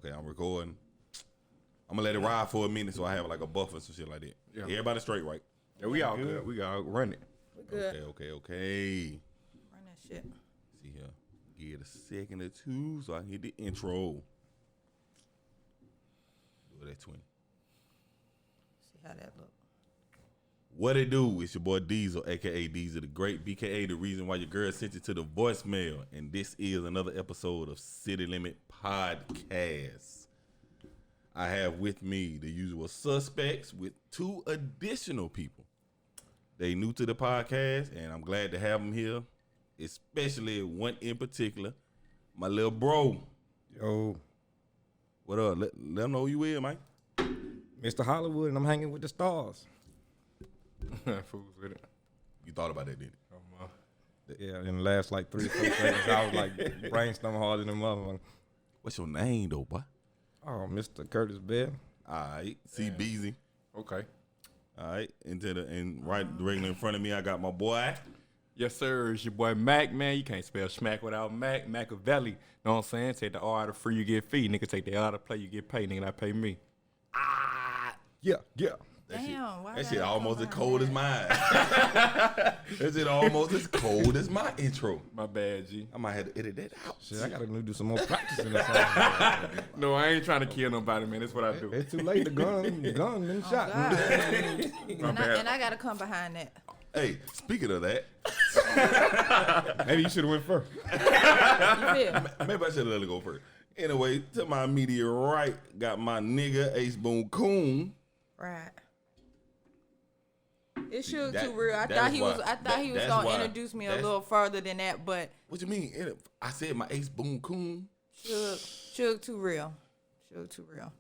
Okay, I'm recording. I'm gonna let it ride for a minute so I have like a buffer and some shit like that. Yeah. Everybody straight, right? Yeah, we all good. We all run it. We good. Okay. Run that shit. See here. Give it a second or two so I can hit the intro. Do it at 20. See how that look. What it do? It's your boy Diesel, aka Diesel the Great, BKA the reason why your girl sent you to the voicemail. And this is another episode of City Limit Podcast. I have with me the usual suspects with two additional people. They new to the podcast, and I'm glad to have them here, especially one in particular, my little bro. Yo, What up? Let them know who you is, man. Mr. Hollywood, and I'm hanging with the stars. Fools with it. You thought about that, didn't you? Yeah, in the last like 3 or 4 seconds, I was like brainstorming harder than motherfucker. What's your name, though, boy? Oh, Mr. Curtis Bell. All right, C. Beezy. Okay. All right, and right directly in front of me, I got my boy. Yes, sir. It's your boy Mac, man. You can't spell smack without Mac. Machiavelli. Know what I'm saying? Take the R out of free, you get fee. Nigga, take the L out of play, you get paid. Nigga, not pay me. Yeah. Damn, That shit almost as cold as mine. That shit almost as cold as my intro. My bad, G. I might have to edit that out. Shit, I gotta do some more practicing or something. No, I ain't trying to kill nobody, man. That's what I do. It's too late. The gun been shot. God. and I gotta come behind that. Hey, speaking of that, Maybe you should have went first. You feel? maybe I should let it go first. Anyway, to my immediate right, got my nigga Ace Boone Coon. Right. It shook too That- real. I that thought is he why- was. I thought that- he was that's gonna why- introduce me a that's- little further than that, but What you mean? I said my Ace Boone Coon. shook too real. Shook too real.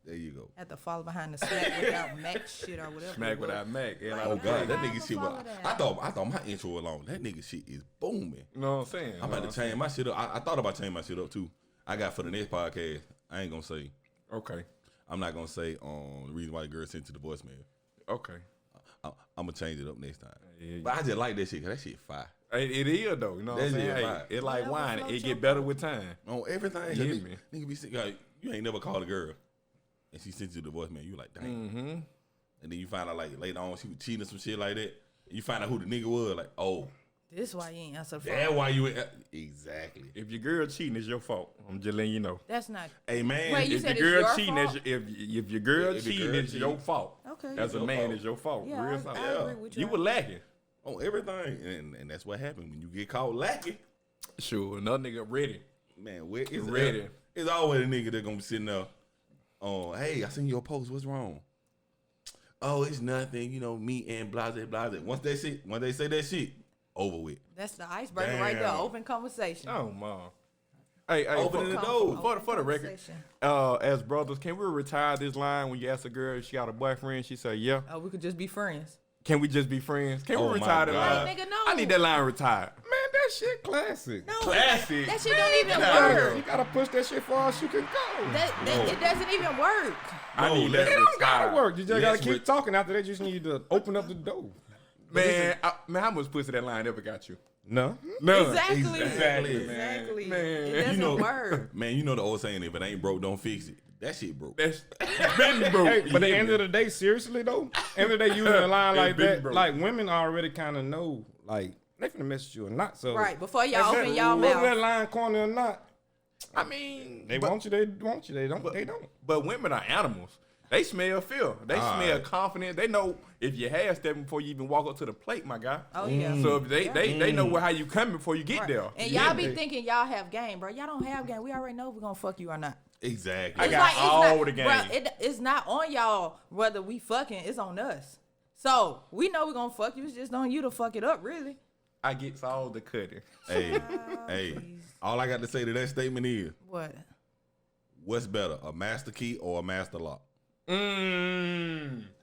There you go. Had to follow behind the smack without Mac shit or whatever. Smack it was. without Mac. Like, Oh God, that How nigga I shit. follow Was, that? I thought my intro alone. That nigga shit is booming. You know what I'm saying? I'm about to change my shit up. I thought about changing my shit up too. I got for the next podcast. I ain't gonna say. Okay. I'm not gonna say the reason why the girl sent to the voicemail. Okay. I'm gonna change it up next time. Yeah. But I just like that shit because that shit fire. It is, though. You know what I'm That's saying? it, Hey, right. it like Yeah, wine. float It your get better with time. On everything. You hear nigga, me? nigga be sick. Like, you ain't never called a girl and she sent you the voicemail. You like, dang. Mm-hmm. And then you find out like later on she was cheating or some shit like that. You find out who the nigga was. Like, oh, This why you ain't answer the that's phone. why you exactly. If your girl cheating, it's your fault. I'm just letting you know. That's not Hey man, Wait, you If said your it's girl your cheating, fault? if your girl If the cheating, girl it's your cheating. fault. okay. As a your man, fault. it's your fault. Yeah, Real I talk. agree with you. You were lacking. on everything, and that's what happened when you get caught lacking. Sure, another nigga ready. Man, where is Ready. It's always a nigga that gonna be sitting there. Oh, hey, I seen your post. What's wrong? Oh, it's nothing. You know, me and blase blase. Once they say that shit, over with. That's the icebreaker right there. Damn. Open conversation. Oh, mom. Hey, Opening the door. For the record, as brothers, can we retire this line when you ask a girl if she got a boyfriend? She say, yeah. Oh, we could just be friends. Can we just be friends? Can Oh we my retire that God. line? Like, nigga, no. I need that line retired. Man, that shit classic. No, Classic. That shit don't even Nah, work. You gotta push that shit far as you can go. It doesn't even work. I need let- that It don't gotta retired. work. You just Let's gotta keep talking. After that, you just need to open up the door. Man, how much pussy that line ever got you? No. None. Exactly. Exactly, Exactly. man. It doesn't work. Man, you know the old saying: if it ain't broke, don't fix it. That shit broke. That's been broke. Hey, but at the You end hear of the day, seriously though, end of the day using a line like been that, broke. like women already kind of know, like they finna mess with you or not. So Right, before y'all if open that- y'all whether mouth. that line corner or not, I mean, they want you. They want you. They don't. They don't. But women are animals. They smell fear. They smell right. confidence. They know if you half stepping before you even walk up to the plate, my guy. Oh yeah. So if they know how you coming before you get Right. there. And You y'all hear be me? thinking y'all have game, bro. Y'all don't have game. We already know if we're gonna fuck you or not. Exactly. I It's got it's all not, the game. Bruh, it's not on y'all whether we fucking. It's on us. So we know we're gonna fuck you. It's just on you to fuck it up, really. I get all the cutting. Hey, hey. All I got to say to that statement is, What? what's better, a master key or a master lock?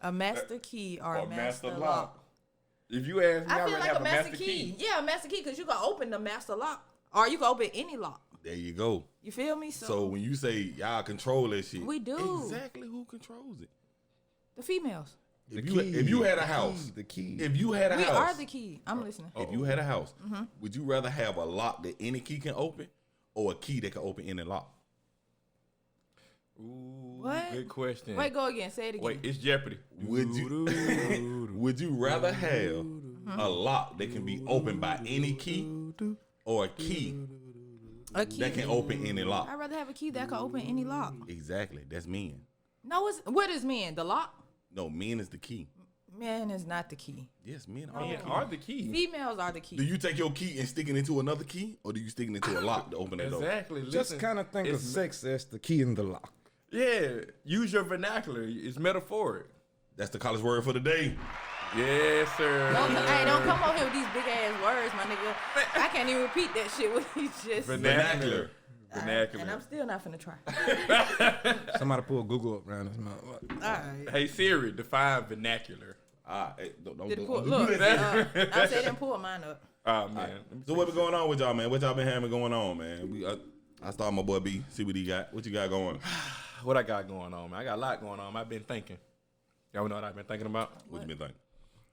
A master key or a master lock? lock. If you ask me, I I'd feel rather like have a master key. Yeah, a master key because you can open the master lock or you can open any lock. There you go. You feel me? So when you say y'all control that shit, We do. Exactly who controls it? The females. If you had a house, the key. if you had a We house, are the key. I'm listening. if you had a house, would you rather have a lock that any key can open or a key that can open any lock? Ooh, What? good question. Wait, go again. Say it again. Wait, it's Jeopardy. Would you rather have a lock that can be opened by any key or a key A key. that can open any lock? I'd rather have a key that can open any lock. Exactly. That's men. No, what is men? The lock? No, men is the key. Men is not the key. Yes, men are. Men the key. are the key. Females are the key. Do you take your key and stick it into another key, or do you stick it into a lock to open that door? Exactly. Just Listen, kind of think of it's sex as the key in the lock. Yeah, use your vernacular. It's metaphoric. That's the college word for the day. Yes, sir. Don't come on here with these big ass words, my nigga. I can't even repeat that shit what he just said. Vernacular. Vernacular. And I'm still not finna try. Somebody pull Google up around this mouth. All right. Hey Siri, define vernacular. Hey, don't Did it do pull? do Look, that. I said didn't pull mine up. Oh man. So what been going on with y'all, man? What y'all been having going on, man? I start my boy B. See what he got. What you got going? What I got going on, man? I got a lot going on. I've been thinking. Y'all know what I've been thinking about? What you been thinking?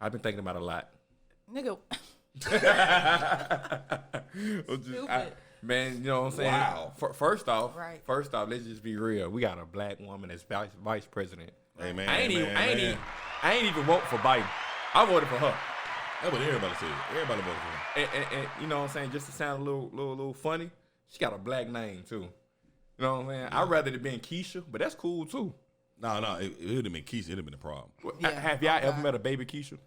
I've been thinking about a lot. Nigga. Man, you know what I'm saying? Wow. First off, Right. let's just be real. We got a black woman as vice president. Hey man, I ain't man. even vote for Biden. I voted for her. That's what everybody said. Everybody voted for him. And you know what I'm saying? Just to sound a little funny, she got a black name too. You know what I'm saying? I'd rather it been Keisha, but that's cool too. No, it would have been Keisha. It'd have been a problem. Yeah. Have y'all ever met a baby Keisha?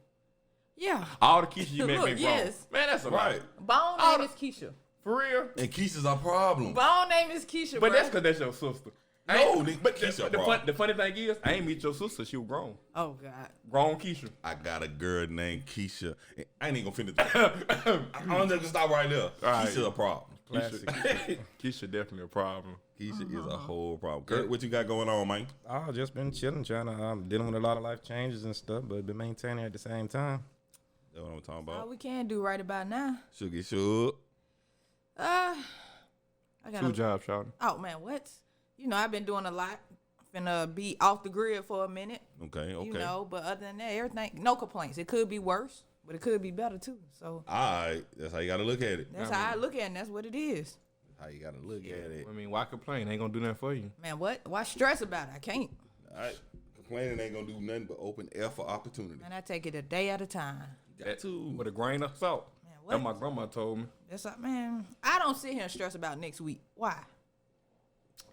Yeah. All the Keisha you met Look, been yes. wrong. Man, that's a Right. Bone name is Keisha. For real? And Keisha's our problem. Bone name is Keisha, But bro. that's because that's your sister. No, but Keisha the, problem. the funny thing is, I ain't meet your sister. She was grown. Oh, God. Grown Keisha. I got a girl named Keisha. I ain't even gonna finish that. I'm just gonna stop right there. right. Keisha's a problem. Keisha definitely a problem. Keisha is a whole problem. Kurt, what you got going on, man? I've just been chilling, trying to dealing with a lot of life changes and stuff, but been maintaining at the same time. That's what I'm talking All about. we can do right about now. Sugar, shook. I got 2 jobs, Charlie. Oh, man, what? You know, I've been doing a lot. Finna be off the grid for a minute. Okay. You know, but other than that, everything, no complaints. It could be worse, but it could be better, too. So All right. That's how you gotta look at it. that's how I look at it, and that's what it is. How you gotta look at it. I mean, why complain? Ain't gonna do nothing for you. Man, what? Why stress about it? I can't. All right. Complaining ain't gonna do nothing but open air for opportunity. Man, I take it a day at a time. Got to. With a grain of salt. Man, That what? my grandma told me. That's like, man, I don't sit here and stress about next week. Why?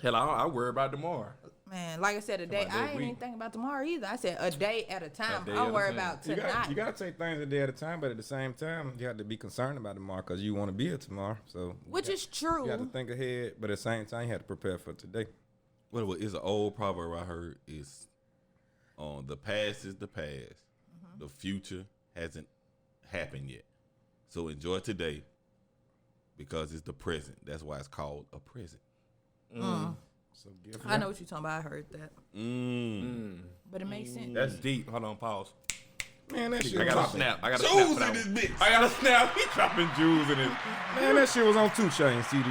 Hell, I worry about tomorrow. Man, like I said, a day. about I that ain't week. even thinking about tomorrow either. I said a day at a time. day I at don't a worry time. about You tonight. got to take things a day at a time, but at the same time, you have to be concerned about tomorrow because you want to be here tomorrow. So Which is true. you have to think ahead, but at the same time, you have to prepare for today. Well, it's an old proverb I heard is, the past is the past. The future hasn't happened yet. So enjoy today because it's the present. That's why it's called a present. So give I know what you're talking about. I heard that. But it makes sense. That's deep. Hold on, pause. Man, that shit I was got a on, snap. I got a snap Jewels for that in this one. bitch. I got a snap. He dropping jewels in it. man, that shit was on 2 Chainz CD.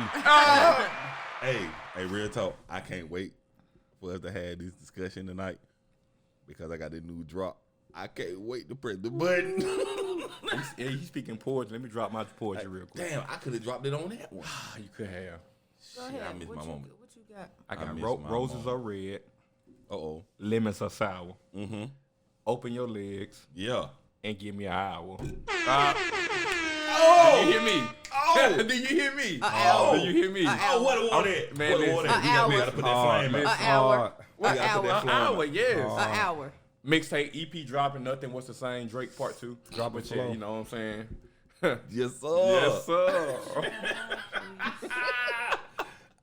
Hey, real talk. I can't wait for us to have this discussion tonight because I got the new drop. I can't wait to press the button. He's speaking poetry. Let me drop my poetry real quick. Damn, I could have dropped it on that one. You could have. Go Shit, ahead. I missed what my you, moment. What you got? I got missed my roses moment. are red, Uh-oh. lemons are sour. Mm-hmm. Open your legs Yeah. and give me an hour. Oh! Do you hear me? Oh! Do you hear me? hour. Do you hear me? Oh, what a water at? Man, What a listen. water An at? We hour. gotta put that flame An out. hour. We An gotta put that hour. An hour, yes. An hour. Mixtape EP dropping, nothing. What's the same? Drake Part 2. Drop But it yeah, flow. you know what I'm saying? Yes, sir. Yes, sir.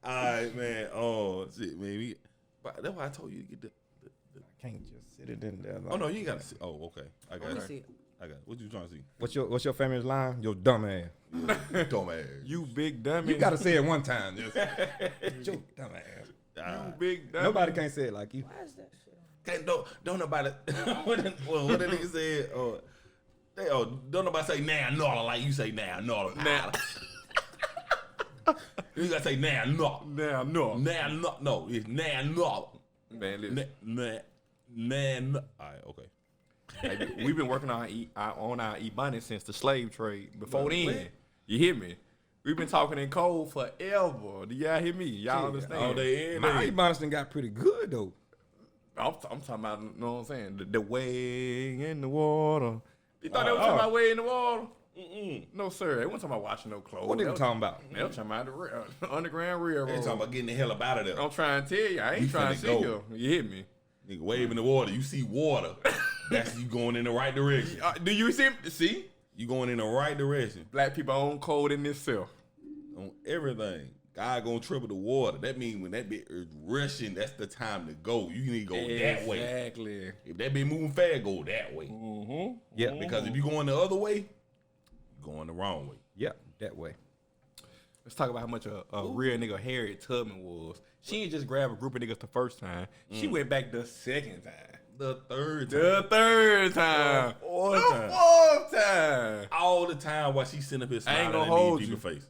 All right, man. Oh, shit, man. But that's why I told you to get the Can't just sit it in there. Oh, no, you ain't got to see. Oh, okay. I got Let me it. see it. I got it. What you trying to see? What's your famous line? Your dumb ass. Dumbass. You big dummy. You got to say it one time. Just, your dumb ass. You big dummy. Nobody can't say it like you. Why is that shit on? Can't, don't nobody. what that nigga said? Don't nobody say nah, no, like you say nah, no. Nah. You gotta say nah, no. Nah, no. Nah, no. No, it's nah, no. Man, listen. No. All right, okay. Like, we've been working on our Ebonics since the slave trade. Before What? then, you hear me? We've been talking in code forever. Do y'all hear me? Y'all understand? All day, every My day. Ebonison got pretty good though. I'm talking about, you know what I'm saying? The way in the water. You thought they were talking about way in the water? No, sir. They wasn't talking about washing no clothes. What they were talking about? They were talking about the Underground Railroad. They talking about getting the hell up out of there. I'm trying to tell you. I ain't We trying to finna see go. you. You hit me. Nigga, wave in the water. You see water. That's you going in the right direction. Do you see? You going in the right direction Black people own code in themselves. on everything. God gonna triple the water. That means when that bit is rushing, that's the time to go. You need to go that way. Exactly. If that bit moving fast, go that way. Yeah, Because if you going the other way, you're going the wrong way. yeah, that way. Let's talk about how much a real nigga Harriet Tubman was. She didn't just grab a group of niggas the first time. She went back the second time. The third time. The third time. Fourth The time. fourth time. All the time while she sitting up here I ain't smiling gonna at hold these you. people's face.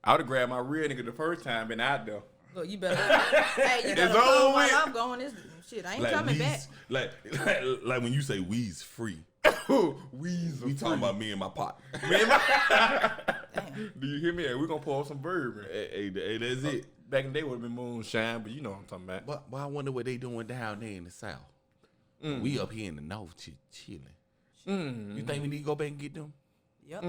I would have grabbed my real nigga the first time, been out there. Look, you better. Hey, you better It's come over while with. I'm going. This shit, I ain't coming back. Like when you say we's free. We talking about me and my pot. Damn. Do you hear me? Hey, we gonna pour some bourbon. hey, that's it. Back in the day would have been moonshine, but you know what I'm talking about. But I wonder what they doing down there in the South. We up here in the North chilling. You think we need to go back and get them? Yep.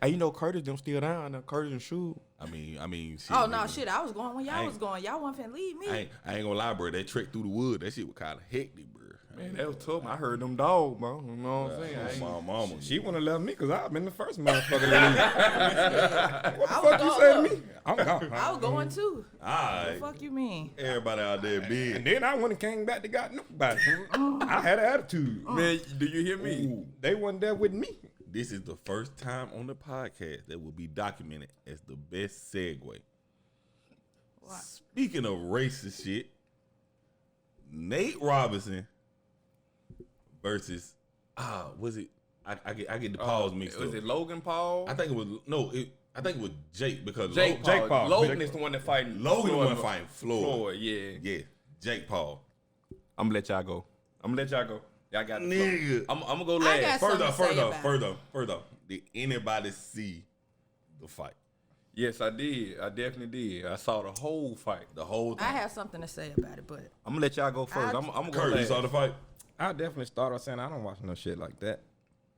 Hey, you know Curtis them still down there. Curtis and Shoe. I mean, shit. Oh no, nigga. shit! I was going when y'all I was going. Y'all wasn't finna leave me. I ain't gonna lie, bro. That trek through the wood, that shit was kind of hectic, bro. Man, that was tough. I heard them dogs, bro. You know what I'm saying? I ain't- My mama. She wouldn't have left me because I've been the first motherfucker to leave. What I the fuck you was say to going. me? I'm gone. I was going too. All What right. the fuck you mean? Everybody out there And big. then I went and came back to got nobody. I had an attitude. Man, do you hear me? Ooh. They wasn't there with me. This is the first time on the podcast that will be documented as the best segue. What? Speaking of racist shit, Nate Robinson versus was it? I get the pause mixed Was up. it Logan Paul? I think it was I think it was Jake because Jake Paul. Logan Jake is the one that fighting. Logan the Floyd. one fighting Floyd. Floyd, yeah. Yeah, Jake Paul. I'm gonna let y'all go. Y'all got the flow. Nigga. I'm gonna go I got last. something to say about it. Further. Did anybody see the fight? Yes, I did. I definitely did. I saw the whole fight. The whole thing. I have something to say about it, but I'm gonna let y'all go first. I- I'm gonna go Kurt, you last. saw the fight? I definitely started saying I don't watch no shit like that.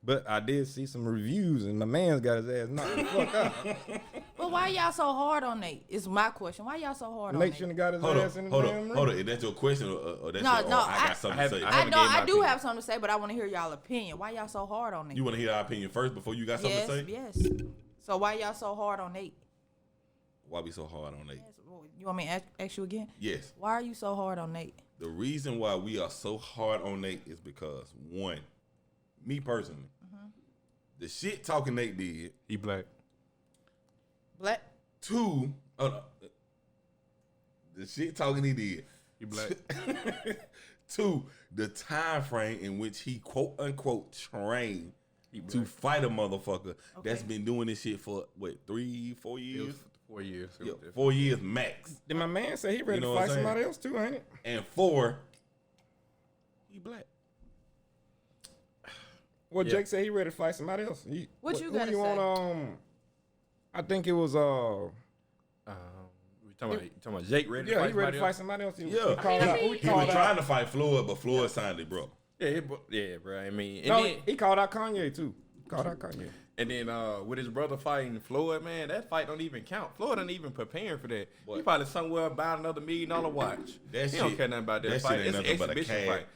But I did see some reviews and my man's got his ass knocked the fuck out. but why y'all so hard on Nate? Is my question. Why y'all so hard on Nate Nate? shouldn't have got his Hold ass in up, the hold damn up, hold ring. up. Is that your question or that's No, your, no, I I- got something I to say? have- I haven't know gave my I do opinion. have something to say, but I want to hear y'all opinion. Why y'all so hard on Nate? You want to hear our opinion first before you got something yes, to say? yes. So why y'all so hard on Nate? Why be so hard on Nate? Yes, well, you want me to ask you again? Yes. Why are you so hard on Nate? The reason why we are so hard on Nate is because, one, me personally, the shit talking Nate did. He black. Black. Two, the shit talking he did. He black. Two, the time frame in which he quote unquote trained He to black. fight a motherfucker that's Okay. been doing this shit for what 3-4 It years? was 4 years. It Yeah, was different. 4 years max. Did my man say he ready know to what fight I'm saying? somebody else too, ain't it? And 4, he black. Well, Yeah. Jake said he ready to fight somebody else. What you who gotta you say? want? I think it was We talking about Jake ready to yeah, fight he ready to somebody fight else? somebody else. Yeah. He called out. Who He called was out? trying to fight Floyd, but Floyd signed it, bro. Yeah, bro. I mean, and No, then, he called out Kanye too. Called out Kanye. and then with his brother fighting Floyd, man, that fight don't even count. Floyd ain't even preparing for that. He What? probably somewhere buying another $1 million watch. That he don't shit- care nothing about that, that fight. shit ain't It's an nothing but a exhibition cash- fight.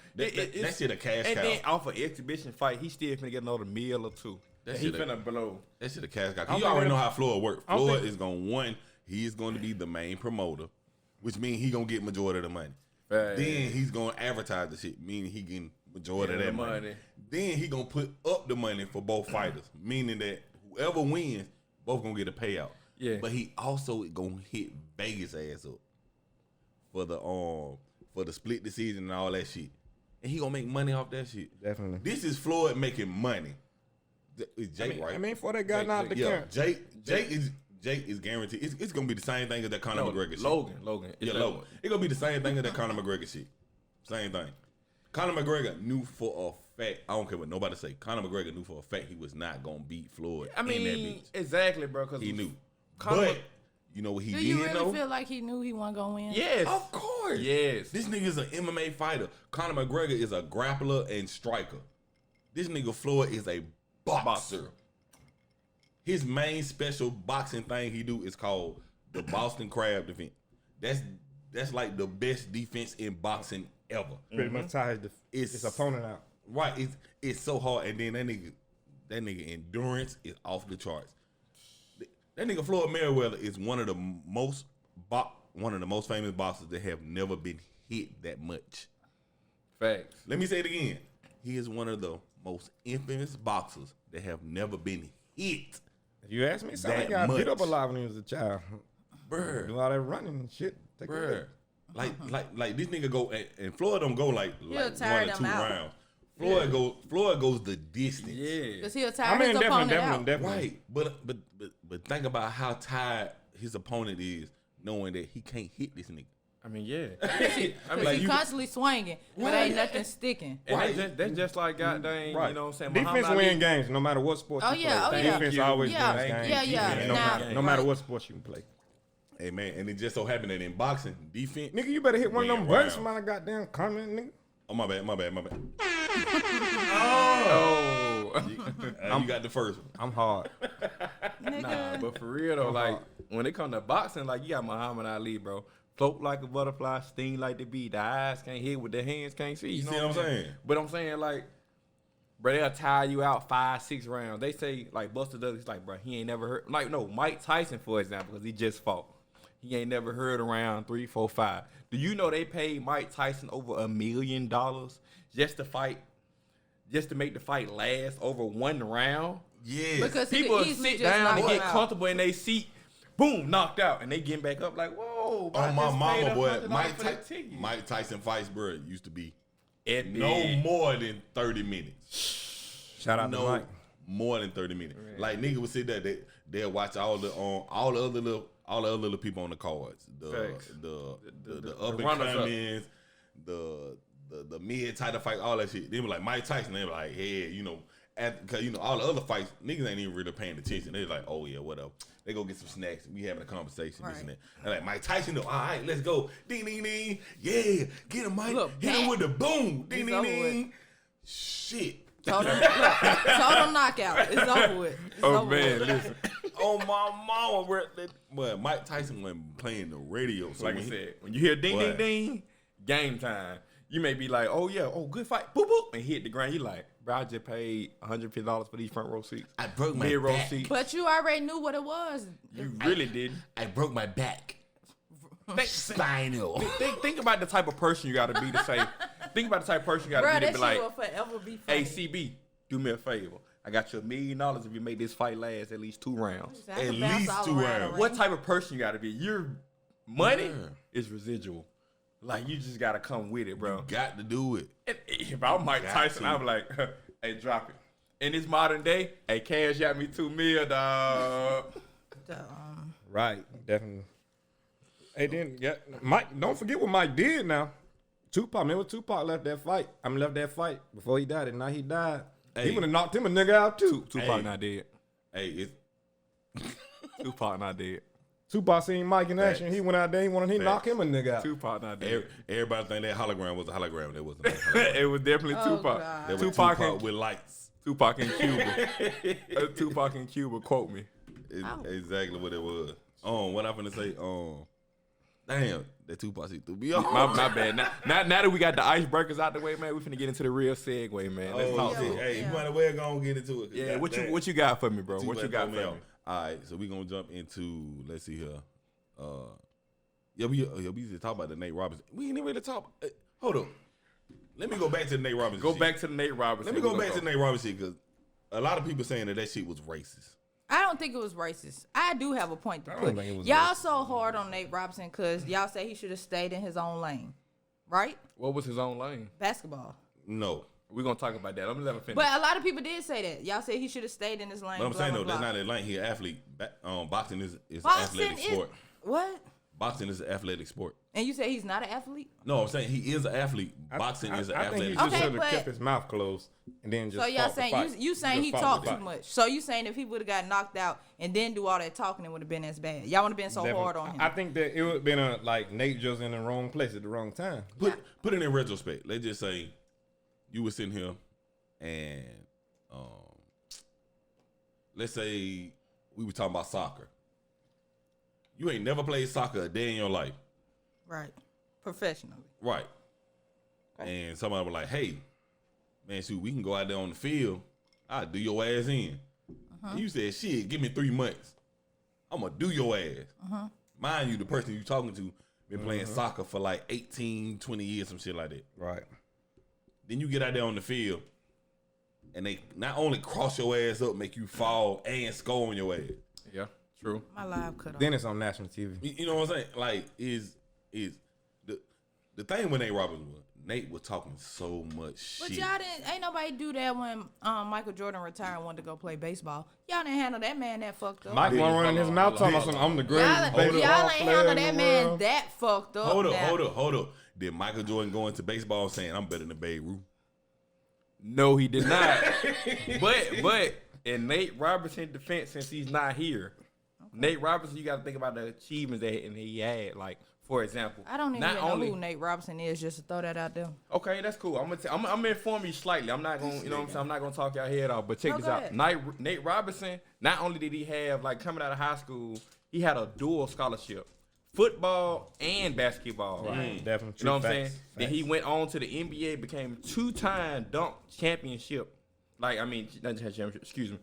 that shit a cash And cow. then off an exhibition fight, he still finna get another meal or two. That And he shit a- finna blow. That shit a cash guy. I'm You already thinking- know how Floyd works. I'm Floyd thinking- is going he is going to be the main promoter, which means he gonna get majority of the money. Right. Then he's gonna advertise the shit, meaning he getting majority of Yeah, that the money. money. Then he gonna put up the money for both fighters, meaning that whoever wins, both gonna get a payout. Yeah. But he also gonna hit Vegas ass up for the split decision and all that shit, and he gonna make money off that shit. Definitely. This is Floyd making money. It's Jake, right? I mean, before they got knocked the Yeah, camp. Jake is guaranteed. It's gonna be the same thing as that Conor No, McGregor shit. Logan. Yeah, Logan. It's gonna be the same thing as that Conor McGregor shit. Same thing. Conor McGregor knew for a fact. I don't care what nobody say. Conor McGregor knew for a fact he was not gonna beat Floyd. I in that mean, bitch. exactly, bro. Because He knew. Conor- But you know what he Do did you really know? feel like he knew he wasn't gonna win? Yes. Of course. Yes. This nigga is an MMA fighter. Conor McGregor is a grappler and striker. This nigga Floyd is a boxer. His main special boxing thing he do is called the Boston Crab defense. That's like the best defense in boxing ever. Pretty much ties his opponent out. Right. It's so hard. And then that nigga endurance is off the charts. That nigga Floyd Mayweather is one of the most famous boxers that have never been hit that much. Facts. Let me say it again. He is one of the most infamous boxers that have never been hit. If you ask me, That something got beat much. up a lot when he was a child. Bruh. Do all that running and shit. Take Bruh. Like this nigga go and Floyd don't go like one tire or them two out. rounds. Floyd goes the distance. Yeah. Because he'll tire his opponent out. definitely. Right. But think about how tired his opponent is knowing that he can't hit this nigga. I mean, yeah. Because he constantly swinging, but ain't nothing sticking. And Right. that's just like goddamn, Right. you know what I'm saying? Defense Muhammad win Ali. games no matter what sport Oh, you yeah, play. oh, yeah. Defense always Yeah, wins games. yeah, yeah. Defense, Now- no matter what sport you can play. Hey man, and it just so happened that in boxing, defense. Nigga, you better hit one of them Win buttons. round. Somebody goddamn comment, nigga. Oh my bad. Oh. You got the first one. I'm hard. Nigga. Nah, but for real though, like when it come to boxing, like you got Muhammad Ali, bro. Float like a butterfly, sting like the bee. The eyes can't hit what the hands can't see. You know see what I'm saying? But I'm saying like, bro, they'll tire you out 5-6 rounds. They say like Buster Douglas, like bro, he ain't never heard. Like no, Mike Tyson for example, because he just fought. He ain't never heard around 3, 4, 5. Do you know they paid Mike Tyson over $1 million just to fight, just to make the fight last over 1 round? Yes. Because he People could easily sit just down knock and him get out. comfortable in their seat, boom, knocked out, and they getting back up like, whoa. Oh my mama, boy, $100 for that ticket. Mike Tyson fights, bro, used to be Epic. no more than 30 minutes. Shout out to Mike. More than 30 minutes. Like nigga would sit there, they'll watch all the other little people on the cards. Facts. The up and runners up. comings, the mid title fight, all that shit. They were like Mike Tyson, they were like, hey, you know, cause you know, all the other fights, niggas ain't even really paying attention. They're like, oh yeah, whatever. They go get some snacks. We having a conversation, this and that. And like Mike Tyson, though, all right, let's go. Ding ding ding. Yeah, get him, Mike. Look, Hit him back. with the boom. Ding It's ding over ding. Shit. Total knockout. It's over with. It's Oh over man, with. listen. Oh my mama, but Mike Tyson wasn't playing the radio. So Like I when he- said, when you hear ding What? ding ding, game time. You may be like, oh yeah, oh good fight, boop boop, and hit the ground. You like, bro, I just paid $150 for these front row seats. I broke my Mid row back. seats. But you already knew what it was. You really didn't. I broke my back. Spinal. Think about the type of person you got to be to say. Think about the type of person you got Bro, to be that to shit be like, will forever be funny. hey CB, do me a favor. I got you $1 million if you make this fight last at least 2 rounds. I can At bounce least all 2 around rounds. the ring. What type of person you got to be? Your money Yeah. is residual. Like you just got to come with it, bro. Got to do it. And if I'm Mike Got Tyson, to. I'm like, hey, drop it. In this modern day, hey, cash out me $2 million, dog. Right, definitely. Hey, then Mike. Don't forget what Mike did. Now, Tupac. Remember Tupac left that fight. left that fight before he died, and now he died. Hey. He would have knocked him a nigga out too. Tupac Hey. not dead. Hey, it's Tupac not dead. Tupac seen Mike in action. Facts. He went out there. He wanted to knock him a nigga out. Tupac not dead. everybody think that hologram was a hologram. That wasn't a hologram. It was definitely Oh, Tupac. God. That was Tupac Tupac and with lights. Tupac in Cuba. Tupac in Cuba. Quote me. Exactly what it was. What I'm finna say? Damn, that Tupac shit threw me off. My bad. Now that we got the icebreakers out the way, man, we finna get into the real segue, man. Let's talk. shit. Hey, you might as well go and get into it. Yeah, Goddamn. what you got for me, bro? What Tupac you got threw for me me? off. All right, so we gonna jump into, let's see here. We just talk about the Nate Robinson. We ain't even really talk. Hold up. Let me go back to the Nate Robinson. Go shit. back to the Nate Robinson. Let me go back to the Nate Robinson because a lot of people saying that shit was racist. I don't think it was racist. I do have a point to don't put. think it was Y'all racist. so hard on Nate Robinson because y'all say he should have stayed in his own lane, right? What was his own lane? Basketball. No. We're gonna talk about that. Let me let him finish. But a lot of people did say that. Y'all said he should have stayed in his lane. But I'm blah, saying blah, though, that's blah. not a lane. He an athlete. Boxing is an Boxing athletic is sport. what? Boxing is an athletic sport. And you say he's not an athlete? No, I'm saying he is an athlete. Boxing is an I think athletic he sport. just should Okay, have kept his mouth closed and then just. So y'all fought the fight. saying you saying Just he fought talked the too fight. much. So you saying if he would have got knocked out and then do all that talking, it would have been as bad. Y'all would have been so Definitely. hard on him. I think that it would have been like Nate just in the wrong place at the wrong time. Put it in retrospect. Let's just say you were sitting here and let's say we were talking about soccer. You ain't never played soccer a day in your life. Right. Professionally. Right. And somebody was like, hey, man, shoot, we can go out there on the field. I'll do your ass in. And you said, shit, give me 3 months. I'm going to do your ass. Mind you, the person you talking to been playing soccer for like 18, 20 years, some shit like that. Right. Then you get out there on the field, and they not only cross your ass up, make you fall, and score on your ass. Yeah, true. My live cut off. Then it's on national TV. You know what I'm saying? Like, is the thing when Nate Roberts was, Nate was talking so much But shit. y'all didn't. Ain't nobody do that when Michael Jordan retired and wanted to go play baseball. Y'all didn't handle that man that fucked up. Mike wasn't running his mouth talking about something. I'm the greatest Y'all baseball ain't player handle in that the man world. that fucked up. Hold up. Did Michael Jordan go into baseball saying, I'm better than Babe Ruth? No, he did not. but in Nate Robertson's defense, since he's not here, Nate Robertson, you got to think about the achievements that he had. Like, for example, I don't even not know only, who Nate Robinson is. Just to throw that out there. Okay, that's cool. I'm gonna inform you slightly. I'm not gonna, you know what I'm saying? I'm not gonna talk your head off. But check No, this go out. ahead. Nate Robinson, not only did he have, like, coming out of high school, he had a dual scholarship, football and basketball. Right. Definitely. You know what I'm saying? Facts. Then he went on to the NBA, became 2-time dunk championship. Like, I mean, not championship, excuse me,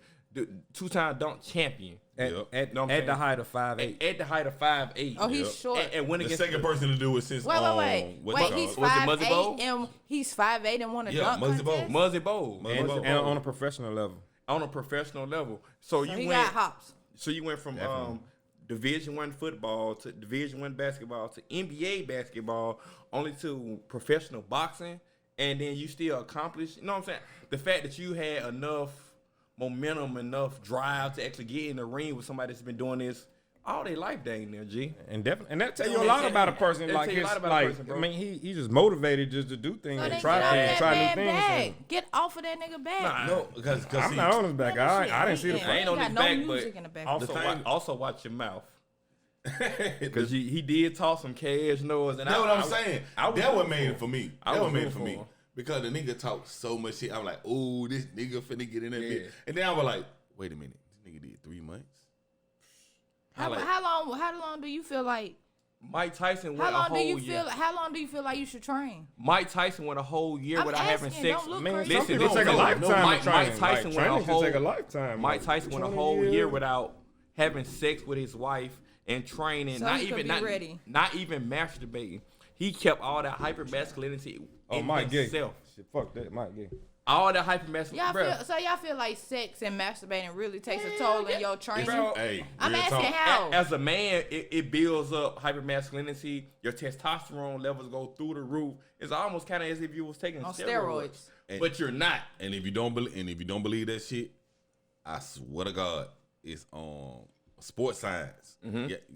2-time dunk champion. At, Yep. at, You know what I'm at saying? the height of 5'8". At the height of 5'8". Oh, he's Yep. short. And went The against second person to do it since Wait, what you he's call it? Was it Muzzy 5'8" Bowl? and he's 5'8" and won a Yeah, dunk Muzzy Bowl. contest. Muzzy Bowl. Muzzy And, Bowl. and on a professional level. On a professional level. So So you he went got hops. So you went from Definitely. Division I football to Division I basketball to NBA basketball, only to professional boxing, and then you still accomplished. You know what I'm saying? The fact that you had enough momentum, enough drive to actually get in the ring with somebody that's been doing this all their life, dang near G. And definitely, and that tell you a Yeah, lot yeah, about a yeah. person. That Like tell you a his, lot about a like, person, bro. I mean, he just motivated just to do things So and then try get off that new man things. back. And Get off of that nigga back. Nah. No, because I'm not on his back. I didn't see the Yeah, fight. ain't on got his no back, music but in the back. also, The thing- also watch your mouth. That's Because he did talk some cash noise. And what I'm saying. I was That what rooting made for it for me. I That was what made it rooting for for me. him. Because the nigga talked so much shit. I'm like, oh, this nigga finna get in that Yeah. bitch. And then I was like, wait a minute. This nigga did 3 months? How long do you feel like? Mike Tyson How went a long do whole you year. feel? How long do you feel like you should train? Mike Tyson went a whole year I'm without having asking, sex. don't look Man, crazy. some Listen, people take a no, lifetime of Mike training. Tyson Like, went a training can whole take a lifetime. Mike Like, Tyson went a 20 whole years. year without having sex with his wife and training. So not he could even be ready. not even masturbating. He kept all that hypermasculinity Oh, in Mike gay. himself. Shit, fuck that, Mike gay. All that hypermasculinity. Y'all feel like sex and masturbating really takes a toll in your training? Bro, Hey, I'm real asking talk. how. As a man, it builds up hypermasculinity. Your testosterone levels go through the roof. It's almost kind of as if you was taking On steroids. steroids. But you're not. And if you don't believe that shit, I swear to God, it's Sports Science.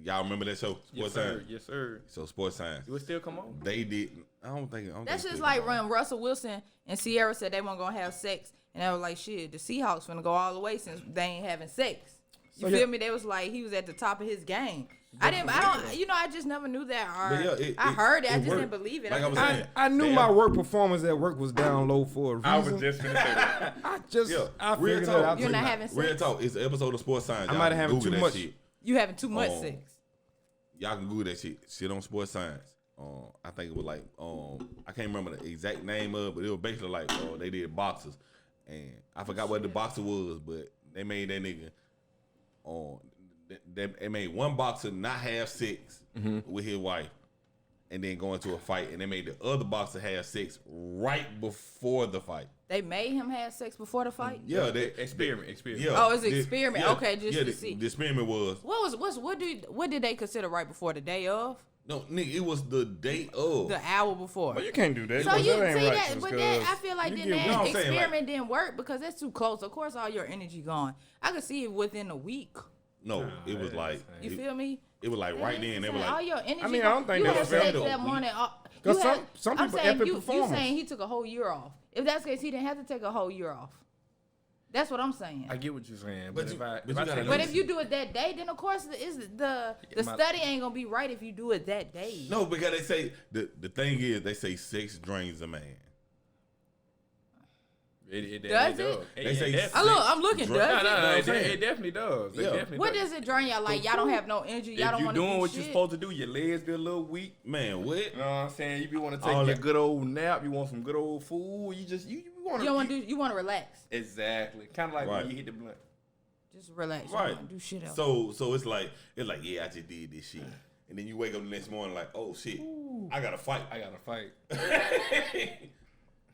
Y'all remember that show? Sports Yes, sir. Science. Yes, sir. So Sports Science. It would still come on. They didn't. I don't think. That's they just still like come on. when Russell Wilson and Sierra said they weren't gonna have sex, and they were like, "Shit, the Seahawks finna go all the way since they ain't having sex." You So, feel yeah. me? They was like he was at the top of his game. I don't. I just never knew that. Or But yeah, I heard it. I it just worked. didn't believe it. Like I was just- saying. I knew They- my work performance at work was down low for a reason. I was just gonna say that. I real figured talk. it out. You're too. not having Real sex. talk. It's an episode of Sports Science. I Y'all might can have having Google too that much. shit. You having too much Oh. sex. Y'all can Google that shit. Shit on Sports Science. I think it was like I can't remember the exact name of it, but it was basically like they did boxers, and I forgot what the boxer was, but they made that nigga they made one boxer not have sex with his wife, and then go into a fight, and they made the other boxer have sex right before the fight. They made him have sex before the fight. Yeah, they Experiment. Yeah, Oh, it's an experiment. Okay, just to the, see. The experiment was What did they consider right before the day of? no, nigga. It was the day of. The hour before. But you can't do that. So because you that ain't see right, that, but then I feel like you then get- that know what I'm saying, experiment didn't work because that's too close. Of course, all your energy gone. I could see it within a week. No, it was like You feel me? It was like right then. They were all like, your energy. I mean, I don't think you that's had fair, sex though. that morning. Because You some I'm people saying epic you performance. saying he took a whole year off. If that's the case, he didn't have to take a whole year off. That's what I'm saying. I get what you're saying, But but, you- if I, but if you I gotta take know- But if you do it that day, then of course the study ain't gonna be right if you do it that day. no, because they say the thing is they say sex drains a man. it Does it? does. They say definitely- I'm looking. Drunk. Does No, it? no, I'm it, saying. it definitely does. It Yeah. definitely What does. does it drain y'all? Like y'all don't have no energy. Y'all If don't you want to doing do what shit. you're supposed to do, your legs be a little weak. Man, what? You know what I'm saying? You be want to All take your that- good old nap. You want some good old food. You want You don't want to do. You want to relax. exactly. Kind of like Right. when you hit the blunt. Just relax. You Right. don't wanna do shit else. So it's like yeah, I just did this shit, and then you wake up the next morning like, oh shit, I gotta fight. I gotta fight.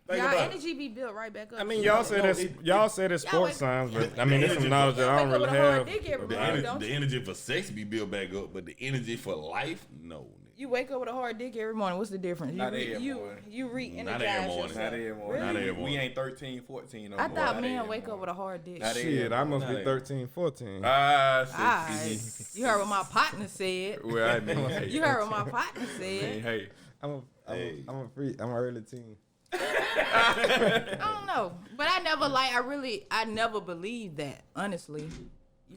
Think y'all about it. energy be built right back up. I mean, y'all said No, it's y'all said it's sports wake- signs, but I mean, it's some knowledge that I don't Wake up really with a hard have. dick every The, morning, ener- don't the you? energy for sex be built back up, but the energy for life, no. You wake up with a hard dick every morning. What's the difference? Not every you morning. you re-energize Not every morning. yourself. Not every morning. Not every We morning. ain't 13, 14 no I more. thought Not men every wake up morning. with a hard dick. Not every Shit, I must be Not 13, 14. Alright. You heard what my partner said. Well, I mean, hey, You heard what my partner I mean, said. hey. I'm a early teen. I don't know, but I never believed that. Honestly,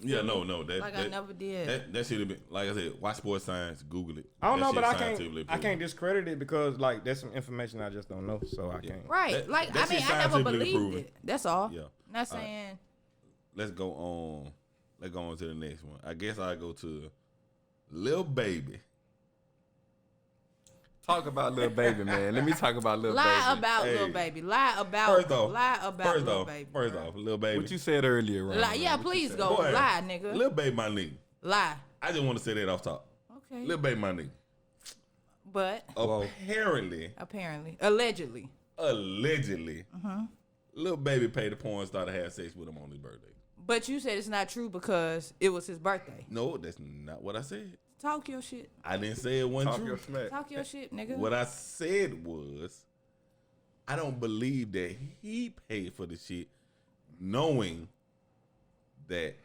Yeah, no. That, like that, I never did. That should have been, like I said, watch sports science, Google it. I don't That know, shit but scientifically I can't proven. discredit it because like there's some information I just don't know, so I can't. Right? That- Like that I mean, shit I never scientifically believed proven. it. That's all. Yeah. Not saying. Let's go on. Let's go on to the next one. I guess I go to Lil Baby. Talk about Lil Baby, man. Let me talk about Lil Lie Baby. about Hey. Lil Baby. Lie about. First off, lie about First Lil off, Baby. first off, Lil Baby. What you said earlier, Ron? Lie. Yeah, What you please said? go. Boy, Lie, nigga. Lil Baby, my nigga. Lie. I just want to say that off top. Okay. Lil Baby, my nigga. But Apparently, allegedly. allegedly, Lil Baby paid the porn star to have sex with him on his birthday. But you said it's not true because it was his birthday. No, that's not what I said. Talk your shit. I didn't say it wasn't Talk your true. smack. Talk your shit, nigga. What I said was, I don't believe that he paid for the shit, knowing that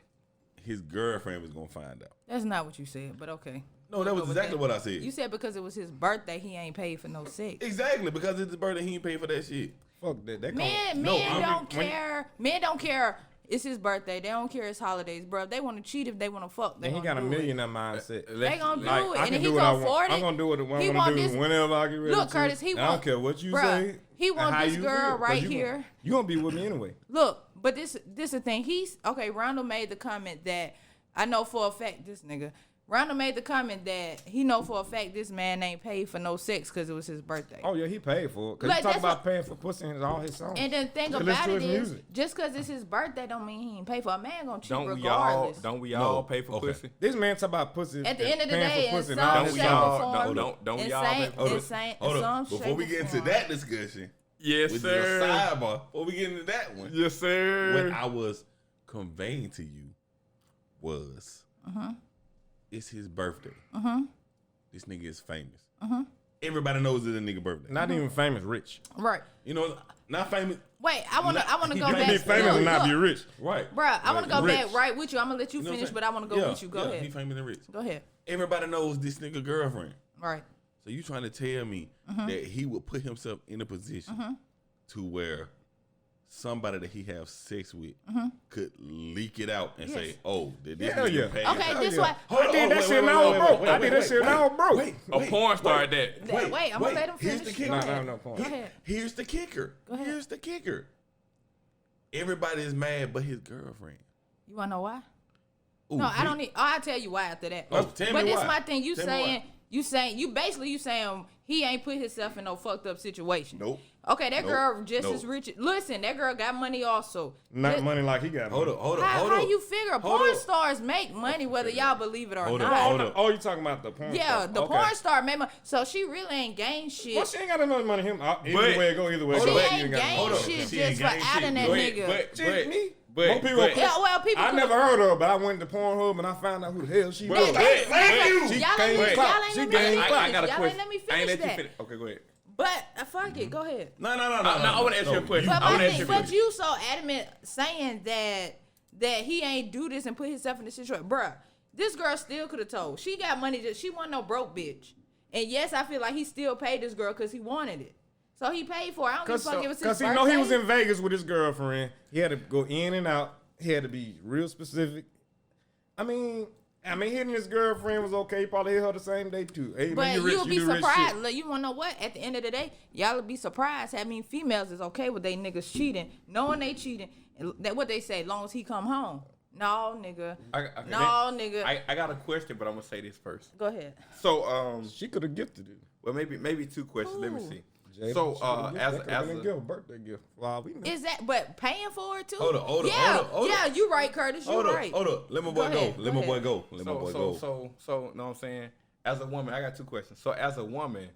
his girlfriend was gonna find out. That's not what you said, but okay. No, that was Go with exactly that. what I said. You said because it was his birthday, he ain't paid for no sex. Exactly, because it's his birthday, he ain't paid for that shit. Fuck that. That Men No, don't care. Men don't care. It's his birthday. They don't care it's holidays, bro. If they want to cheat, if they want to fuck, they and he gonna got a do it. millionaire mindset. They gonna do Like, it, I and can then he do what I gonna want. afford it. I'm gonna do what I He want want to do this- whenever I get ready. Look, to. Curtis, he I don't want- care what you Bruh, say. he and want how this you girl feel, 'cause right you here. Gonna, you gonna be with me anyway. Look, but this the thing. He's okay. Randall made the comment that I know for a fact this nigga. Randall made the comment that he know for a fact this man ain't paid for no sex because it was his birthday. Oh yeah, he paid for it. Cause Like, he talk that's about what- paying for pussy in all his songs. And the thing So listen about to it his is, music. just because it's his birthday don't mean he ain't pay for. A man gonna cheat Don't we all? regardless. Don't we No. all pay for Okay. pussy? This man talk about pussy. At the end of the paying day, for in pussy and some all Don't his we shape songs. or form, don't we in all same- pay for in pussy? same- Hold in on. some Before shape we or get into form. that discussion, Yes, which is a sir. sidebar, before we get into that one, Yes, sir. what I was conveying to you was, it's his birthday. This nigga is famous. Everybody knows it's a nigga birthday. Not even famous, rich. Right. You know, not famous. Wait, I wanna He go can back. You can be famous Look, and not look. be rich. Right. Bruh, I want to go Rich. back right with you. I'm going to let you You know what I'm finish, saying? but I want to go Yeah, with you. Go yeah, ahead. He famous and rich. Go ahead. Everybody knows this nigga girlfriend. Right. So you trying to tell me that he would put himself in a position to where somebody that he have sex with could leak it out and say, "Oh, did this Hell nigga yeah. pay?" Okay, this why. I did that shit now, bro. I did that shit now, bro. A porn star at that. Wait, I'm going to let him Here's finish. the kicker. Go No, ahead. no point. Go ahead. Here's the kicker. Go ahead. Here's the kicker. Everybody is mad but his girlfriend. You want to know why? Ooh, No, I don't need. I'll tell you why after that. Oh, tell but me this why. my thing. You Tell me saying why. you saying he ain't put himself in no fucked up situation. Nope. Okay, that Nope. girl just Nope. as rich. Listen, that girl got money also. Not Li- money like he got. Hold money. up, hold up, How, hold how up. you figure Hold porn up. stars make money whether y'all believe it or Hold up, not? hold up. Oh, you talking about the porn? Yeah, star. the Okay. porn star made money. So she really ain't gained shit. Well, she ain't got enough money. Him. Either But- way it go, either way it She go. ain't got gained Hold up. shit She just ain't for gained shit. outing that Wait, nigga. Shit, me. But- More people. but- Yeah, well, people. I could- never heard of her, but I went to Pornhub and I found out who the hell she was. Thank She you. Y'all gained ain't clout. let She me gained finish. clout. I got a Y'all question. ain't let me I ain't finish let you that. finish. Okay, go ahead. But fuck it. Go ahead. No. I wanna ask you a question. But I wanna my ask thing, you a but question. you so adamant saying that he ain't do this and put himself in the situation, bruh. This girl still could have told. She got money. She wasn't no broke bitch. And yes, I feel like he still paid this girl because he wanted it. So he paid for it. I don't give a fuck if it was his Because he birthday. know he was in Vegas with his girlfriend. He had to go in and out. He had to be real specific. I mean, hitting his girlfriend was okay. He probably hit her the same day too. Hey, But man, you rich, you'll be you do rich surprised. shit. Look, you wanna know what? At the end of the day, y'all will be surprised. I mean, females is okay with they niggas cheating, knowing they cheating. That what they say, long as he come home. No, nigga. Nigga. I got a question, but I'm gonna say this first. Go ahead. So She could have gifted it. well maybe two questions. Let me see. Jada, So she coulda as gifted that could've been a a gift, birthday gift. Wow, we know. Is that but paying for it too? Hold on. Yeah, you right, Curtis. You right. Hold up. Let my boy go. Let my boy go. So, know what I'm saying? As a woman, I got two questions. So, as a woman,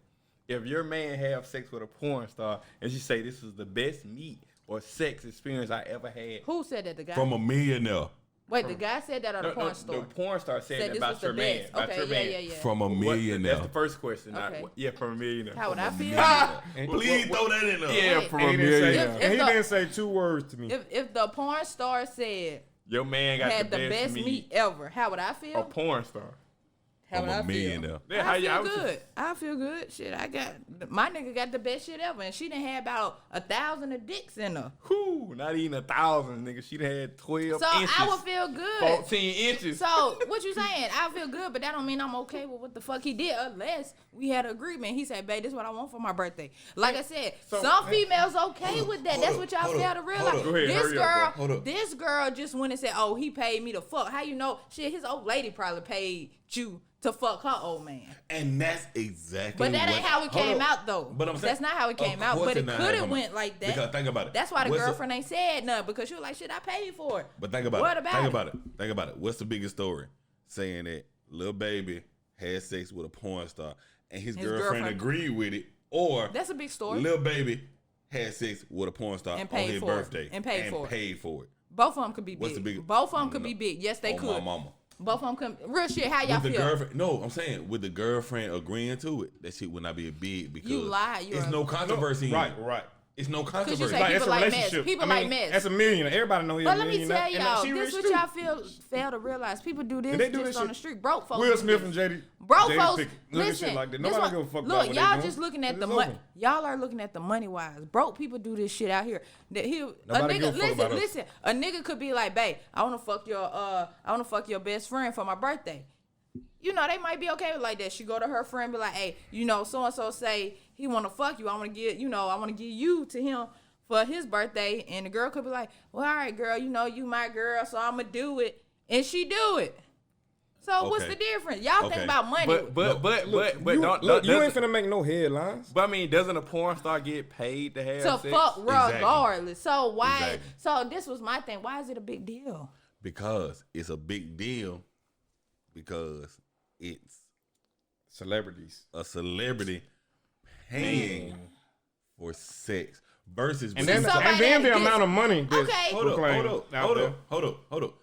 if your man have sex with a porn star and she say this is the best meat or sex experience I ever had, Who said that? The guy. From a millionaire. Wait, the guy said that or the porn the star? porn star said that this about was the your man. best. About Okay, your man. yeah. From a That's millionaire. the first question. Okay. Yeah, from a millionaire. How would I feel? Please throw that in there. Yeah, Wait. from And a he didn't say, millionaire. If and he the- didn't say two words to me. If the porn star said Your man got had the best meat ever, how would I feel? A porn star. How From would a I feel? millionaire. Yeah, how I you- feel I was good. I feel good. Shit, I got my nigga got the best shit ever, and she done had about 1,000 of dicks in her. Whew, not even 1,000, nigga. She done had 12 So inches. I would feel good. 14 inches. So what you saying? I feel good, but that don't mean I'm okay with what the fuck he did unless we had an agreement. He said, "Babe, this is what I want for my birthday." Like I said, some females okay with that. That's what y'all fail to realize. Go ahead, This hurry up, bro. Hold up. this girl just went and said, "Oh, he paid me to fuck." How you know? Shit, his old lady probably paid you to fuck her old man. And that's exactly But that ain't how it came out though. But I'm saying, That's not how it came of out. course But it not could how have it went like that. Because think about it. That's why the What's girlfriend ain't said nothing, because she was like, "Shit, I paid for it." But think about What it. about Think it? about it. Think about it. What's the biggest story? Saying that Lil Baby had sex with a porn star and his girlfriend agreed with it, or That's a big story. Lil Baby had sex with a porn star And on paid his for it. birthday And paid for it. Both of them could be What's big. the big- Both of them could be big. Yes, they Oh, could. my mama. Both of them could. Real shit. How y'all With the feel? girlfriend, no, I'm saying with the girlfriend agreeing to it, that shit would not be a big because You lie. it's no controversy. Right, in it. right. It's no you controversy. say Like, people it's a like mess. relationship. People like mess. That's a millionaire. Everybody know he's a But let me millionaire. tell y'all, she this rich what too. y'all fail to realize. People do this They do just this on shit. the street. Broke folks. Will do Smith this. and JD. Broke JD folks, Pickett. Look at listen. shit like that. this Nobody one- give a fuck look, about what they y'all doing. just looking at It's the over. money. Y'all are looking at the money wise. Broke people do this shit out here. That a Nobody give nigga, a fuck about us. listen. A nigga could be like, "Babe, I wanna fuck your best friend for my birthday." You know, they might be okay with like that. She go to her friend, be like, "Hey, you know, so and so say he wanna fuck you. I wanna give you to him for his birthday." And the girl could be like, "Well, all right, girl, you know you my girl, so I'ma do it." And she do it. So what's Okay. the difference? Y'all Okay. think about money. But You don't ain't finna make no headlines. But I mean, doesn't a porn star get paid to have to sex? fuck Exactly. regardless. So why? Exactly. So this was my thing. Why is it a big deal? Because it's a big deal because it's Celebrities. a celebrity paying for sex versus And being- then, somebody and then the that gets- amount of money that's Okay. hold up, proclaimed hold up, out hold there. up, hold up, hold up.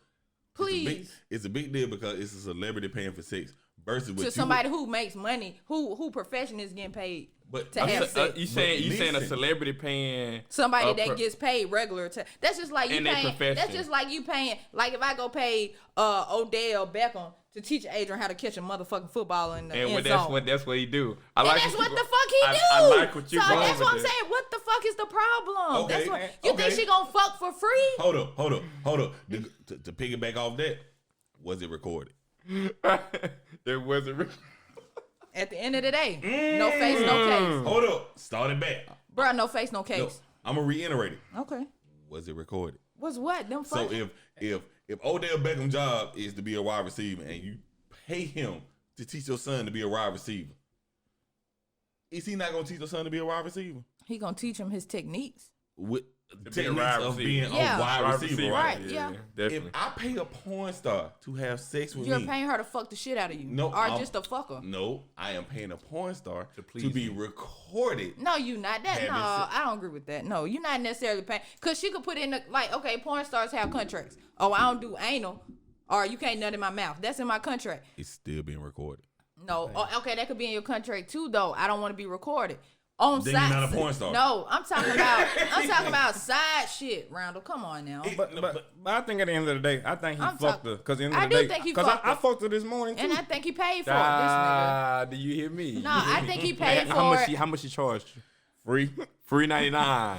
Please. It's a big deal because it's a celebrity paying for sex versus what To you somebody who makes money, who profession is getting paid But to have sex. You saying a listen. celebrity paying Somebody a that pro- gets paid regular to that's just like you In their paying. profession. That's just like you paying. Like if I go pay Odell Beckham to teach Adrian how to catch a motherfucking football in the and end what zone. that's what he do. And that's what the fuck he do. I like what you So going that's what I'm with this. saying. What the fuck is the problem? Okay, That's what you okay. think she gonna fuck for free? hold up. To piggyback off that, was it recorded? There wasn't. At the end of the day, no face, no case. Hold up, start it back. Bruh, no face, no No, case. I'm gonna reiterate it. Okay. Was it recorded? Was what? Them So fuck. if Odell Beckham's job is to be a wide receiver and you pay him to teach your son to be a wide receiver, is he not gonna teach your son to be a wide receiver? He gonna teach him his techniques. With be a techniques wide of receiver. being Yeah. a wide receiver, right? Right, yeah. If Definitely. I pay a porn star to have sex with You're me, paying her to fuck the shit out of you. No, Or I'm- just to fuck her. no, I am paying a porn star to please be you. recorded. No, you not. That Having no, sex. I don't agree with that. No, you're not necessarily paying because she could put in the, like, okay, porn stars have contracts. Oh, I don't do anal, or you can't nut in my mouth. That's in my contract. It's still being recorded. No, okay, that could be in your contract too, though. I don't want to be recorded. On Then side, you're not a porn star. No, I'm talking about side shit, Randall. Come on now. But I think at the end of the day, I think he fucked her. Because I do think he fucked her. I fucked her this morning too. And I think he paid for it, this nigga. Do you hear me? No, I think he paid how for much it. How much she charged you? Free. $3.99.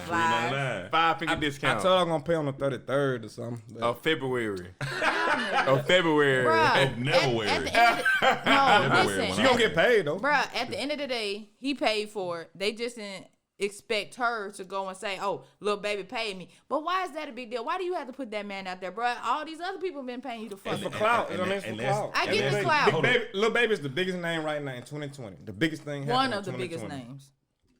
$3.99. 5-finger I discount. told her I'm gonna pay on the 33rd or something. but- Of February. Of February. Bruh, Never wear at it. the end of the, no, Never wear it. listen. She gonna get paid though. Bruh, at the end of the day, he paid for it. They just didn't expect her to go and say, "Oh, little baby paid me." But why is that a big deal? Why do you have to put that man out there, bruh? All these other people been paying you to fuck. It's for him. clout. and- It's for and clout. I get the Big clout. Baby, Lil Baby is the biggest name right now in 2020. The biggest thing. One happened of the in biggest 2020. names.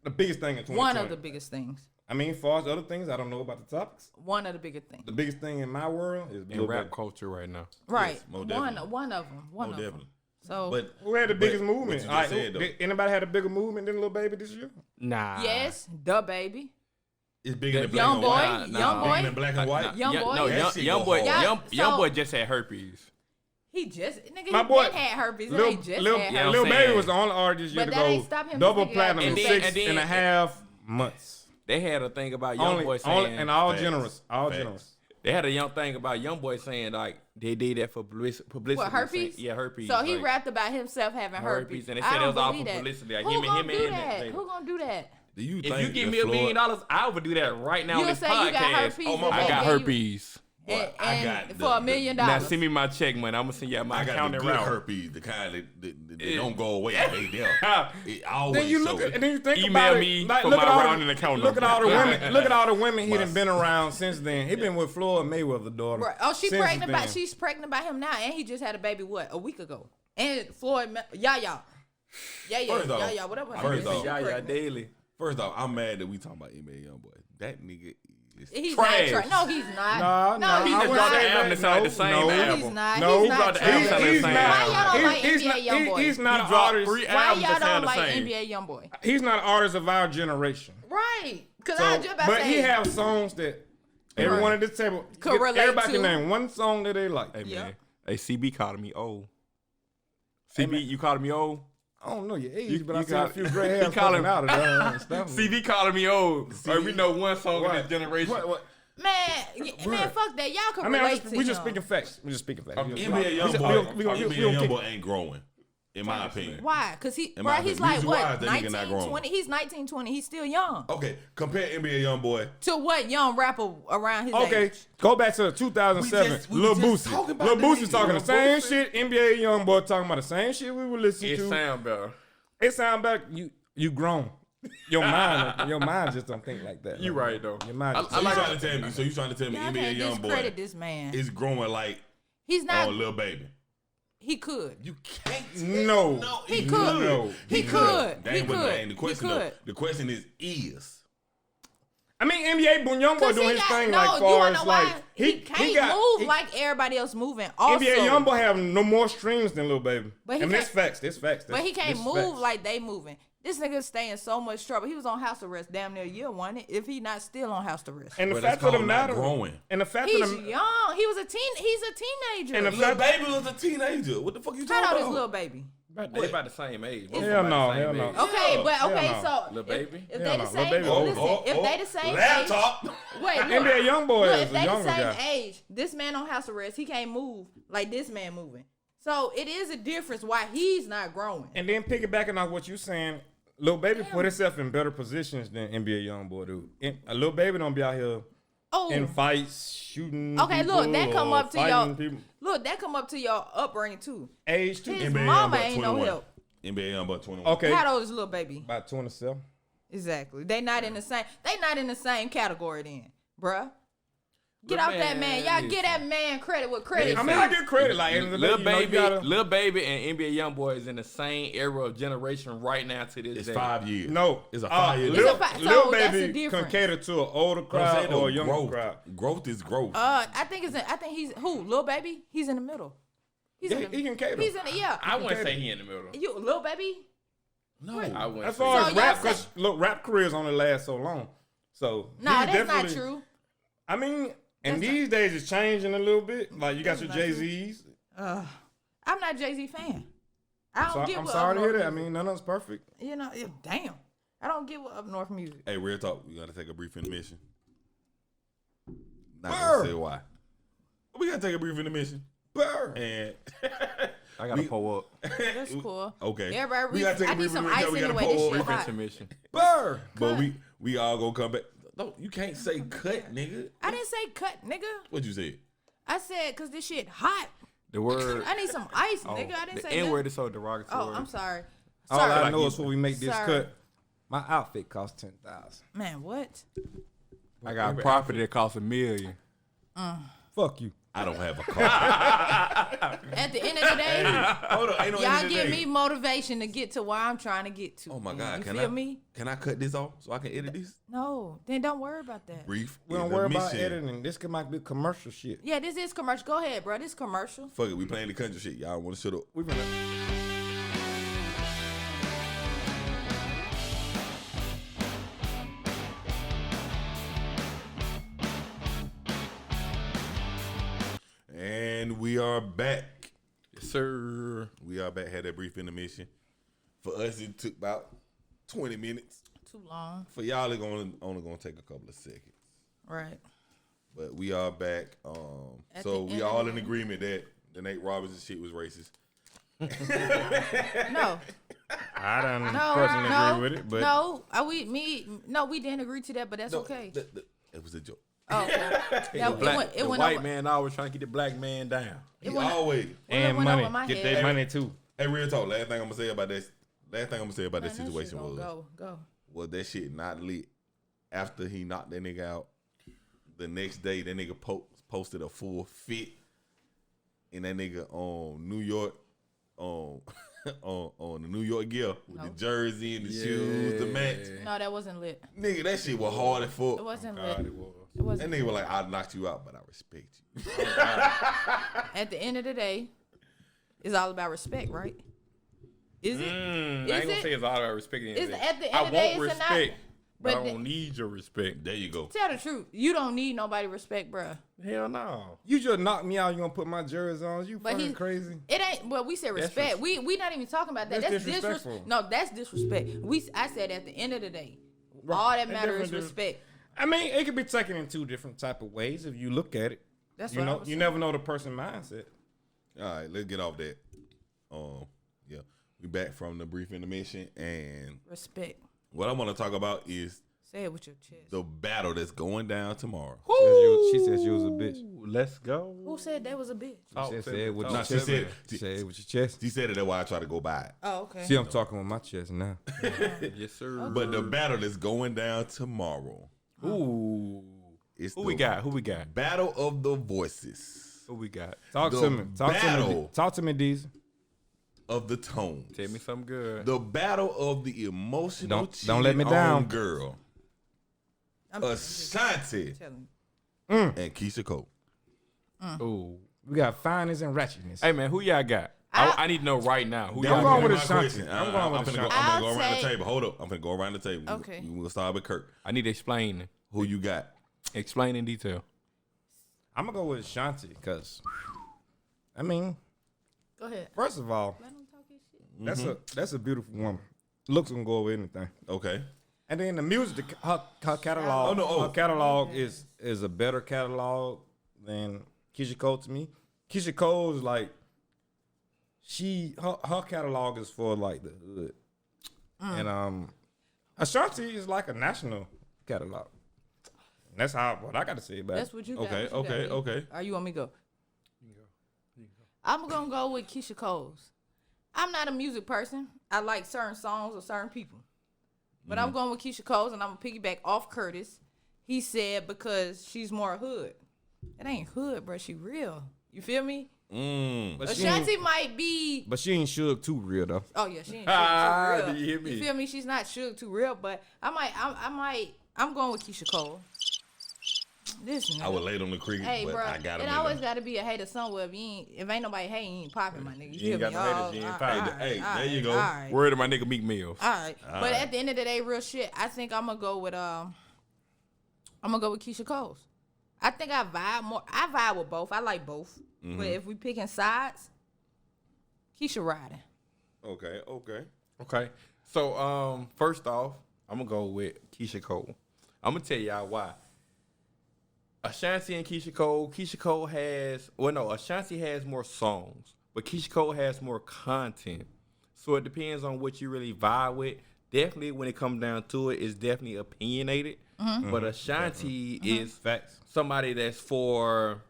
The biggest thing in 2020. One of the biggest things. I mean, as far as other things, I don't know about the topics. One of the biggest things. The biggest thing in my world is In Lil rap Baby. culture right now. Right. Yes, most one definitely. of them. One Most of them. definitely. So But Who had the biggest But movement? you All right, just said, though. did anybody had a bigger movement than Lil Baby this year? Nah. yes, the baby. it's bigger than black Young and boy, white. young Bigger than boy. black and white. Young boy. No, That shit young go boy. hard. Young so- boy just had herpes. He just nigga. My He boy, been had herpes. Lil, He just Lil, had Yeah, I'm Lil herpes. Baby saying. was the only artist this year But to that ain't go stop him double from platinum in getting- And then- 6.5 months. They had a thing about young boy saying. Only, and all Facts. generous. All Facts. generous. They had a young thing about young boy saying like they did that for publicity. What, herpes? Yeah, herpes. So he like, rapped about himself having herpes. and they I said it don't was all believe for that. publicity. Like Who him gonna and do him that? and Who gonna do that? Do you If think you give that me $1 Floyd- million, I would do that right now on You'll this say you got podcast. herpes. Oh, my and God. I they got gave you- herpes. And, I got and the- for $1 million. Now send me my check money. I'm gonna send you out my I got account the and good route. herpes, the kind that Yeah. don't go away. They there. It always Then you look show at, it. and then you think Email about me it. Like, for look my at all rounding the, account look at all the number. women. Look at all the women he done been around since then. He been with Floyd Mayweather's daughter. Right. Oh, since pregnant by then. she's pregnant by him now, and he just had a baby a week ago. And Floyd, Yaya, First off, Yaya, whatever. her first name is, off- she Yeah, pregnant. daily. First off, I'm mad that we talking about NBA YoungBoy. That nigga is He's Trash. not trash. No, he's not. Nah, no, He he's just I dropped not. the album inside the same no, album. He's not. No, he's he not dropped the trash. album inside the he's same not. Why y'all don't like he's NBA not. YoungBoy? He's not He an dropped artist. 3 Why albums y'all that don't sound the like same. NBA YoungBoy? He's not an artist of our generation. Right. Because So, I was just about but to say. he have songs that everyone at this table, Could relate everybody to. can name one song that they like. Hey man, Yeah. hey CB calling me old. CB, man. you calling me old? I don't know your age, You- but you I see a got- few gray he hairs calling- coming out of there and stuff. CB calling me old. Or we know one song in What? this generation. What? Man, fuck that. Y'all can I mean, relate to we just him. speaking facts. We just speaking facts. NBA We YoungBoy. gonna NBA kick- YoungBoy ain't growing, in my opinion. Why? Because In bro, my he's opinion. like Reason why what? is that nigga not 19, grown. 20? He's 19, 20. He's still young. Okay, compare NBA YoungBoy. To what young rapper around his Okay, age? go back to 2007. We Lil just Boosie. talking about Lil that Boosie nigga, talking Lil the same Boosie. shit. NBA YoungBoy talking about the same shit we were listening It to. sound better. It sound better. You grown. Your mind just don't think like that. You right though. Your mind. Just So you trying to tell me? So you trying to tell me Y'all NBA can't discredit YoungBoy this man. is growing like He's not. Lil Baby? He could. You can't. No. He could. No. He could. That He ain't what the could. the question. He Though, could. the question is. I mean, NBA YoungBoy 'Cause doing he his got- thing no, like you far wanna as know like why? He can't move like everybody else moving. Also, NBA YoungBoy have no more streams than Lil Baby. But he I mean, that's can't- facts. That's facts. but he can't That's move facts. like they moving. This nigga stay in so much trouble. He was on house arrest damn near a year, wasn't it? If he not still on house arrest. And the But that's fact of the called not matter, growing. and the fact He's of the young. He's a teenager. And the Lil Baby was a teenager. What the fuck you How talking old is about? little baby? They about the same age. Both Hell about no, the same hell no. age. Okay, Yeah. but okay, Hell no. so Lil Baby? if Hell they no. the Lil same, Baby- listen, if they the same laptop. age, wait, look, NBA YoungBoy look, is if a they the younger same guy. age, this man on house arrest, he can't move like this man moving. So it is a difference why he's not growing. And then piggybacking off what you saying, Lil Baby put himself in better positions than NBA YoungBoy do. Lil Baby don't be out here Oh, in fights, shooting. okay, look, people that come or up to fighting your people. look, that come up to your upbringing too. Age too. His NBA mama YoungBoy ain't no 21. help. NBA YoungBoy 21. Okay, How old is little baby? about 27. Exactly. They not in the same. They not in the same category then, bruh. Get But out that man. Y'all man, get that man credit with credit. I mean, I give credit. Like, Lil Baby and NBA YoungBoy is in the same era of generation right now to this It's day. 5 years. No, It's a 5 year Lil, difference. So Lil that's the Baby can difference. cater to an older But I'm saying crowd or though, a younger growth. crowd. Growth is growth. I think he's who? Lil baby. He's in the middle. He's Yeah, in the, he can cater. He's in the yeah. I wouldn't say he in the middle. You Lil baby. No. I wouldn't As say far So as y'all rap, say- because look, rap careers only last so long. So Nah, he's that's not definitely- true. I mean, and That's these days it's changing a little bit. Like you got your That's not Jay true. Z's. I'm not a Jay-Z fan. I don't So get I'm what sorry to other hear that. I music- mean, none of us perfect. you know, damn. I don't give up north music. Hey, real talk. We gotta take a brief intermission. Not gonna say why. We gotta take a brief intermission. And I gotta pull up. That's cool. Okay. Everybody, We gotta take I a need brief some intermission. ice We gotta anyway. pull This up. shit Brief hot. intermission. But we all gonna come back. No, you can't say cut, nigga. I didn't say cut, nigga. What you said? I said because this shit hot. The word. I need some ice, Oh, nigga. I didn't the say N nothing. word is so derogatory. Oh, I'm sorry. All I Sorry. know is when we make this Sorry. cut, my outfit costs $10,000. Man, what? I got property that costs $1 million. Fuck you. I don't have a car. At the end of the day, Hold on, ain't no y'all end of the give day. me motivation to get to where I'm trying to get to. Oh my God, You can feel I? me? Can I cut this off so I can edit this? No, then don't worry about that. Brief. We don't worry about intermission. editing. This might be commercial shit. Yeah, this is commercial. Go ahead, bro. This commercial. Fuck it, we playing the country shit. Y'all want to shut up? We finna. And we are back. Yes, sir. We are back. Had that brief intermission. For us, it took about 20 minutes. Too long. For y'all, it's only gonna take a couple of seconds. Right. But we are back. At So the we end all of in the- agreement that the Nate Robinson shit was racist. No. I don't No. personally no. agree with it, but no. We didn't agree to that, but that's No, okay. It was a joke. Oh, okay. The It went white over. man always trying to get the black man down. It He went- always. and went over money. my Get head. that money too. Hey, real talk. Last thing I'm gonna say about this Man, that shit situation gonna was go. that shit not lit after he knocked that nigga out. The next day, that nigga posted a full fit in that nigga on New York, on the New York gear with the jersey and the shoes, the match. No, that wasn't lit. Nigga, that shit was hard as fuck. It wasn't God, lit. it was. It That wasn't. nigga was like, I knocked you out, but I respect you. At the end of the day, it's all about respect, right? Is it? I ain't Is gonna it? say it's all about respecting. It's anything. at the end I of the day, want it's a not- respect, but but I the- don't need your respect. There you go. Tell the truth. You don't need nobody respect, bruh. Hell no. You just knocked me out. You gonna put my jersey on? You But fucking he- crazy? It ain't. Well, we said respect. We not even talking about that. That's That's disrespectful. disrespect. No, that's disrespect. I said at the end of the day, all that It matters is definitely respect. I mean, it could be taken in two different type of ways if you look at it. That's You what I know, was you saying. never know the person's mindset. All right, let's get off that. Yeah, we back from the brief intermission, and Respect. what I want to talk about is Say it with your chest. the battle that's going down tomorrow. She said you was a bitch. Ooh, let's go. Who said that was a bitch? Talk She to said me, with talk your No, she chest. said- She said it with your chest. She said it. That's why I try to go by it. Oh, okay. See, I'm talking with my chest now. me. Yes, sir. But the battle that's going down tomorrow. Ooh. It's Who the we got? Who we got? Battle of the Voices Who we got? Talk The to me. Talk to me. battle. Talk to me, Deez. of the tones. Tell me something good. The battle of the emotional Don't let me cheated down. on girl. I'm Ashanti telling and Kisha Cole. Ooh. We got fineness and ratchetness. Hey man, who y'all got? I need to know right now. Who I'm y'all going got? with My Ashanti. question. I'm going with I'm finna Ashanti. go I'll around the say- table. Hold up. I'm finna go around the table. Okay. We'll start with Kirk. I need to explain. Who you got? Explain in detail. I'm gonna go with Ashanti because, I mean, Go ahead. first of all, Let him talk his shit. that's a beautiful woman. Looks can go with anything. Okay. And then the music, her catalog, Oh, no, her catalog is a better catalog than Kisha Cole to me. Kisha Cole is like, her catalog is for like the hood, and Ashanti is like a national catalog. And that's what I got to say about That's it. what you got. Okay, What you okay, got, B? okay. Or you want me to go? I'm gonna go with Kisha Cole's. I'm not a music person. I like certain songs or certain people, but I'm going with Kisha Cole's, and I'm gonna piggyback off Curtis. He said because she's more hood. It ain't hood, bro. She real. You feel me? But she ain't- Ashanti might be. But she ain't Suge too real though. Oh yeah, she ain't Ah, Suge too do you real. hear me? You feel me? She's not Suge too real, but I'm going with Kisha Cole. This nigga. I was late on the creek, Hey, but bro, I got him. it always got to be a hater somewhere. If ain't nobody hating, you ain't popping, my nigga. You ain't feel got me? no haters, you ain't all popping. right, Hey, all there you right, go. All right. Word to my nigga Meek Mills. All right. But at the end of the day, real shit, I think I'm gonna go with Kisha Cole's. I think I vibe with both. I like both. Mm-hmm. But if we picking sides, Kisha riding. Okay. Okay. So first off, I'm gonna go with Kisha Cole. I'm gonna tell y'all why. Ashanti and Kisha Cole. Ashanti has more songs, but Kisha Cole has more content. So it depends on what you really vibe with. Definitely, when it comes down to it, it's definitely opinionated. But Ashanti is Facts. somebody that's for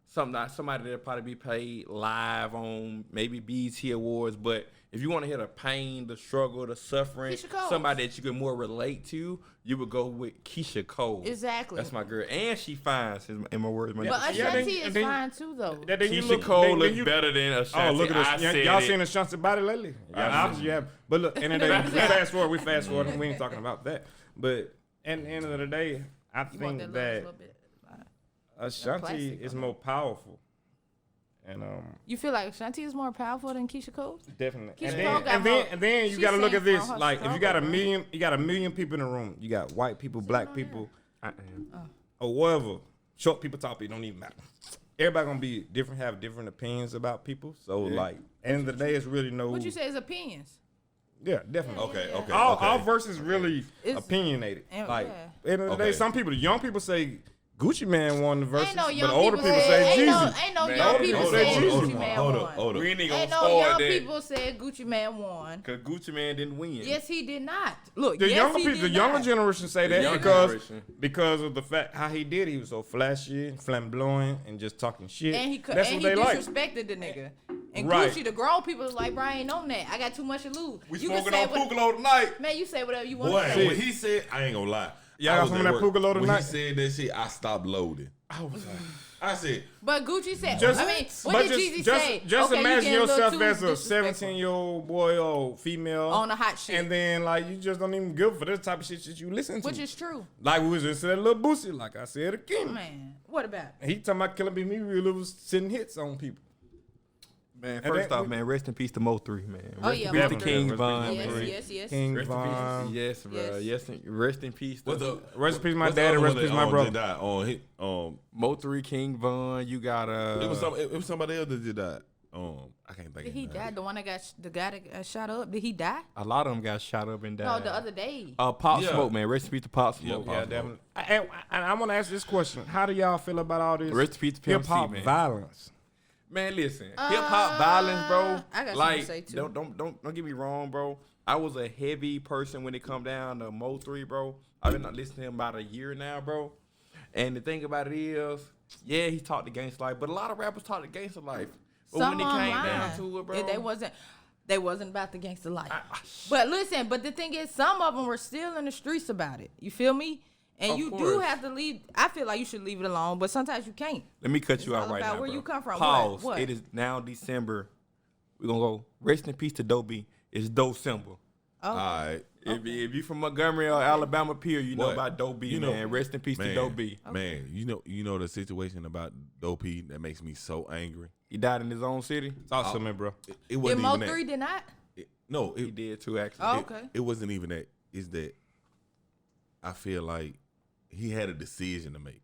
somebody that'll probably be paid live on maybe BET Awards. But if you want to hear the pain, the struggle, the suffering, Keisha Cole. somebody that you can more relate to, you would go with Kisha Cole. Exactly. That's my girl, and she fine. In my words, my But Yeah, Ashanti then- is then- fine too, though. Kisha Cole looks better than Ashanti. Oh, look I at said this. Y'all it. seen Ashanti body lately? Yeah, obviously you have. But look, end of the day, we fast forward. We ain't talking about that. But at the end of the day, I You want think that that little bit. Ashanti plastic is on more powerful. And You feel like Ashanti is more powerful than Keisha Cole? definitely. Keisha And Cole got then, more- and then you she got to look at sang this. from her Like if you got a struggle, million people in the room, you got white people, black people, I am. or whatever. Short people, tall people, don't even matter. Everybody gonna be different, have different opinions about people. So like, end of the day, it's really no. What you say is opinions? Yeah, definitely. Okay. All verses really It's- opinionated. and- Like yeah. end of the day, Okay. some people, the young people say Gucci Man won the verses, Ain't no but young the older people said, say ain't Jeezy. no Man, young older people people said say Jeezy. Gucci Man Hold won. up. We ain't gonna Ain't no spoil young that. people said Gucci Man won. Cause Gucci Man didn't win. Yes, he did not. Look, The yes, younger he people, did the younger not. generation say The that younger because generation. of the fact how he did. He was so flashy, flamboyant, and just talking shit. And he That's and what he they like. disrespected the nigga. And Right. Gucci, the grown people was like, Brian, ain't on that. I got too much to lose. We You can smoking say on what- Pugalo tonight. Man, you say whatever you want Boy, to say. when he said, I ain't gonna lie. Y'all I got was some at of that work. Pugalo When tonight? he said that shit, I stopped loading. I was like, I said, But Gucci said, just, I mean, what but did Jeezy say? just Okay, you imagine getting a little yourself too as a disrespectful 17-year-old boy or female on the hot shit, and then like you just don't even give for this type of shit that you listen to. which is true. Like we was just that little Boosie, like I said again. Man, what about it? He talking about killing me really was sending hits on people. Man, And first that- off, man, rest in peace to Mo 3, man. Oh, Rest yeah, in peace Mo to 3. King Rest in Von. peace, Yes, man. yes, yes. King Rest in Von. peace. Yes, bro. Yes. Yes, rest in peace. what's To up? Rest in peace, my What's the daddy. other Rest one in peace, that, my brother. just died? Mo 3, King Von. You got It was somebody else that just died. I can't think. Did of he his name. die? The one that got the guy that got shot up? Did he die? a lot of them got shot up and died. No, the other day. Pop Yeah. Smoke, man. Rest in peace to Pop Yeah, Smoke. Pop Yeah, Smoke. definitely. And I want to ask this question: how do y'all feel about all this Rest in peace to Pimp hip C, hop man. violence? Man, listen, hip hop violence, bro. I got something like, to say, too. don't get me wrong, bro. I was a heavy person when it come down to Mo 3, bro. I've been listening to him about a year now, bro. And the thing about it is, yeah, he talked the gangster life, but a lot of rappers talk the gangster life. But Some when it came online, down to it, bro, they wasn't about the gangster life. But listen, but the thing is, some of them were still in the streets about it. You feel me? And Of you do course. have to leave. I feel like you should leave it alone, but sometimes you can't. let me cut you It's out all right about now, where bro. you come from. Pause. What? It is now December. We're gonna go rest in peace to Doe B. It's Doe Symbol. Oh, All right, If you from Montgomery or Alabama Pier, you know What? about Doe B, You know- man. Rest in peace to Doe B. man. You know the situation about Dopey that makes me so angry. He died in his own city. Talk to me, bro. It did wasn't Mo even 3 that. did not? No, He did too, actually. Oh, okay. It wasn't even that. It's that I feel like he had a decision to make.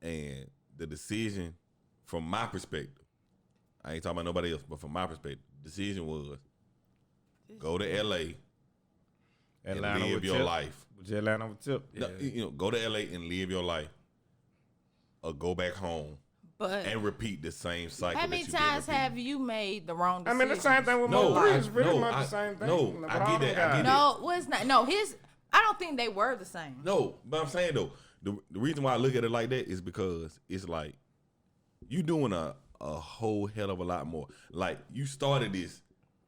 And the decision, from my perspective, I ain't talking about nobody else, but from my perspective, the decision was go to LA and live with your Tip. life. With Atlanta with Tip. No, go to LA and live your life. Or go back home But and repeat the same cycle. how many that you've been times repeating. have you made the wrong I decision? mean, the same thing with No, Mo 3. I- It's pretty no, much I- the same thing. no, With I all get them that, I guys. get No, well, it's not. No, I don't think they were the same. No, but I'm saying though, the reason why I look at it like that is because it's like you doing a whole hell of a lot more. Like you started this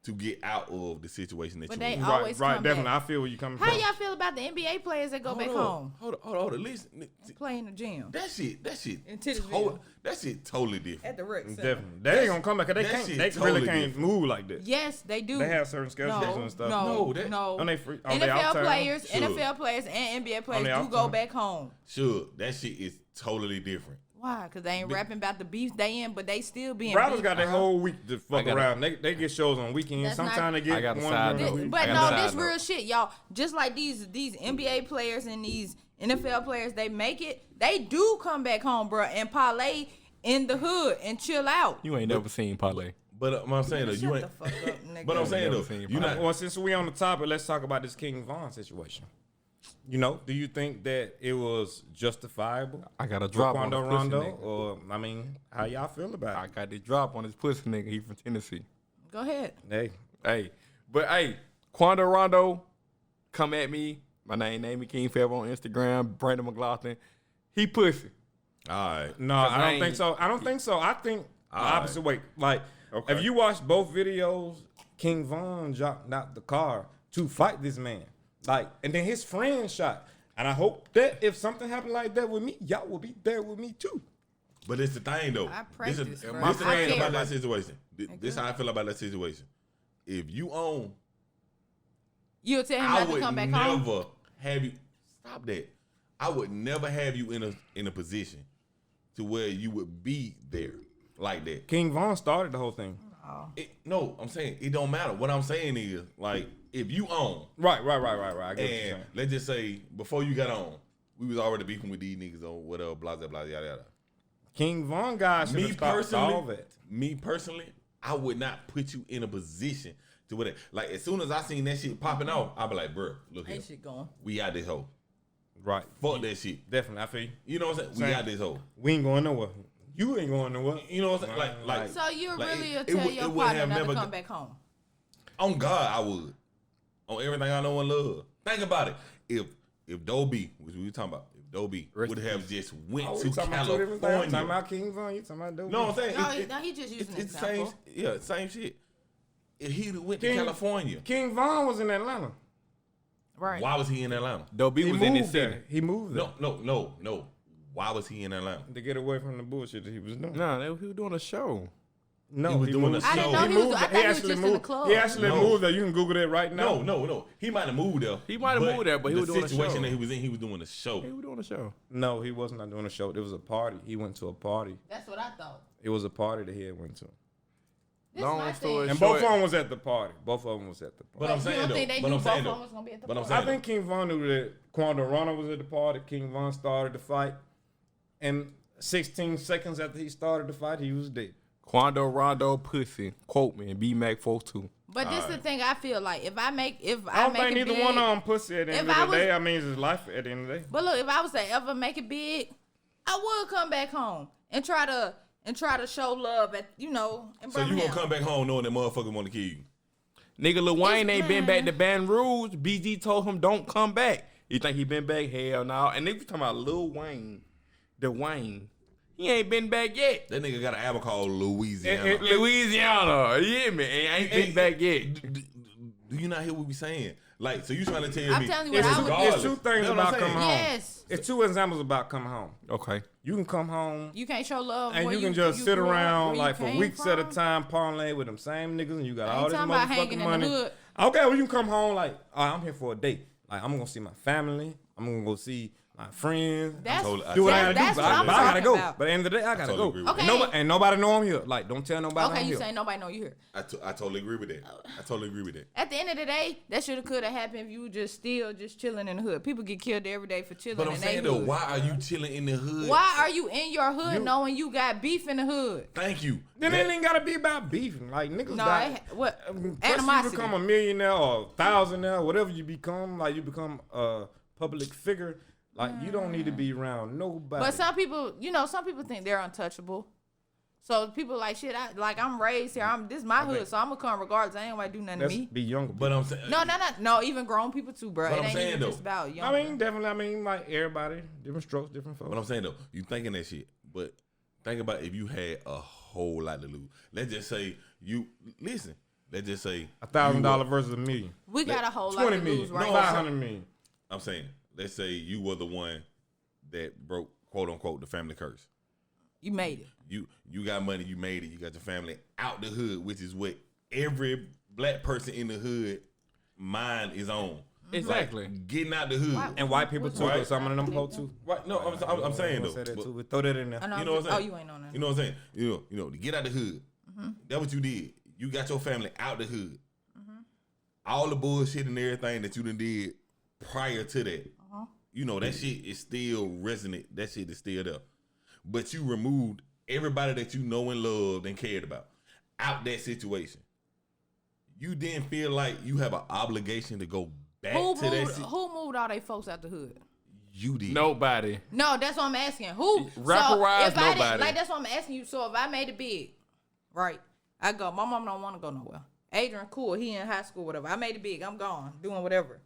to get out of the situation that But you they in. all- always Right, come definitely. back. I feel where you coming How from. y'all feel about the NBA players that go back home, Hold on. Listen, play in the gym, that shit, In Tittisville. that shit totally different. at the rec center? Definitely. They ain't gonna come back 'cause they that can't. shit They totally really can't different. move like that. Yes, they do. They have certain schedules no, and stuff. No, that- no. On they free- on they NFL off time? players, Sure. NFL players, and NBA players they do off go time? back home. Sure, that shit is totally different. Why? Because they ain't rapping about the beef they in, but they still being Rappers beef. got their whole week to fuck got around. They get shows on weekends. That's not- Sometimes they get I got a one side during the note. week. But I got no, a this side note. real shit, y'all. Just like these NBA players and these NFL players, they make it. They do come back home, bro, and parlay in the hood and chill out. You ain't never seen Parlay. But I'm saying though, you Shut ain't. the fuck up, nigga. But I'm saying Never though, seen you you not. Well, since we on the topic, let's talk about this King Von situation. You know, do you think that it was justifiable? I got a drop on Quando this pussy Rondo, nigga. or I mean, how y'all feel about I it? got this drop on this pussy nigga. He from Tennessee. Go ahead. Hey, Hey, Quando Rondo, come at me. My name is King Forever on Instagram. Brandon McLaughlin. He pussy. All right. no, Cause I I don't ain't- think so. I don't think so. I think the Alright. opposite way. Like, Okay. if you watch both videos, King Von jumped out the car to fight this man. Like, and then his friend shot. And I hope that if something happened like that with me, y'all will be there with me too. But it's the thing though. I This practice, is bro. this the I thing care. about that situation. This how I feel about that situation. If you own, You'll tell him I not to would come back never home. have you stop that. I would never have you in a position to where you would be there like that. King Von started the whole thing. No, I'm saying it don't matter. What I'm saying is like if you own Right. I get what you're saying. and let's just say before you got on, we was already beefing with these niggas on whatever, blah blah blah yada yada. King Von guy should Me have stopped all personally, that. I would not put you in a position to where like as soon as I seen that shit popping off, I'd be like, bro, look here, Ain't shit going. we out this hoe. Right. Fuck that shit. Definitely. I feel you. You know what I'm saying? We Same. out this hoe. We ain't going nowhere. You ain't going nowhere. You know what I'm saying? Like So you like, really it tell would- your it would partner have not to never come go- back home? On God, I would. On everything I know and love. Think about it. If Dobie, which we were talking about, if Dobie Rest would in have just went Oh, to we talking about two different things. I'm talking California. about King Von. You talking about Dope? No, I'm saying No, he just using an it's the same. example. Yeah, same shit. If he went to King- California, King Von was in Atlanta. Right. why was he in Atlanta? Dope He was in his moved city. there. He moved there No. Why was he in Atlanta? to get away from the bullshit that he was doing. Nah, he was doing a show. No, He was doing moved. a I didn't show. know he was. I moved. thought he was just in the moved. club. He actually No. moved there. You can Google that right now. No. He might have moved there. He might have moved there, but he was doing a the situation show. that he was in. He was doing a show. He was doing a show. No, he was not doing a show. It was a party. He went to a party. That's what I thought. It was a party that he had went to. This Long my story thing. And short- both of them was at the party. Both of them was at the party. But I'm You saying don't though. think they But knew I'm both saying of them though. was gonna be at the But I'm party? saying I think King Von knew that Quando Rondo was at the party. King Von started the fight. And 16 seconds after he started the fight, he was dead. Quando Rondo pussy. Quote me and B-Mac 42. But this the thing I feel like if I I make don't think it neither big, one of them pussy at the end If of I the was- day. I mean, it's his life at the end of the day. But look, if I was to ever make it big, I would come back home and try to show love at in So you Birmingham. gonna come back home knowing that motherfucker want to kill you? Nigga Lil Wayne ain't been back man. to Baton Rouge. BG told him don't come back. You think he been back? Hell no. And they was talking about Lil Wayne. The Wayne. He ain't been back yet. That nigga got an album called Louisiana. Louisiana. You hear me? And ain't been back yet. Do you not hear what we saying? Like, so you trying to tell I'm me? telling you what I would do. It's two things You know what about I'm coming saying? home. Yes. It's two examples about coming home. Okay. You can come home You can't show love and where you can just sit grew up, around where like you for came weeks at a from. time parlay with them same niggas and you got I all ain't this talking about motherfucking hanging in the money. hood. Okay, well you can come home like, all right, I'm here for a date. Like I'm gonna see my family. I'm gonna go see my friends. That's, totally- Do what I gotta that's do, what but I'm I gotta talking go. about. But at the end of the day, I gotta totally go. agree with that. Okay. And nobody know I'm here. Like, don't tell nobody Okay, I'm you here. saying nobody know you here. I totally agree with that. I totally agree with that. At the end of the day, that should have could have happened if you were just still just chilling in the hood. People get killed every day for chilling But I'm in saying their though, hood. why are you chilling in the hood? Why are you in your hood knowing you got beef in the hood? Thank you. Then it ain't gotta be about beefing. Like niggas No, die. what Once you animosity? become a millionaire or thousandaire, whatever you become, like you become a public figure, like you don't need to be around nobody. But some people, some people think they're untouchable. So people like shit. I'm raised here. This is my hood, so I'm gonna come regardless. I ain't gonna do nothing Let's to me. be younger. But I'm saying, No. Even grown people too, bro. But It I'm ain't saying, even though, just about young. I mean, definitely. I mean, like everybody, different strokes, different folks. But I'm saying though, you thinking that shit. But think about if you had a whole lot to lose. Let's just say you listen. Let's just say $1,000 versus $1 million. we got a whole lot 20 to million. lose right No, now. 500 million. I'm saying, let's say you were the one that broke, quote unquote, the family curse. You made it. You got money, you made it, you got your family out the hood, which is what every black person in the hood mind is on. Exactly. Like, getting out the hood. And white people too, Right. but some of them po too. Right? No, I'm saying though. Say that but- too. We throw that in there. I know. You know what I'm saying? Oh, you ain't on that. You know what I'm saying? You know, to get out the hood. That's what you did. You got your family out the hood. All the bullshit and everything that you done did prior to that. You know, that shit is still resonant. That shit is still there. But you removed everybody that you know and loved and cared about. out that situation, you didn't feel like you have an obligation to go back Who to that moved all they folks out the hood? You did. Nobody. No, that's what I'm asking. Who? Rapper-wise, if I didn't- nobody. Like, that's what I'm asking you. So if I made it big, right, I go, my mom don't want to go nowhere. Adrian, cool, he in high school, whatever. I made it big. I'm gone, doing whatever.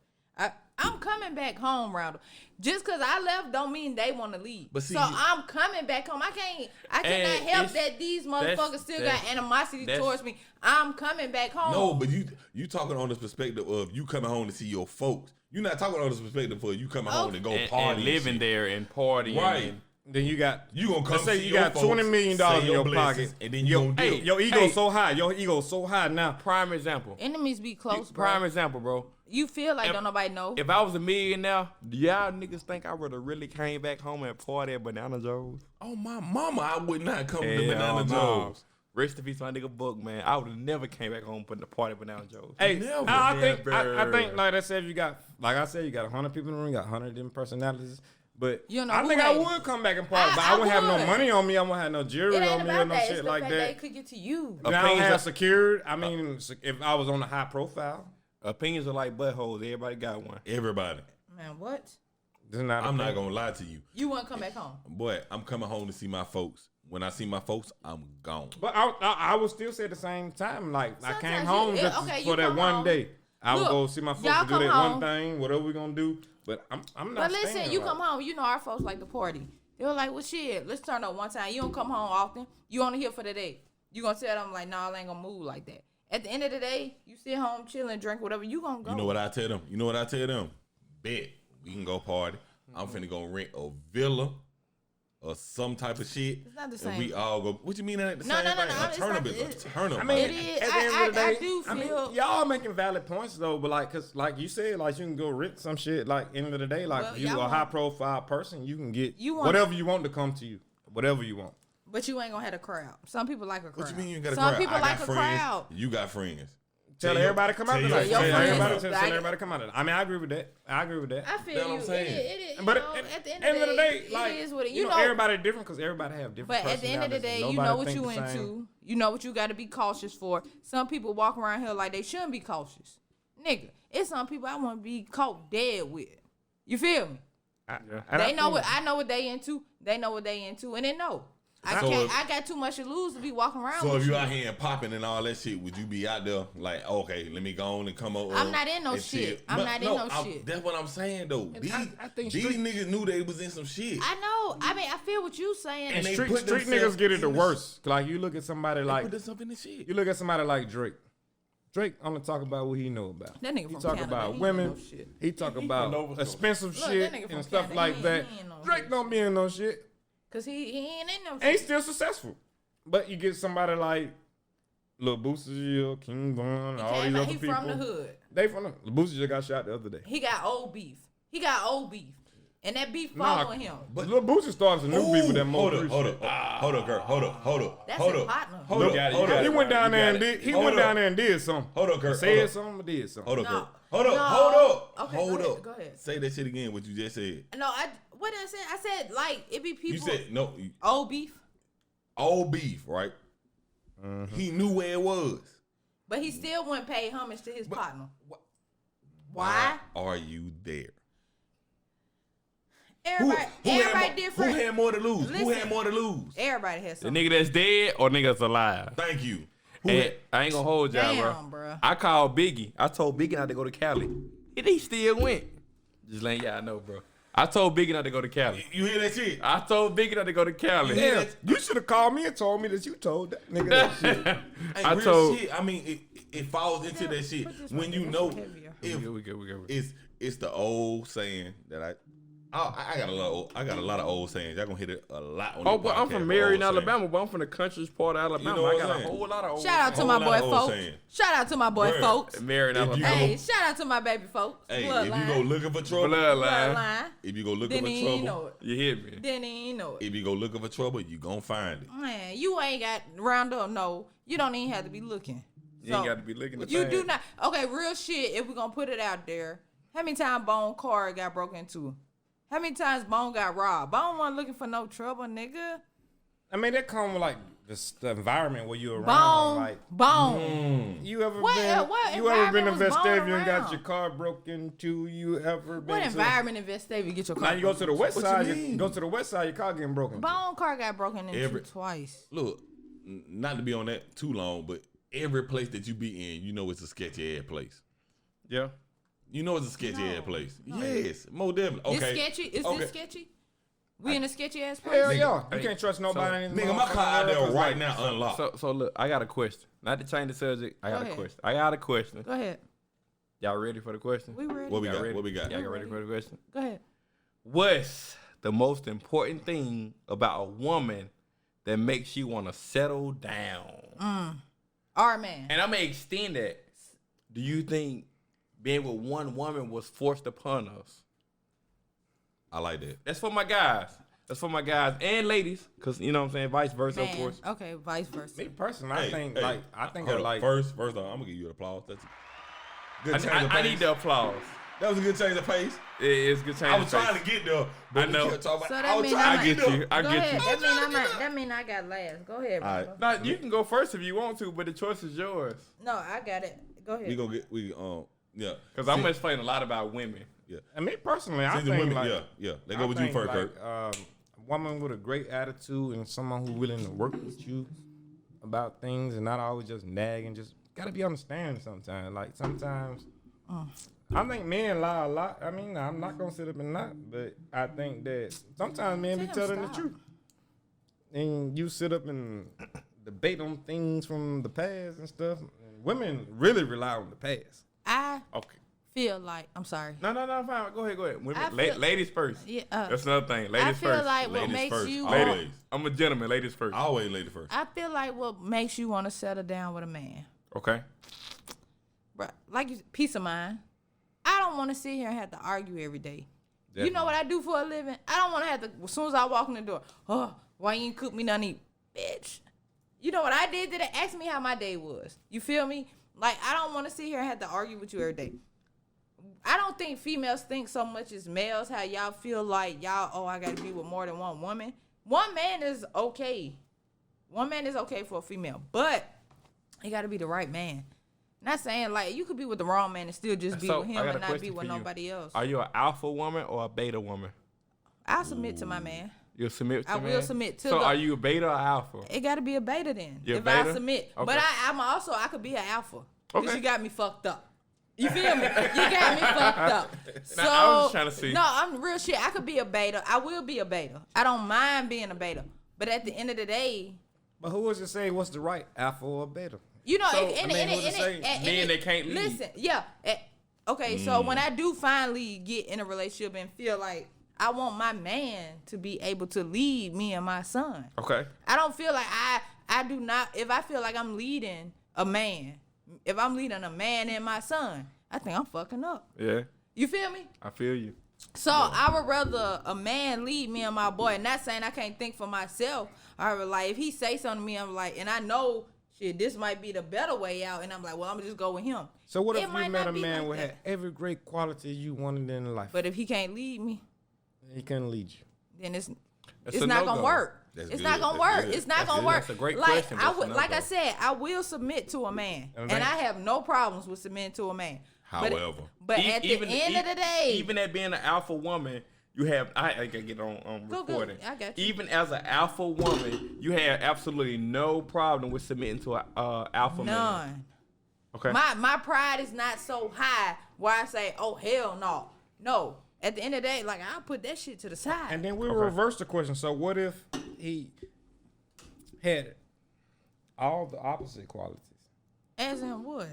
I'm coming back home, Randall. Just because I left don't mean they want to leave. But see, so I'm coming back home. I cannot help that these motherfuckers still got animosity towards me. I'm coming back home. No, but you talking on this perspective of you coming home to see your folks. You're not talking on this perspective of you coming home to go party and living shit. there and partying. Right. And, Then you got You gonna come let's say see you your got folks, $20 million say in your blessings, pocket, and then you gonna do it. your ego so high. Your ego so high now. prime example. Enemies be close, bro. Prime example, bro. You feel like don't nobody know. If I was a millionaire, do y'all niggas think I would have really came back home and party at Banana Joe's? Oh my mama, I would not come to Hell Banana no. Joe's. Rest in peace, my nigga Book, man. I would have never came back home putting the party at Banana Joe's. Hey, Never. I think Never. like I said, you got like I said, you got 100 people in the room, you got 100 different personalities. But You know I who think I they- would come back and party, but I I wouldn't have no would. money on me. I wouldn't have no jewelry It ain't on me or about no that. shit It's the like fact they that. could get to you. And I don't Opinions have are- secured. I mean, if I was on a high profile, Opinions are like buttholes. Everybody got one. Everybody. Man, what? it's not. I'm not gonna lie to you. You want to come back home? Boy, I'm coming home to see my folks. When I see my folks, I'm gone. But I would still say at the same time, like I Sometimes came you- home it- just okay, you for that come one home. day. I would Look, go see my folks y'all to do come that home. one thing, whatever we gonna do. But I'm not. But listen, staying, you like- come home. You know our folks like to party. They were like, well, shit, let's turn up one time. You don't come home often. You only here for the day. You gonna tell them like, nah, I ain't gonna move like that. At the end of the day, you sit home, chilling, drink whatever. You gonna go. You know what I tell them? Bet we can go party. I'm finna go rent a villa or some type of shit. It's not the And same. we all go. What you mean that ain't the No, same no, no, thing? no, A it's tournament. not- A tournament. I mean, It is. at the end of the I day, do feel- y'all making valid points though. But like, cause like you said, like you can go rent some shit. Like end of the day, like Well, you y'all a want- high profile person, you can get You want- whatever you want to come to you, whatever you want. But you ain't gonna have a crowd. Some people like a crowd. What you mean you ain't got a Some crowd? people I like got a friends. crowd. You got friends. Tell everybody come out tell tonight. your Tell friends. everybody, tell Like- everybody come out. I mean, I agree with that. I agree with that. I feel That's what you. I'm saying. It is, But you know, at the end of the day, like it is what it. you know, everybody different because everybody have different. But at the end of the day, you know what you into. You know what you got to be cautious for. Some people walk around here like they shouldn't be cautious. Nigga, it's some people I want to be caught dead with. You feel me? They know what I know what they into. They know what they into, and they know. I got too much to lose to be walking around. So with if you you out here and popping and all that shit, would you be out there like, okay, let me go on and come over? I'm not in no and shit. chill? I'm not in no shit. That's what I'm saying though. These, I think these street- niggas knew they was in some shit. I know. I mean, I feel what you saying. And they Street put niggas themselves get it the in the worst. Like you look at somebody They like put themselves in the shit. you look at somebody like Drake. Drake only talk about what he know about. That nigga he from talk Canada, about he women. know shit. He talk about Nova expensive Look, shit that nigga from and stuff Canada, like he that. ain't no Drake shit. don't be in no shit. Cause he ain't in no And he's shit. still successful. But you get somebody like Lil Boosie, King Von, all these other He people. from the hood. They from the Lil Boosie just got shot the other day. He got old beef. And that beef Nah, following him. But Lil Boosie started some new beef with that hold more. up, hold up, hold up, girl, hold up, That's hold his up, partner. hold up, Look, hold up. he went down You there got and it. did. He Hold went up. down there and did something. Hold up, Kurt. Said Hold up. something, did something. Hold up, No. Kurt. Hold up, No. hold up, Okay, hold go ahead, up. go ahead. Say that shit again. What you just said. No, what did I say? I said like it be people. You said no. Old beef, Old beef, right? He knew where it was. but he still wouldn't pay homage to his partner. Why are you there? Everybody different. Who had more to lose? Who Listen. had more to lose? Everybody has The something. nigga that's dead or nigga that's alive. Thank you. Who And had, I ain't gonna hold y'all, Damn, bro. bro. I called Biggie. I told Biggie not to go to Cali. And he still went. Just letting y'all know, bro. I told Biggie not to go to Cali. you hear that shit? I told Biggie not to go to Cali. Yeah, you should have called me and told me that you told that nigga that shit. Hey, I real told- shit. I mean, it falls into that shit Put this when right you there. know That's heavier. if We good. it's the old saying that I got a lot of old sayings. Y'all gonna hit it a lot on. Oh, the but I'm podcast, from old Marion, sayings. Alabama, but I'm from the country's part of Alabama. know what I got I'm a saying? whole lot of old. Shout out to Whole my lot boy of old folks. saying. Shout out to my boy Bruh. folks. Marion, If you Alabama. Hey, shout out to my baby folks. Hey, if Bloodline. you go looking for trouble, Bloodline. if you go looking Then for he ain't know trouble, it. You hear me? Then he ain't know it. if you go looking for trouble, you gonna find it. Man, you ain't got round up. No, you don't even have to be looking. You ain't got to be looking at You that. do not. Okay, real shit. If we gonna put it out there, how many times Bone car got broken into? How many times Bone got robbed? Bone wasn't looking for no trouble, nigga. I mean, that come with like the environment where you're around. Bone, Like, bone. you ever What been in environment was Vestavia Bone and got around? your car broken into? You ever been What to environment in Vestavia get your car? Now you go to the west What you side. mean? Go to the west side. Your car getting broken. Bone car got broken into twice. Look, not to be on that too long, but every place that you be in, you know it's a sketchy ass place. Yeah. You know it's a sketchy ass place. No. Yes, more definitely. Okay. It's sketchy. Is Okay. this sketchy? We in a sketchy ass place. Hell yeah. You can't trust nobody. in this Nigga, my car out there motherfucking right world. now unlocked. So look, I got a question. Not to change the subject. I got Go a ahead. question. Go ahead. Y'all ready for the question? We ready. What we Y'all got? ready? What we got? Y'all ready for the question? Go ahead. What's the most important thing about a woman that makes you want to settle down? Our man. And I'm gonna extend that. Do you think being with one woman was forced upon us? I like that. That's for my guys. That's for my guys and ladies, cause you know what I'm saying, vice versa, of Man. course. Okay, vice versa. Me personally, I think hold of up. like First off, I'm gonna give you an applause. That's a good change of I pace. need the applause. That was a good change of pace. It's good change. I was trying to get there, but I know. we kept talking So about, that I was mean trying I to I get get there. you. I Go get ahead. you. That mean I got last. Go ahead, All bro. right. No, you can go first if you want to, but the choice is yours. No, I got it. Go ahead. We gonna get yeah. Cause I'm gonna explain a lot about women. Yeah. And me personally, I Since the think women, like yeah. They I go with you think, first, like, Kurt. a woman with a great attitude and someone who willing to work with you about things and not always just nag and just gotta be understanding sometimes. Like sometimes I think men lie a lot. I mean, I'm not gonna sit up and not, but I think that sometimes men be Tell him telling the stop. truth. And you sit up and debate on things from the past and stuff. And women really rely on the past. I Okay. feel like I'm sorry. No, fine. Go ahead. I Women, feel- ladies first. Yeah, That's another thing. Ladies I feel first. like what Ladies makes first. you Always. want, I'm a gentleman. Ladies first. Always lady first. I feel like what makes you want to settle down with a man, Okay. bruh, like peace of mind. I don't want to sit here and have to argue every day. You know what I do for a living? I don't want to have to, as soon as I walk in the door, oh, why you ain't cook me nothing to eat? Bitch. You know what I did today? Ask me how my day was. You feel me? Like, I don't want to sit here and have to argue with you every day. I don't think females think so much as males, how y'all feel like y'all, oh, I got to be with more than one woman. One man is okay. One man is okay for a female, but it got to be the right man. Not saying like you could be with the wrong man and still just be So, with I him got a and not question be with for you. nobody else. Are you an alpha woman or a beta woman? I'll submit to my man. You'll submit to I man? will submit to So the- are you a beta or alpha? It got to be a beta then. You're a if I beta? submit, Okay. but I could be an alpha because Okay. you got me fucked up. You feel me? You got me fucked up. So Nah, I was just trying to see. No, I'm real shit. I could be a beta. I will be a beta. I don't mind being a beta. But at the end of the day, But who was to say what's the right alpha or beta? you know, So, and, I mean, who's to say men that can't lead? Listen, yeah. Okay, so when I do finally get in a relationship and feel like I want my man to be able to lead me and my son. Okay. I don't feel like I do not. If I feel like I'm leading a man, if I'm leading a man and my son, I think I'm fucking up. Yeah. You feel me? I feel you. So I would rather a man lead me and my boy. Not saying I can't think for myself. I would like if he say something to me, I'm like, and I know shit, this might be the better way out, and I'm like, well, I'm gonna just go with him. So what It if might you met not a be man like who that. had every great quality you wanted in life, But if he can't lead me, he couldn't lead you? then it's a not no-go. gonna work. That's It's good. not gonna That's work. good. It's not That's gonna good. work. That's a great like, question, but I it's a would, like I no-go. said, I will submit to a man, And and that- I have no problems with submitting to a man. However. but at the end of the day, even at being an alpha woman, you have I gotta get on Go, recording. I got you. Even as an alpha woman, you have absolutely no problem with submitting to a alpha man. none. Okay. My pride is not so high where I say, oh hell no, no. At the end of the day, like I'll put that shit to the side. And then we'll reverse the question. So what if he had all the opposite qualities? As in what?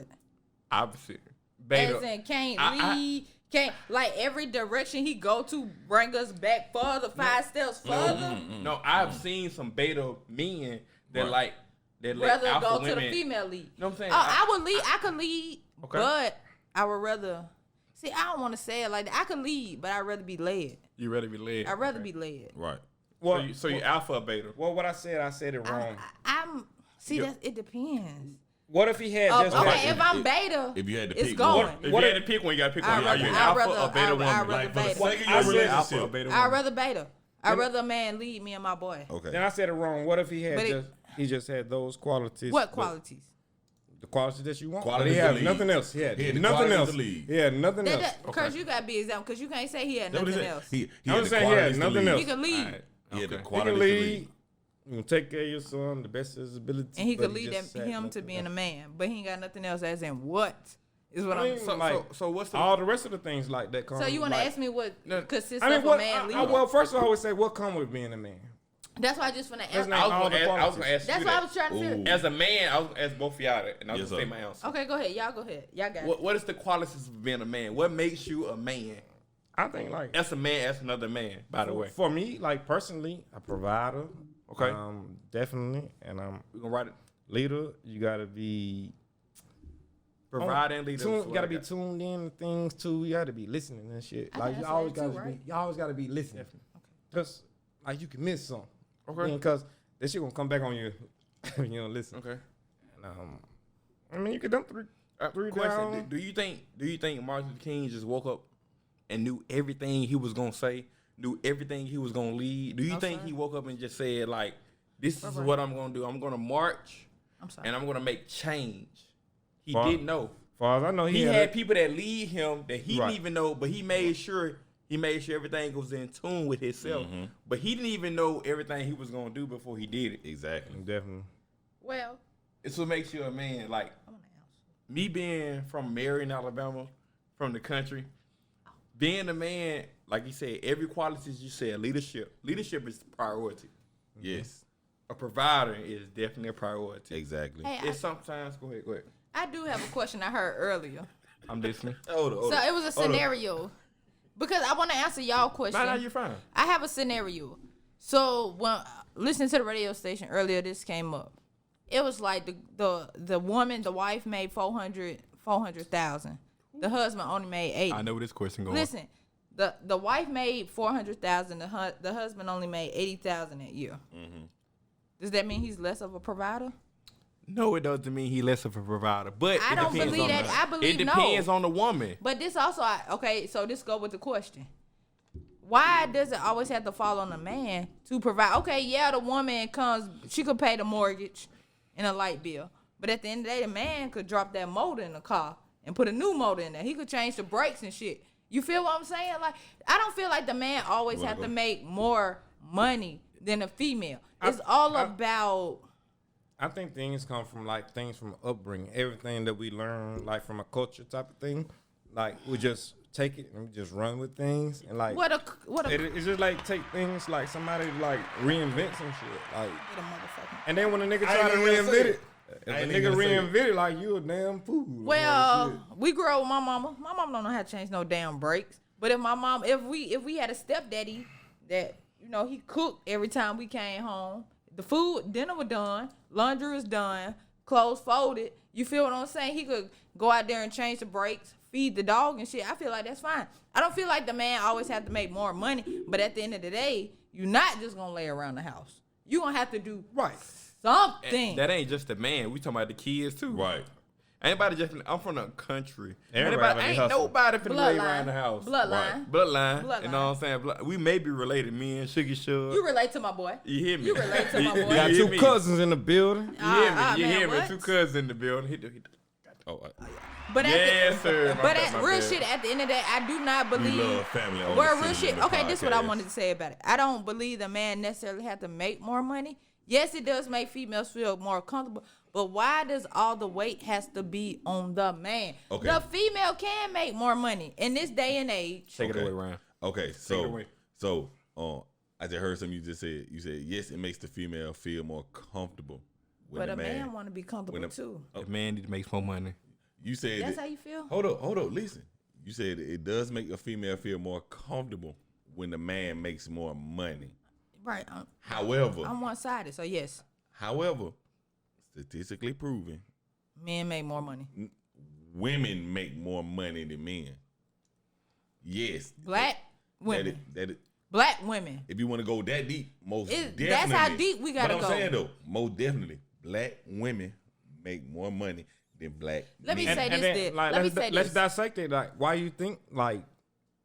Opposite. Beta. As in can't I- lead, can't like every direction he go to bring us back further, 5 steps further. No, I've seen some beta men that Right. like that let Rather alpha go women. to the female lead. know what I'm saying? Oh, I would lead. I could lead, Okay. but I would rather. See, I don't want to say it like that. I could lead, but I'd rather be led. You rather be led. I'd rather be led. Right. Well, So you alpha or beta? well, what I said it wrong. I'm see that it depends. What if he had just Okay, like, if I'm beta, if you had to it's pick going. one. If What you if- had to pick one, you gotta pick I'd one. Are you rather- an I'd alpha rather- or beta I'd woman? rather Like for the beta. sake of I your said alpha or relationship. beta I'd woman. rather beta. I'd rather a man lead me and my boy. Okay. Then I said it wrong. What if he had But just He just had those qualities. What qualities? The qualities that you want. Qualities He to had lead. nothing else. He had He had the nothing qualities else. to lead. He had nothing else. Curse, you gotta be example because you can't say he had That's what nothing he said. else. He I'm had the saying he had qualities to nothing lead. else. He could lead, Alright, He had the okay. He qualities can to lead. lead. You can take care of your son the best of his ability. and he but could lead just had him to nothing being a else. man, but he ain't got nothing else. As in what is what I I'm. mean, So, So what's the all the rest of the things like that come. so you want to like, ask me what No, consists I mean, of what? a man leading? Well, first of all, I would say what come with being a man. That's why I just want to Let's ask. name I was all gonna the ask, I was qualities. gonna ask That's you what I that. was trying to Ooh. figure. As a man, I was gonna ask both of y'all that, and I was Yes, gonna say sir. my answer. Okay, go ahead. Y'all go ahead. Y'all got it. What is the qualities of being a man? What makes you a man? I think like That's a man. That's another man. By the way, for me, like personally, a provider. Okay. Definitely, and we're gonna write it. leader. You gotta be Provide and lead. You gotta be tuned in to things too. You gotta be listening and shit. I Like can you answer always that too, gotta right? be. You always gotta be listening. Cause like you can miss something. Okay. Because that shit gonna come back on you. When you don't listen. Okay. And, I mean, you could dump three Question: down. Do you think Martin Luther King just woke up and knew everything he was gonna say, knew everything he was gonna lead? Do you No, think sir. he woke up and just said like, "This is Right. what I'm gonna do. I'm gonna march I'm sorry. and I'm gonna make change"? He Far- didn't know. Far as I know, He had had people that lead him that he Right. didn't even know, but he made sure everything was in tune with himself. Mhm. But he didn't even know everything he was gonna do before he did it. Exactly. definitely. Well, It's what makes you a man. Like I want to answer. me being from Marion, Alabama, from the country, being a man, like you said, every qualities you said, leadership. Leadership is priority. Yes. A provider is definitely a priority. Exactly. Hey, It's sometimes go ahead. I do have a question I heard earlier. I'm listening. Hold on. So it was a scenario because I want to answer y'all question. No, you're fine. I have a scenario. So when listening to the radio station earlier, this came up. It was like the woman, the wife made 400,000. The husband only made 80. I know where this question going. Listen, the wife made 400,000. The husband only made 80,000 that year. Mm-hmm. Does that mean he's less of a provider? No, it doesn't mean he less of a provider. But I it don't depends believe on that. the- I believe it no. depends on the woman. But this also, okay, so this go with the question. Why does it always have to fall on the man to provide? Okay, yeah, the woman comes, she could pay the mortgage and a light bill. But at the end of the day, the man could drop that motor in the car and put a new motor in there. He could change the brakes and shit. You feel what I'm saying? Like, I don't feel like the man always have to make more money than a female. It's all about... I think things come from like things from upbringing. Everything that we learn, like from a culture type of thing, like we just take it and we just run with things and like it's just like take things like somebody like reinvent some shit like. And then when a nigga try to ain't even reinvent say it, it. if I a ain't nigga even say it. reinvent it, like you a damn fool. Well, we grew up with my mama. My mama don't know how to change no damn brakes. But if we had a stepdaddy that, you know, he cooked every time we came home, the food, dinner was done, laundry was done, clothes folded. You feel what I'm saying? He could go out there and change the brakes, feed the dog and shit. I feel like that's fine. I don't feel like the man always have to make more money. But at the end of the day, you're not just gonna lay around the house. You're gonna have to do something. And that ain't just the man. We talking about the kids too. Right. Anybody just? I'm from the country. Everybody Ain't hustle. nobody finna lay around the house. Bloodline. Bloodline. Bloodline. You know what I'm saying? We may be related. Me and Sugar Sugar. You relate to my boy. You hear me? You relate to my boy. You got hear two me? cousins in the building. You hear me? Ah, You man, hear me? what? Two cousins in the building. Oh, But Yes, sir. My But bad, at my real bad. shit, at the end of the day, I do not we believe. love family on Well, the real City shit. Limit Okay, this is what I podcast. wanted to say about it. I don't believe the man necessarily have to make more money. Yes, it does make females feel more comfortable. But why does all the weight has to be on the man? Okay. The female can make more money in this day and age. Take it away, Ryan. Okay, it so away. I just heard something you just said. You said yes, it makes the female feel more comfortable. When But the a man want to be comfortable when a- too. The man need to make more money. You said That's that- how you feel? Hold up, listen. You said it does make a female feel more comfortable when the man makes more money. Right. However, I'm one-sided, so yes, statistically proven, men make more money. women make more money than men. Yes. Black women. Black women. If you want to go that deep, most definitely. That's how deep we gotta but go. I'm saying though, most definitely, black women make more money than black Let me men. say this. then, then. like, Let me say let's this. dissect it. Like, why you think like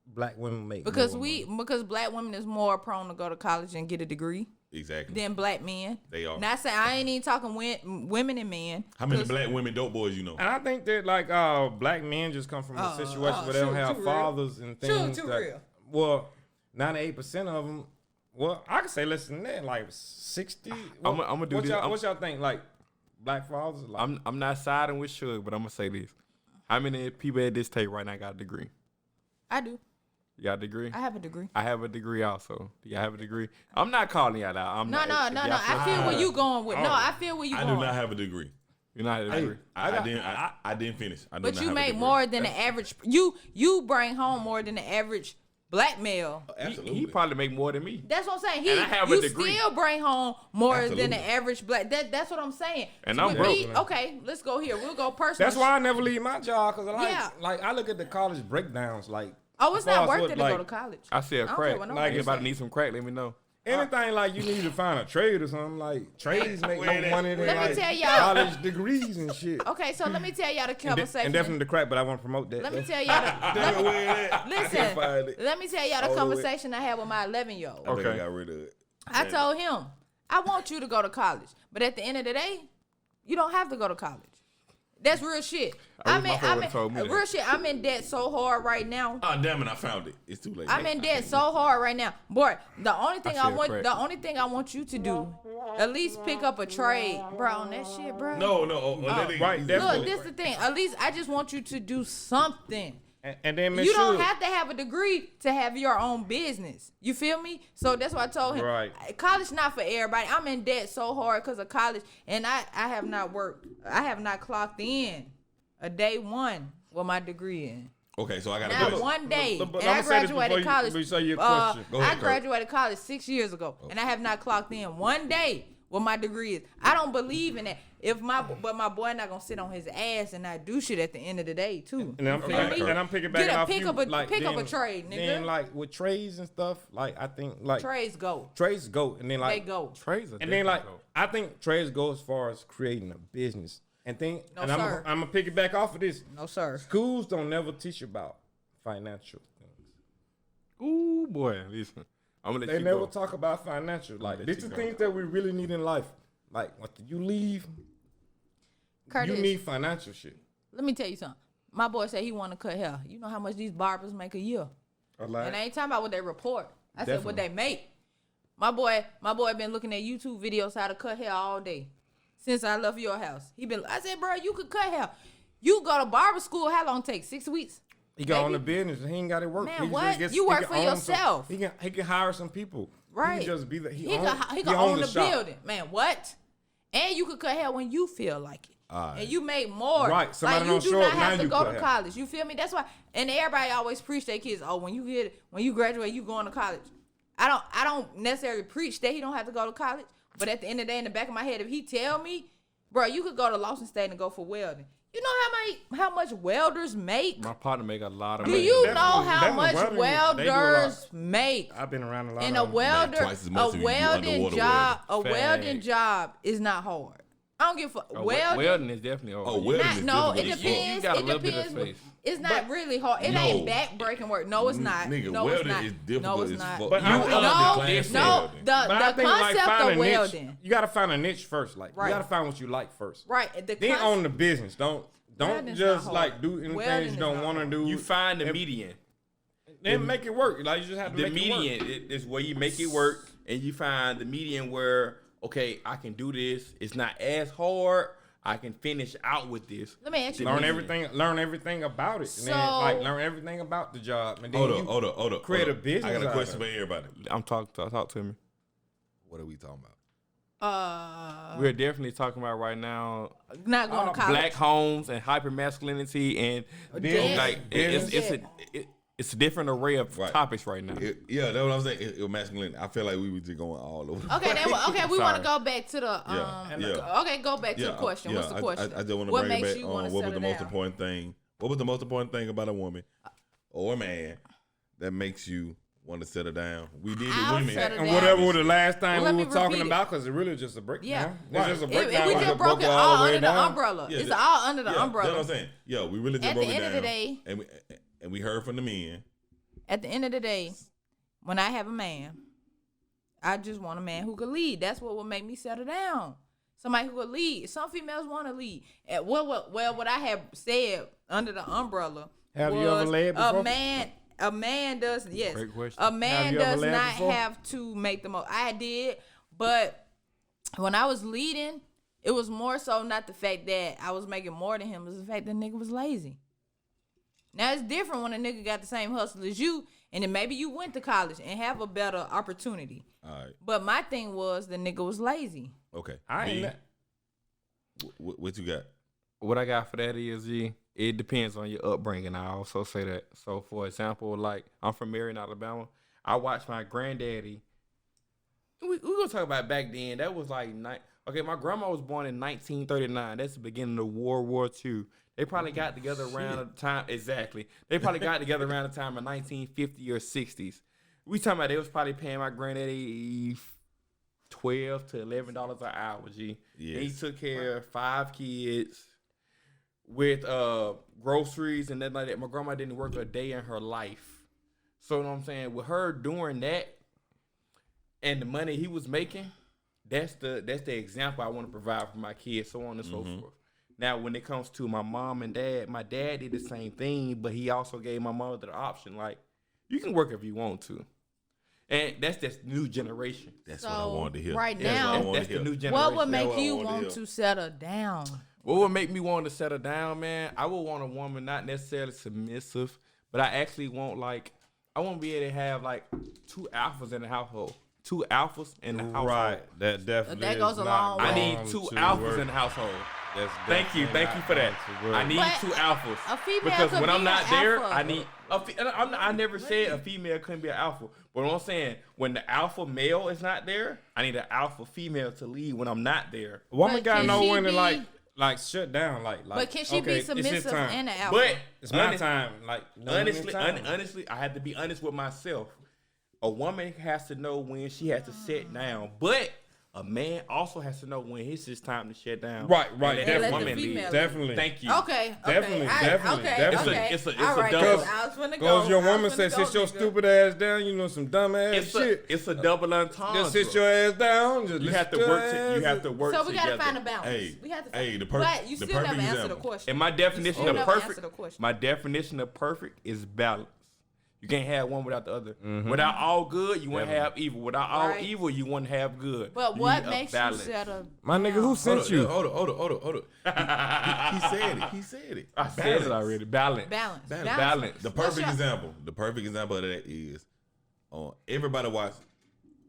black women make Because more money? because black women is more prone to go to college and get a degree. Exactly. than black men. They are. Not saying I ain't even talking women and men. How many black women dope boys you know? And I think that like black men just come from a situation where they don't have too fathers and things. Too that, real. Well, 98% of them. Well, I could say less than that, like 60. I'm gonna do this. What y'all think? Like black fathers? Like, I'm not siding with Suge, but I'm gonna say this: how many people at this table right now got a degree? I do. You got a degree? I have a degree. I have a degree also. Do y'all have a degree? I'm not calling y'all out. No. I feel where you going with. No, I feel where you I going. do not have a degree. You're not have a degree. I didn't finish. I do But not you have a make degree. more than the average. You bring home more than the average black male. Absolutely. He probably make more than me. That's what I'm saying. And I have a You degree. still bring home more Absolutely. than the average black. That's what I'm saying. And I'm With broke. me, okay, let's go here. We'll go personal. that's why I never leave my job because Yeah. like I look at the college breakdowns like. Oh, it's as far not as worth what, it to like, go to college. I sell don't crack. care what Like nobody anybody say. need some crack, let me know. Anything like you need to find a trade or something like trades make more money than Let me like tell y'all. college degrees and shit. Okay, so let me tell y'all the And, conversation. and definitely the crack, but I want to promote that. Let me though. tell y'all the listen. find it. Let me tell y'all the All the way. conversation I had with my 11-year-old. I think I Okay. got rid of it. I told him, I want you to go to college, but at the end of the day, you don't have to go to college. That's real shit. I wish my father would've told me that. real shit. I'm in debt so hard right now. Oh damn it! I found it. It's too late. I'm in debt so hard right now, boy. The only thing I I feel want, crack. the only thing I want you to do, at least pick up a trade, bro. On that shit, bro. No. right, definitely. Look, this is the thing. At least I just want you to do something. And then Miss You don't Suge- have to have a degree to have your own business. You feel me? So that's why I told him. Right. College not for everybody. I'm in debt so hard because of college, and I have not worked. I have not clocked in a day one with my degree in. Okay, so I got Not to go. one day. But And I I'ma say this graduated before college. you say your question. Go ahead, I Kurt. graduated college 6 years ago, and I have not clocked in one day with my degree is. I don't believe in that. But my boy not gonna sit on his ass and not do shit at the end of the day too. And I'm You feel picking, me? and I'm picking Get back a- off pick you. up a- like, pick up then- a trade, nigga. Then like with trades and stuff, like I think like Trades go. trades go, and then They like go. Trades are and then like different, I think trades go as far as creating a business and think. No, and sir. I'm gonna pick it back off of this. No sir. Schools don't never teach about financial things. though. Ooh boy, listen. I'm gonna let They you never go. talk about financial. Like let these you are go. things that we really need in life. Like once you leave, Curtis, you need financial shit. let me tell you something. My boy said he want to cut hair. You know how much these barbers make a year? A lot. And I ain't talking about what they report. I said what Definitely. they make. My boy been looking at YouTube videos how to cut hair all day since I left your house. I said, bro, you could cut hair. You go to barber school. How long take? 6 weeks? He got on the Baby. business. He ain't got to work. Man, He just what? gets- You he work can for own some- yourself. He can hire some people. Right. He can just be there. He can own the building. Man, what? And you could cut hair when you feel like it. Alright. And you make more. Right. Somebody Like, you don't do show not up, now have to you go cut to hair. college. You feel me? That's why. And everybody always preach their kids, oh, when you graduate, you going to college. I don't necessarily preach that he don't have to go to college. But at the end of the day, in the back of my head, if he tell me, bro, you could go to Lawson State and go for welding. You know how much welders make? My partner make a lot of Do money. you Definitely- know how definitely much welding, they do a lot. welders make? I've been around a lot. And of a them. welder, twice as much as you do underwater welding Facts. job is not hard. I don't give a fuck. Welding is definitely hard. Oh, welding is No, it difficult as fuck. depends. You got a It little bit of depends. space. It's not really hard. It No. ain't back breaking work. No, it's not. Nigga, no, it's welding not. is difficult No, it's as not. fuck. But You I- underclass No, welding. the But I think like concept find of a niche. welding. You got to find a niche first. Like Right. you got to find what you like first. Right. The Then concept- own the business. Don't Welding's just not like hard. do anything Welding you is don't not want to hard. do. You find the and median. then make it work. Like you just have to The make it work. median is where you make it work, and you find the median where, okay, I can do this. It's not as hard. I can finish out with this. Let me ask you. Learn this. learn everything about it, and then So- like learn everything about the job. And then Hold up. create hold a up. business I got a out question of for it. everybody. I'm talk to me. What are we talking about? We're definitely talking about right now Not going to college. black homes and hyper masculinity and Dead. like it's a different array of Right. topics right now. Yeah, that's what I'm saying. It masculine. I feel like we were just going all over. Okay, we want to Sorry. go back to the Yeah. go back to the question. What's the question? I just want to what bring it makes back you on want to what was settle the most down? important thing. What was the most important thing about a woman or a man that makes you want to settle down? We did I'll the women. settle And down. whatever was the last thing Let we me were talking repeat it. about, because it really just a breakdown. Yeah. It's just a If breakdown. we We just broke it all all the way under the down. umbrella. Yeah, It's that- all under the Yeah, umbrella. That's what I'm saying. Yeah, we really just At broke the it end down. of the day- and we heard from the men. At the end of the day, when I have a man, I just want a man who could lead. That's what would make me settle down. Somebody who could lead. Some females want to lead. And what I have said under the umbrella Have was you ever led before? a man does, yes. Great question. A man Have you ever does led not before? have to make the most. I did, but when I was leading, it was more so not the fact that I was making more than him. It was the fact that nigga was lazy. Now, it's different when a nigga got the same hustle as you, and then maybe you went to college and have a better opportunity. All right. But my thing was the nigga was lazy. Okay. I ain't. B, what you got? What I got for that is, it depends on your upbringing. I also say that. So, for example, like, I'm from Marion, Alabama. I watched my granddaddy. We gonna talk about back then. That was like, okay, my grandma was born in 1939. That's the beginning of World War II. They probably got together around the time, exactly. They probably got together around the time of 1950 or 60s. We talking about they was probably paying my granddaddy $12 to $11 an hour, G. Yes. And he took care of 5 kids with groceries and then like that. My grandma didn't work a day in her life. So you know what I'm saying? With her doing that and the money he was making, that's the example I want to provide for my kids, so on and so forth. Now, when it comes to my mom and dad, my dad did the same thing, but he also gave my mother the option, like, you can work if you want to. And that's this new generation. That's what I wanted to hear. Right That's now, what I wanted That's to the hear. new generation. what would That's make what I you wanted to want hear. to settle down? What would make me want to settle down, man? I would want a woman not necessarily submissive, but I actually want, like, I want to be able to have, like, 2 alphas in the household. 2 alphas in the household. Right. That definitely. That goes is a not long way. I need going 2 to alphas work. in the household. That's Thank you definitely for that. not going to work. I need But 2 alphas. a female because could when be I'm not an there, alpha. I need. I never said a female couldn't be an alpha, but what I'm saying, when the alpha male is not there, I need an alpha female to lead when I'm not there. A woman But gotta can know she when to be- like shut down. Like. But can she okay, be it's his submissive time. and an alpha? But It's my time. Like honestly, I had to be honest with myself. A woman has to know when she has to sit down, but a man also has to know when it's his time to shut down. Right. And let let that the woman female lead. lead. Definitely. Thank you. Okay. Definitely, definitely, Okay. definitely. Okay. It's a All right, double- I was finna Cause go. your I was woman finna says go, sit your nigga. stupid ass down. You know some dumb ass shit. It's a double entendre. Just sit your ass down. Just You have to sit your work. You ass have to work So we together. gotta find a balance. Hey, we have to. hey, the but you the still never perfect answer the example. question. And my definition still of never answer perfect. the question. My definition of perfect is balance. You can't have one without the other. Mm-hmm. Without all good, you want to have evil. Without all Right. evil, you want to have good. But You what need a makes you balance. settle? My nigga, who Hold sent you? Hold on. He said it. He said it. I said it already. Balance. Balance. Balance. The What's perfect your- example. The perfect example of that is, everybody watched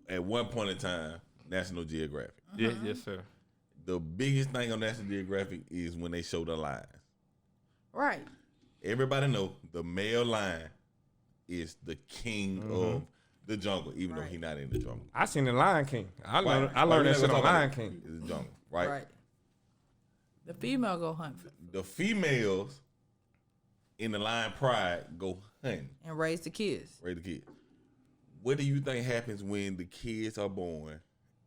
at one point in time National Geographic. Yes, yes, sir. The biggest thing on National Geographic is when they show the lions. Right. Everybody know the male lion is the king of the jungle, even though Right. he not in the jungle. I seen the Lion King. I Right. learned that Right. shit on Talk about Lion it. King. It's the jungle, right? Right. The female go hunt The females in the lion pride go hunting, and raise the kids. raise the kid. What do you think happens when the kids are born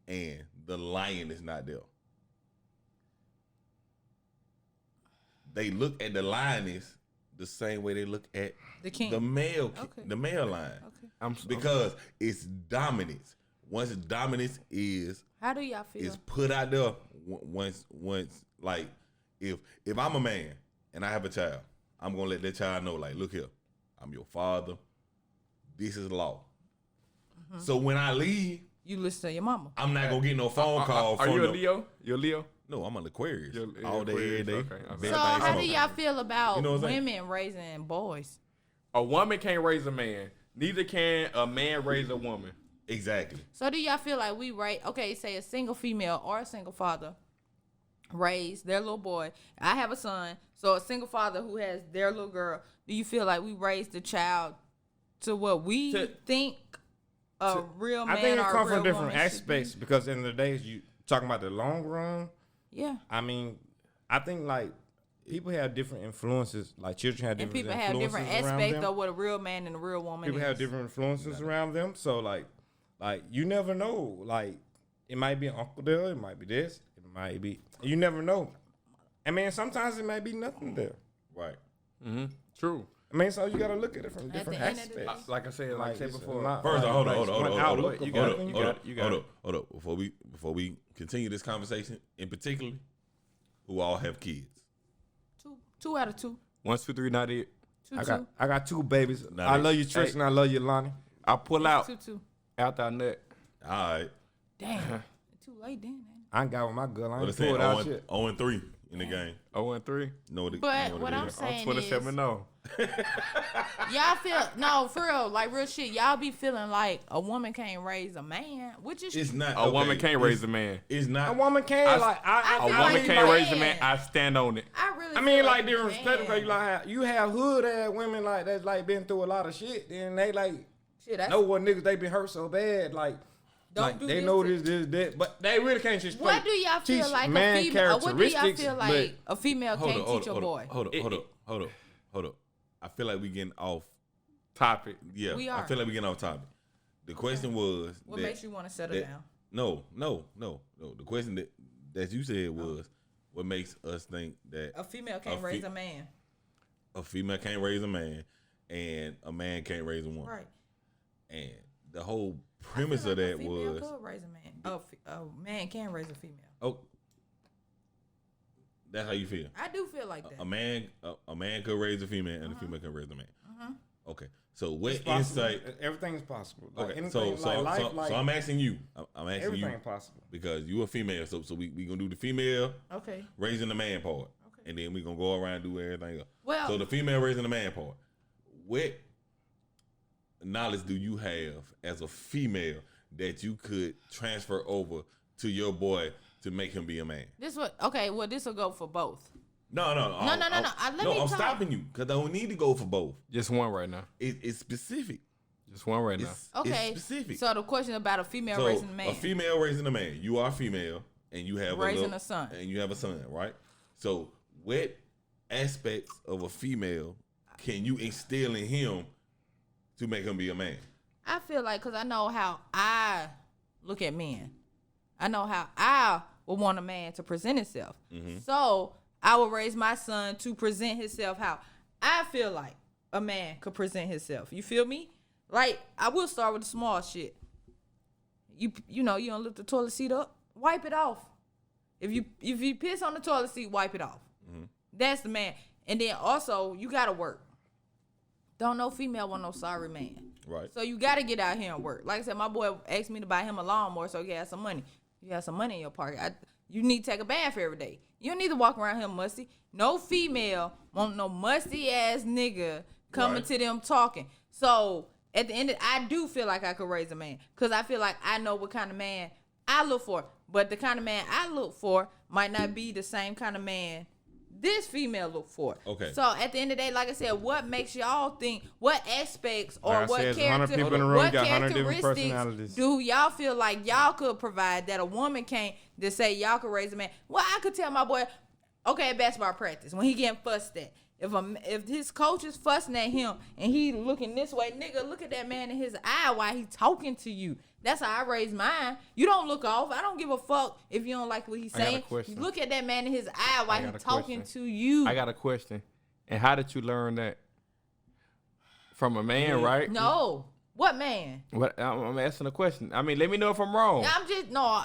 and the lion is not there? They look at the lioness the same way they look at The king. the male, Okay. the male lion, Okay. because it's dominance. Once dominance is How do y'all feel? put out there, once like if I'm a man and I have a child, I'm gonna let that child know, like, look here, I'm your father. This is law. So when I leave, You listen to your mama. I'm not gonna get no phone call Are from you a the- Leo? You're a Leo? No, I'm an Aquarius. You're All day, every Aquarius, day. okay. Best So thing how do smoking. y'all feel about You know what I'm saying? women raising boys? A woman can't raise a man. Neither can a man raise a woman. Exactly. So do y'all feel like we say a single female or a single father raise their little boy? I have a son, so a single father who has their little girl. Do you feel like we raise the child to what we think a real man I think it or a comes real from different woman should aspects because in the days you talking about the long run. be? Yeah. I mean, I think like people have different influences. Like children have And different people have influences different around aspects them. of what a real man and a real woman People is. have different influences around them. So like you never know. Like it might be an uncle there. It might be this. It might be. You never know. I mean, sometimes it might be nothing there. Right. True. I mean, so you gotta look at it from At different the end of the day. aspects. Like I said it's before. not First, like- hold like on. one outlook You of got what- it. You got it. Hold up. Before we continue this conversation, in particular, who all have kids. Two out of two. 1, 2, 3, not it. I got 2 babies. Now I they- love you, Tristan. I love you, Lonnie. I pull out 2. after I nut. All right. Damn. Too late then. I ain't got with my girl. I But ain't it's saying pulled out shit. 0-3 in the game. 0-3. No, But what I'm I'm saying 27 is, no. y'all feel no for real, like real shit. Y'all be feeling like a woman can't raise a man, which is It's not. A woman okay, can't raise a man. It's A not. woman can I A feel woman like can't you raise a can. man. I stand on it. I really. I mean, feel like you different can. spectrum. You have hood ass women like that's like been through a lot of shit. Then they like Shit, that's, know what niggas they been hurt so bad. Like do they this know to- this, that, but they really can't just. What do y'all feel teach like man a female? What do y'all characteristics, feel but- like a female can't teach a boy? Hold up. I feel like we getting off. Topic. Yeah, We I are. feel like we getting off topic. The question was. What that- makes you want to settle that- down? No. The question that you said was, what makes us think that A female can't raise a man. a female can't raise a man and a man can't raise a woman? Right. And the whole premise I of feel like that a female was, could raise a man. A man can raise a female. oh, that's how you feel. I do feel like that. A man could raise a female and a female can raise a man. Okay, so what It's possible. insight? Everything's possible. Like Okay, anything, so like life, like so I'm asking you. I'm asking everything you possible. because you a female. So we gonna do the female Okay. raising the man part, and then we gonna go around and do everything else. Well, So the female raising the man part. What knowledge do you have as a female that you could transfer over to your boy to make him be a man? this what? Okay. Well, this will go for both. No. No. Let me I'm talk. stopping you because I don't need to go for both. Just one right now. It's specific. Just one right now. Okay. It's specific. So the question about a female So, raising a man. a female raising a man. You are female, and you have Raising little- a son. and you have a son, right? So, what aspects of a female can you instill in him to make him be a man? I feel like because I know how I look at men. I know how I would want a man to present himself. Mm-hmm. So I will raise my son to present himself how I feel like a man could present himself. You feel me? Like I will start with the small shit. You know you don't lift the toilet seat up, wipe it off. If you piss on the toilet seat, wipe it off. Mm-hmm. That's the man. And then also you gotta work. Don't no female want no sorry man. Right. So you got to get out here and work. Like I said, my boy asked me to buy him a lawnmower so he has some money. You have some money in your pocket. You need to take a bath every day. You don't need to walk around here musty. No female want no musty ass nigga coming Right. to them talking. So at the end of I do feel like I could raise a man because I feel like I know what kind of man I look for. But the kind of man I look for might not be the same kind of man this female look for. Okay. So at the end of the day, like I said, what makes y'all think? What aspects or Like I what said, it's 100 character? people in the room, What got 100 different characteristics personalities. do y'all feel like y'all could provide that a woman can't? To say y'all could raise a man. Well, I could tell my boy, okay, at basketball practice when he getting fussed at. If his coach is fussing at him and he looking this way, nigga, look at that man in his eye while he talking to you. That's how I raise mine. You don't look off. I don't give a fuck if you don't like what he's I got a saying. question. You look at that man in his eye while got he's a talking question. to you. I got a question. And how did you learn that? From a man, right? No. What man? What I'm asking a question. I mean, let me know if I'm wrong.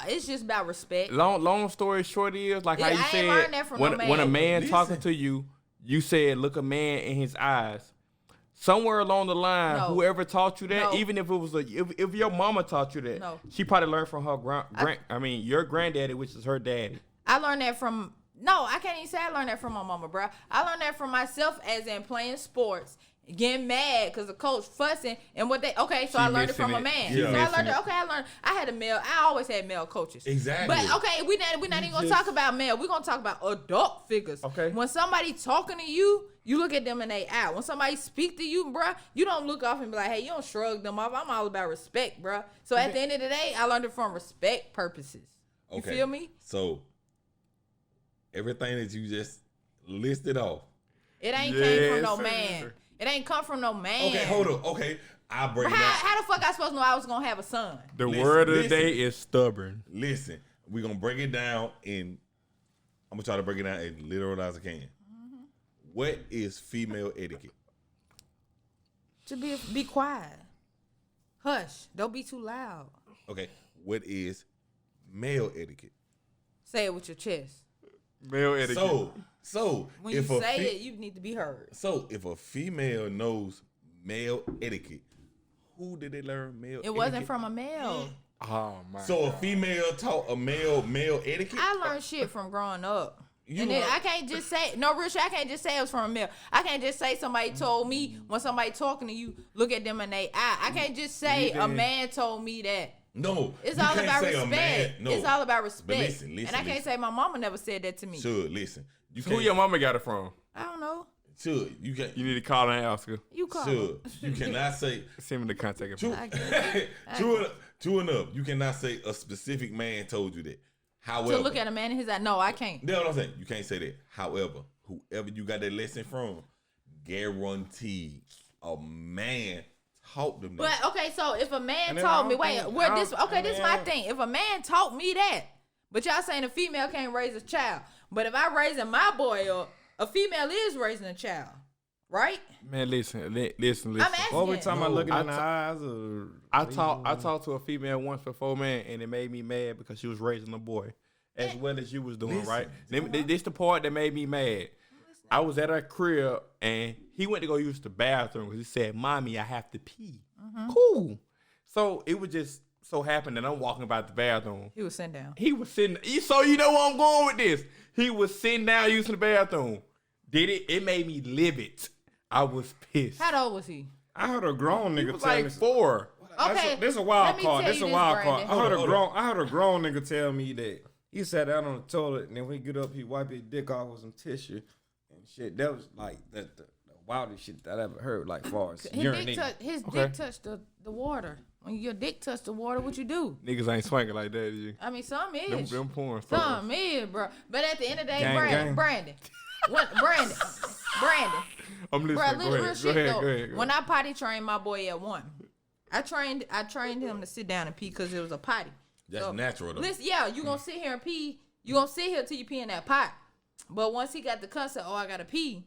It's just about respect. Long story short is like how Yeah, you I ain't said learned that from when, no man. when a man Listen. talking to you, you said look a man in his eyes. Somewhere along the line, No. whoever taught you that, No. even if it was if your mama taught you that, No. she probably learned from her your granddaddy, which is her daddy. I learned that from I can't even say I learned that from my mama, bro. I learned that from myself as in playing sports, getting mad because the coach fussing and what they so I learned it from a man. Yeah. So I learned I had I always had male coaches. Exactly. But okay, we're not even gonna talk about male. We're gonna talk about adult figures. Okay. When somebody talking to you, you look at them in their eye. When somebody speak to you, bruh, you don't look off and be like, hey, you don't shrug them off. I'm all about respect, bruh. So at the end of the day, I learned it from respect purposes. You Okay. feel me? So everything that you just listed off. It ain't came from Yes, no sir. man. It ain't come from no man. Okay, hold up. Okay, I'll break it down. How the fuck I supposed to know I was gonna have a son? The Listen, word of the listen. day is stubborn. Listen, we're gonna break it down I'm gonna try to break it down as literal as I can. What is female etiquette? Just be quiet. Hush. Don't be too loud. Okay, what is male etiquette? Say it with your chest. Male etiquette. So When you say it, you need to be heard. So if a female knows male etiquette, who did they learn male? It wasn't from a male. Oh my. So a female taught a male etiquette. I learned shit from growing up. You And then learn- I can't just say no real shit. I can't just say it was from a male. I can't just say somebody told me when somebody talking to you, look at them in their eye. I can't just say a man told me that. No, It's you all can't about say a respect. man- no. It's all about But respect. listen, and I can't say my mama never said that to me. Sure, listen. You Who can't. your mama got it from? I don't know. Sure, you can't. You need to call her and ask her. You call. Sure, you cannot say. Send me the contact True, information. true enough. You cannot say a specific man told you that. However, To look at a man in his eye. No, I can't. you know what I'm saying? You can't say that. However, whoever you got that lesson from, guaranteed a man taught them that. But okay, so if a man And then told I me, don't wait, think- where I this? don't- Okay, this is my man. thing. If a man taught me that, but y'all saying a female can't raise a child, but if I raising my boy up, a female is raising a child, right? Man, listen. Listen. I'm asking. What we talking about? No, Looking I in the ta- eyes, or I talked to a female once before, man, and it made me mad because she was raising a boy as well as you was doing, Listen. right? This the part that made me mad. I was at her crib and he went to go use the bathroom because he said, "Mommy, I have to pee." Cool. So it was just so happened that I'm walking about the bathroom. He was sitting down. He was sitting. So you know where I'm going with this. He was sitting down using the bathroom. Did it? It made me livid. I was pissed. How old was he? I heard a grown He nigga was tell like me. 4. Okay, This a let wild me card. tell This you a wild Brandon. card. I Hold on. heard a grown nigga tell me that he sat down on the toilet and then when he get up, he wipe his dick off with some tissue and shit. That was like the wildest shit that I ever heard. Like far as urinating. His dick touched the water. When your dick touched the water, what you do? Niggas ain't swinging like that, you. I mean, some is. Them porn stars. Some is, bro. But at the end of the day, Gang, Brandon. gang. Brandon. I'm listening. Bro, Go real ahead. shit Go though. ahead. When I potty trained my boy at 1, I trained him to sit down and pee because it was a potty. That's natural though. Listen, yeah, you gonna sit here and pee. You gonna sit here till you pee in that pot. But once he got the concept, I gotta pee.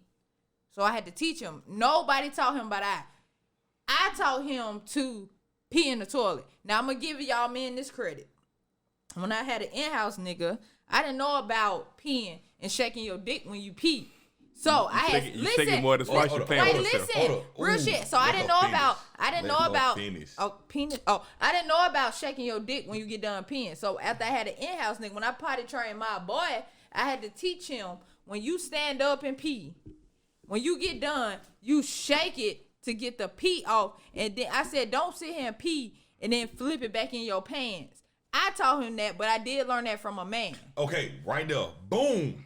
So I had to teach him. Nobody taught him about that. I taught him to pee in the toilet. Now I'm gonna give y'all men this credit. When I had an in-house nigga, I didn't know about peeing and shaking your dick when you pee. So I had You shaking more than twice you hold paying on, Wait, for yourself. listen, Hold on. real Ooh, shit. So I let didn't her know finish. about. I didn't Let know her about. finish. Oh, penis. Oh, I didn't know about shaking your dick when you get done peeing. So after I had an in-house nigga, when I potty trained my boy, I had to teach him when you stand up and pee, when you get done, you shake it to get the pee off, and then I said, don't sit here and pee and then flip it back in your pants. I taught him that, but I did learn that from a man. Okay, right there. Boom.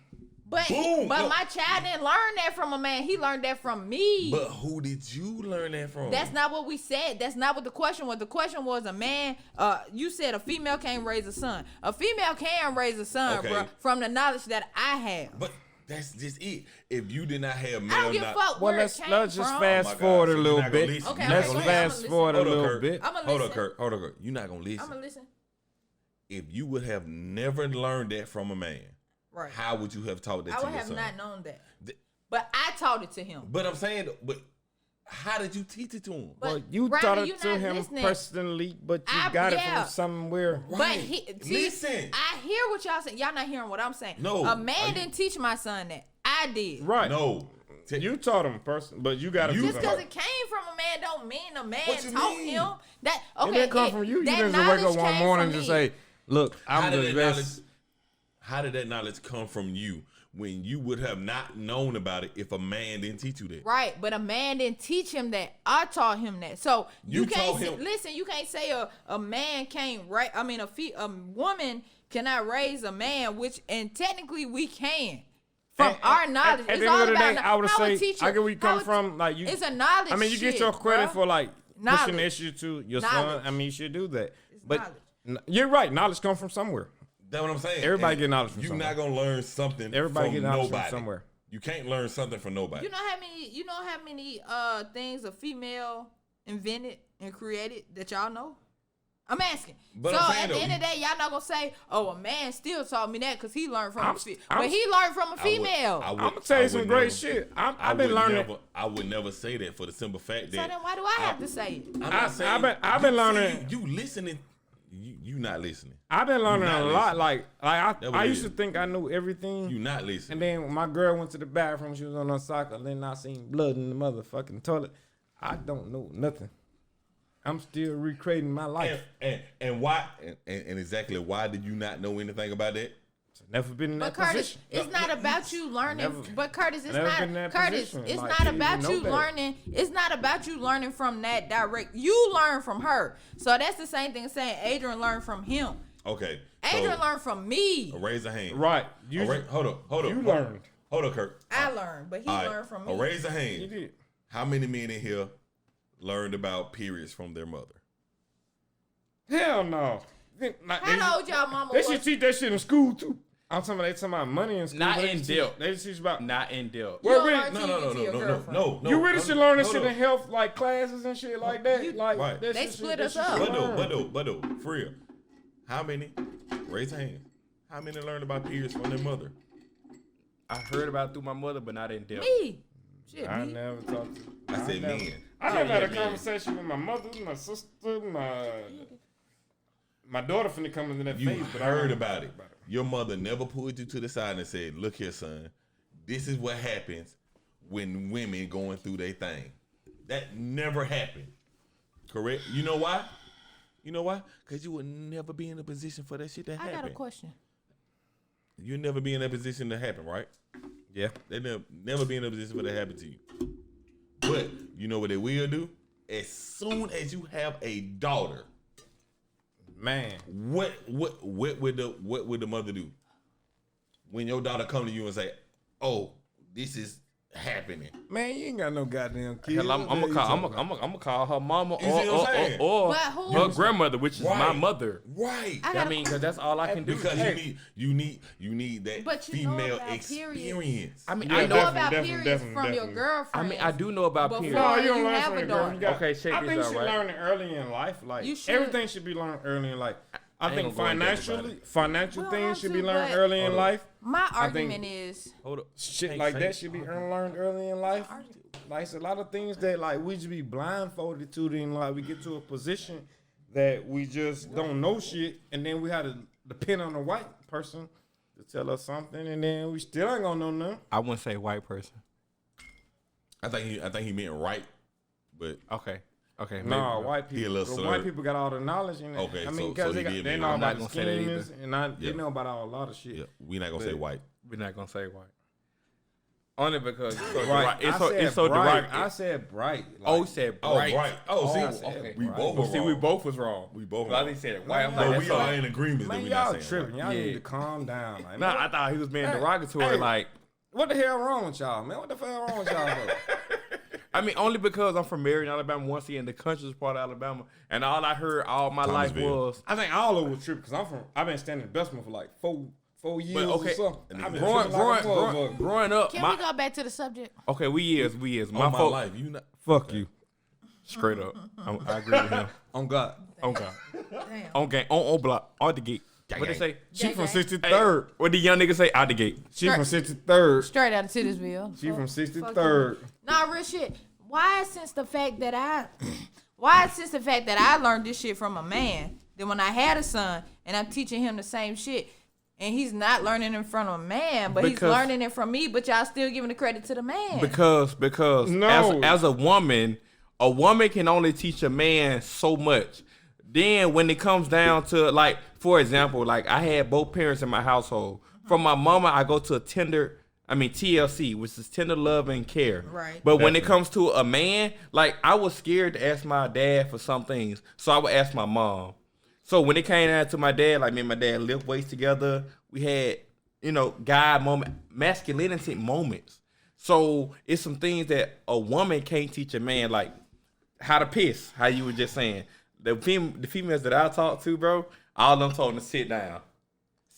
But Boom. No. my child didn't learn that from a man. He learned that from me. But who did you learn that from? That's not what we said. That's not what the question was. The question was a man. You said a female can't raise a son. A female can raise a son, Okay. bro, from the knowledge that I have. But that's just it. If you did not have male I don't give a knowledge- fuck Well, where let's it came let's just from. fast Oh my God, forward so a you're little not gonna bit. listen. Okay, Let's I'm fast listening. forward a Hold on, little Kurt. bit. I'ma Hold on, listen. Kurt. Hold on, Kurt. You're not gonna listen. I'm gonna listen. If you would have never learned that from a man, Right. how would you have taught that I to would your have son? not known that, Th- but I taught it to him. But I'm saying, but how did you teach it to him? But Well, you Brandon, taught you it to not him listening. personally, but you got it yeah. from somewhere. But Right. he, see, Listen. I hear what y'all saying. Y'all not hearing what I'm saying. No. A man Are you- didn't teach my son that. I did. Right. No. You taught him person, but you got it You from Just because somewhere. it came from a man don't mean a man What you taught mean? him that. It Okay, didn't come from you. You that didn't just wake up knowledge one came morning from and just me. say, "Look, How I'm did the that best." How did that knowledge come from you when you would have not known about it if a man didn't teach you that? Right, but a man didn't teach him that. I taught him that. So you, You can't taught him- listen. You can't say a man can't raise. I mean, a woman cannot raise a man, which and technically we can. From our knowledge, At it's the all end of the about day, I would how a say, teacher. I get where you how come a- from. Like you, It's a knowledge. I mean, you get shit, your credit bruh. for like pushing the Knowledge. issue to your Knowledge. son. I mean, you should do that. It's But knowledge. you're right. Knowledge comes from somewhere. That's what I'm saying. Everybody And get knowledge from You're somewhere. not gonna learn something. Everybody from get knowledge nobody. from somewhere. You can't learn something from nobody. You know how many things a female invented and created that y'all know? I'm asking. But so I'm saying at the though, end of the day, y'all not gonna say, "Oh, a man still taught me that because he learned from I'm- but he learned from a female." I'm gonna tell you some great shit. I've been learning. I would never say that for the simple fact So that. then why do I have to say it? I'm not saying, I've been learning. You listening? You not listening. I've been learning not a lot. listening. Like That what I it used is. to think I knew everything. You not listening. And then when my girl went to the bathroom, she was on her cycle, and then I seen blood in the motherfucking toilet. I don't know nothing. I'm still recreating my life. And why? And exactly why did you not know anything about that? Never been in But that Curtis, position. it's not about you learning. Never- But Curtis, it's never been in not that Curtis. position. It's Like, not you didn't about know you better. learning. It's not about you learning from that direct. You learn from her. So that's the same thing as saying Adrian learned from him. Okay. Adrian learned from me. Raise a hand. Right. You, Hold up. you learned. Hold up, Kirk. I learned, but he All right. learned from me. Raise a You hand. did. How many men in here learned about periods from their mother? Hell no. How old y'all mama They was? should teach that shit in school too. I'm talking about money in school. Not but they in should depth. teach- They teach about. Not in depth. You Well, don't really- learn till you get to your girlfriend. No. You really should learn this Hold shit up. in health, like classes and shit like that. Like Right. that They shit- split that us shit up. should learn. But though, for real. How many? Raise a hand. How many learned about periods from their mother? I heard about it through my mother, but not in depth. Me. Shit, I me. never talked to. I said never, men. I never had a men. conversation with my mother, my sister, my daughter finna come into that You phase, but I heard don't- about it. Your mother never pulled you to the side and said, "Look here, son. This is what happens when women going through their thing." That never happened. Correct? You know why? Because you would never be in a position for that shit to happen. I got a question. You'll never be in that position to happen, right? Yeah. They never be in a position for that to happen to you. But you know what they will do? As soon as you have a daughter, Man, what would the mother do? When your daughter come to you and say, "Oh, this is happening." man, you ain't got no goddamn kids. Hell, I'm gonna call her mama You see what I'm saying? or But who- her grandmother, which is my Right. mother. Right. I I got mean, because that's all I can do. Because Hey. you need that But you know female about experience. I mean, Yeah, I You know. know definitely, about periods from your definitely. girlfriend. I mean, I do know about Before- periods. No, you don't you learn have from a your girl. daughter. You got- Okay, check I this think out, you should right? learn it early in life. Like You should. everything should be learned early in life. I ain't think gonna go in depth about financial We don't things have should to, be learned but- early in Hold on. life. My I think- argument is Hold up. Shit Hey, like say that it. should be learned early in life. Like it's a lot of things that like we just be blindfolded to. Then like we get to a position that we just don't know shit, and then we have to depend on a white person to tell us something, and then we still ain't gonna know nothing. I wouldn't say white person. I think he meant right, but Okay. Okay. No, maybe. white He a people. little The slurred. white people got all the knowledge in it. Okay, I mean, so because he they, did they mean know right. I'm not about the gonna say that schemes, and Yeah. they know about a lot of shit. yeah, we not gonna say But- white. We're not gonna say white. Only because it's so Right, It's I so, said it's so bright. direct. I said bright. Oh, Like, you said Oh, bright. right. Oh, see, I said okay. we right. both Well, were see, we wrong. both was wrong. We both I wrong. didn't say it. White. I'm No, like, But that's we all are right. in agreement that man, we y'all not saying tripping. white. Y'all Yeah. need to calm down. Like, No, man, I thought he was being Hey, derogatory. hey. Like, what the hell wrong with y'all, man? What the hell wrong with y'all? Bro? I mean, only because I'm from Marion, Alabama, once again, the country's part of Alabama, and all I heard all my life Thomasville. was I think all of it was tripping because I've been standing in Bessemer for like four years okay. or something. I've been growing, tripping like a motherfucker. growing up. can we go back to the subject? Okay, we years. All my folk- life, you not. Fuck you. Straight up, I agree with him. On God. On God, Damn. on game, on block, on the gate. What they gang. say? She from Gang. 63rd. What the young niggas say? Out the gate. She from 63rd. Straight out of Titusville. She from Fuck 63rd. you. Nah, real shit. Why since the fact that I learned this shit from a man, then when I had a son and I'm teaching him the same shit, and he's not learning in front of a man, but he's Because- learning it from me, but y'all still giving the credit to the man. Because No. as a woman can only teach a man so much. Then when it comes down to, like, for example, like I had both parents in my household. From my mama, I go to a TLC, which is tender love and care. Right. But when it comes to a man, like I was scared to ask my dad for some things, so I would ask my mom. So when it came down to my dad, like me and my dad lift weights together, we had, guy moment, masculinity moments. So it's some things that a woman can't teach a man, like how to piss, how you were just saying. The females that I talk to, bro, all of them told them to sit down.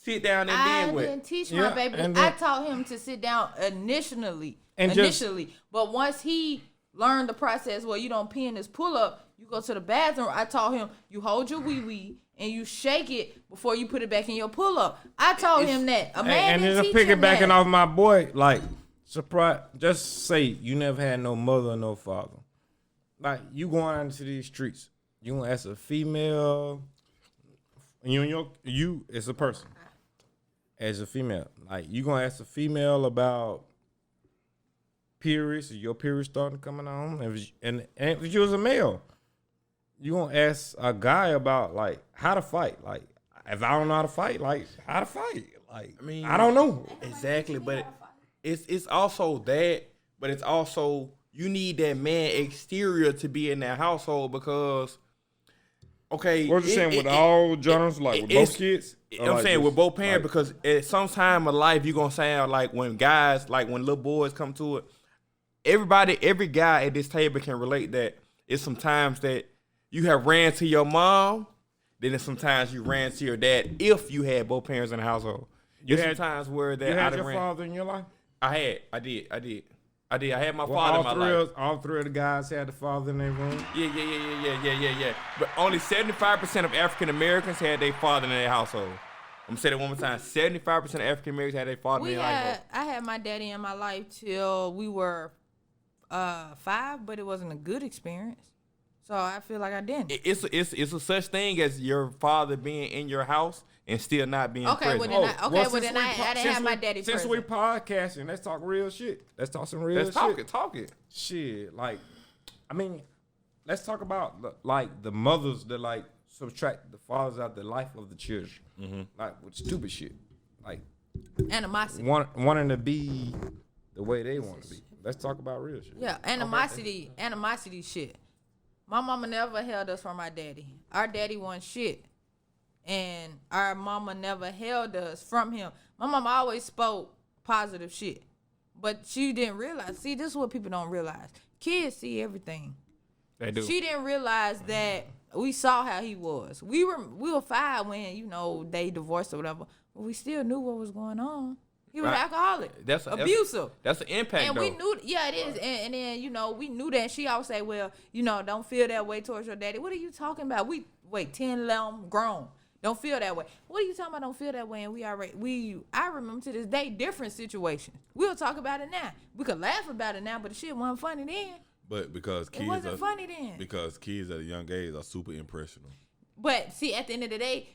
Sit down and I then what? didn't teach Yeah, my baby. and I then- taught him to sit down initially. And just- But once he learned the process where you don't pee in his pull up, You go to the bathroom. I taught him you hold your wee wee and you shake it before you put it back in your pull up. I told him that. A man And didn't then teach him piggybacking that. off my boy, like, surprise. Just say you never had no mother or no father. Like, you going out into these streets, you gonna ask a female, you as a person, as a female, like, you gonna ask a female about periods, your period starting coming on, and if you was a male, you gonna ask a guy about, like, how to fight. Like, if I don't know how to fight, like, how to fight. Like, I mean, I don't know. Exactly, but it's also that, but it's also you need that man exterior to be in that household because, okay. What you saying with all genres, like with both kids? I'm like saying with both parents like, because at some time of life you gonna sound like when guys, like when little boys come to it. Every guy at this table can relate that it's sometimes that you have ran to your mom, then it's sometimes you ran to your dad if you had both parents in the household. There's some times where that you I had done your ran. father in your life? I did. I had my Well, father in my life. All three of the guys had the father in their room. Yeah. But only 75% of African Americans had their father in their household. I'm gonna say that one more time. 75% of African Americans had their father in their household. I had my daddy in my life till we were 5, but it wasn't a good experience. So I feel like I didn't. It's a such thing as your father being in your house and still not being Okay, present. well then I didn't have my daddy Since present. we podcasting, let's talk real shit. Let's talk some real Let's shit. talk it. Shit, like, I mean, let's talk about the mothers that like subtract the fathers out the life of the children, like with stupid shit, like Animosity. wanting to be the way they want to be. Let's talk about real shit. Yeah, animosity shit. My mama never held us from our daddy. Our daddy wasn't shit. And our mama never held us from him. My mama always spoke positive shit. But she didn't realize. See, this is what people don't realize. Kids see everything. They do. She didn't realize that we saw how he was. We were 5 when, they divorced or whatever. But we still knew what was going on. He was alcoholic. That's abusive. That's an impact, And though. we knew, it is. And then, we knew that. She always say, well, don't feel that way towards your daddy. What are you talking about? 10, 11, grown. Don't feel that way. What are you talking about? Don't feel that way. And I remember to this day, different situations. We'll talk about it now. We could laugh about it now, but the shit wasn't funny then. But because kids It wasn't funny then. Because kids at a young age are super impressionable. But see, at the end of the day,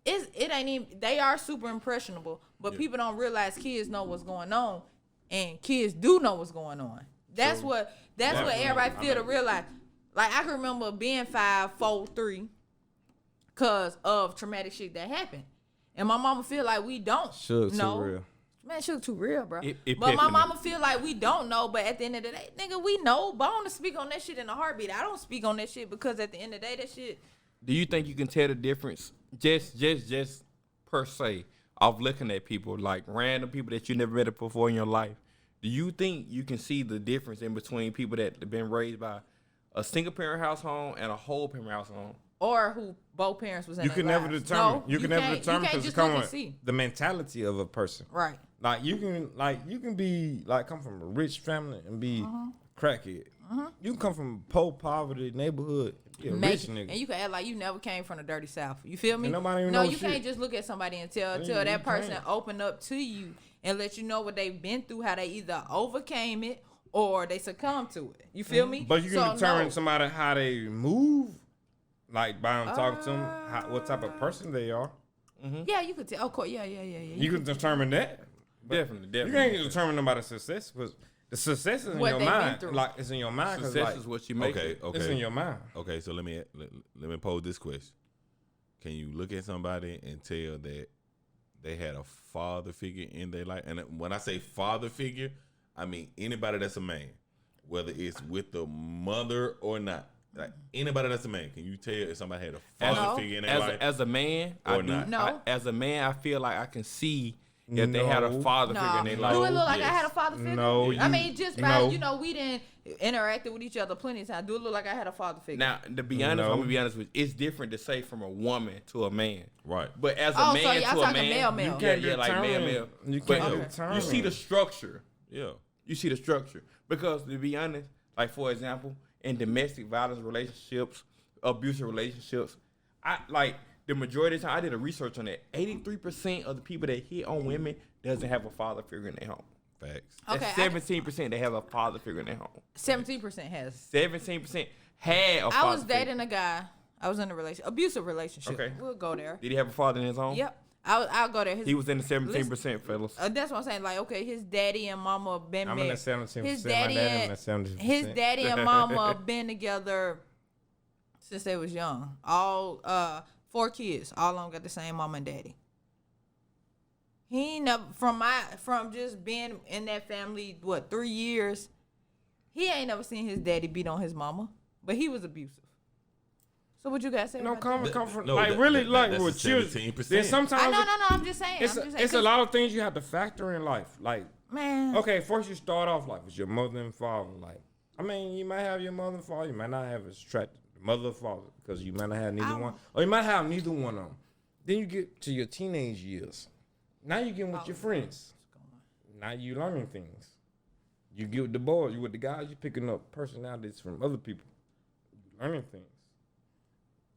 it ain't even, they are super impressionable, but people don't realize kids know what's going on, and kids do know what's going on. That's what everybody feel to realize. Like, I can remember being 5, 4, 3 because of traumatic shit that happened. And my mama feel like we don't know. Too real. Man, Suge too real, bro. But my Epiphany. mama feel like we don't know, but at the end of the day, nigga, we know. But I want to speak on that shit in a heartbeat. I don't speak on that shit because at the end of the day, that shit... Do you think you can tell the difference just per se of looking at people, like random people that you never met before in your life? Do you think you can see the difference in between people that have been raised by a single parent household and a whole parent household? Or who both parents was in You their can never lives. determine. No, You can never can't. determine You can't because just it's look and coming see. the mentality of a person. Right. Like you can be like come from a rich family and be crackhead. You can come from a poor poverty neighborhood, be a rich nigga. And you can act like you never came from the dirty South. You feel me? And nobody even no, knows you shit. can't just look at somebody and tell You that person can't. open up to you and let you know what they've been through, how they either overcame it or they succumbed to it. You feel me? But you can So, determine no. somebody how they move, like by them talking to them, what type of person they are. Yeah, you could tell. Of course, yeah. You can determine that. Definitely. You can't determine nobody's success because the success is in What your they been mind. through. Like it's in your mind. 'Cause, Success like, is what you make. Okay, it. okay. It's in your mind. Okay, so let me pose this question. Can you look at somebody and tell that they had a father figure in their life? And when I say father figure, I mean anybody that's a man, whether it's with the mother or not. Like anybody that's a man, can you tell if somebody had a father figure in their life? As a man, Or not? No. as a man, I feel like I can see that they had a No. father figure in their life. Do it look like Yes. I had a father figure? No, I mean, just by, no. we didn't interacted with each other plenty of times. Do it look like I had a father figure? Now, to be honest, No. I'm gonna be honest with you. It's different to say from a woman to a man. Right. But as a Oh, so man y'all to a talking man, male. you can't like determine. male. You But can't determine. you see the structure. Yeah. You see the structure because to be honest, like for example, in domestic violence relationships, abusive relationships, I like the majority of the time I did a research on that. 83% of the people that hit on women doesn't have a father figure in their home. Facts. Okay, That's 17% they have a father figure in their home. 17% has. 17% had a father I was figure. dating a guy. I was in a abusive relationship. Okay. We'll go there. Did he have a father in his home? Yep. I'll go there. He was in the 17%, fellas. That's what I'm saying. Like, okay, his daddy and mama been I'm in married. the 17%. His My daddy dad in and the 70%. his daddy and mama been together since they was young. All 4 kids. All of them got the same mama and daddy. He ain't never from just being in that family 3 years. He ain't never seen his daddy beat on his mama, but he was abusive. So what you guys say? No, about come from No, like that- really that- like that's with the children. 17%. Then sometimes that? No. I'm just saying. it's a lot of things you have to factor in life. Like, Man. okay, first you start off like with your mother and father. Like, I mean, you might have your mother and father. You might not have a straight mother or father because you might not have neither one, or you might have neither one of them. Then you get to your teenage years. Now you get with your friends. Now you learning things. You get with the boys. You with the guys. You picking up personalities from other people. You learning things.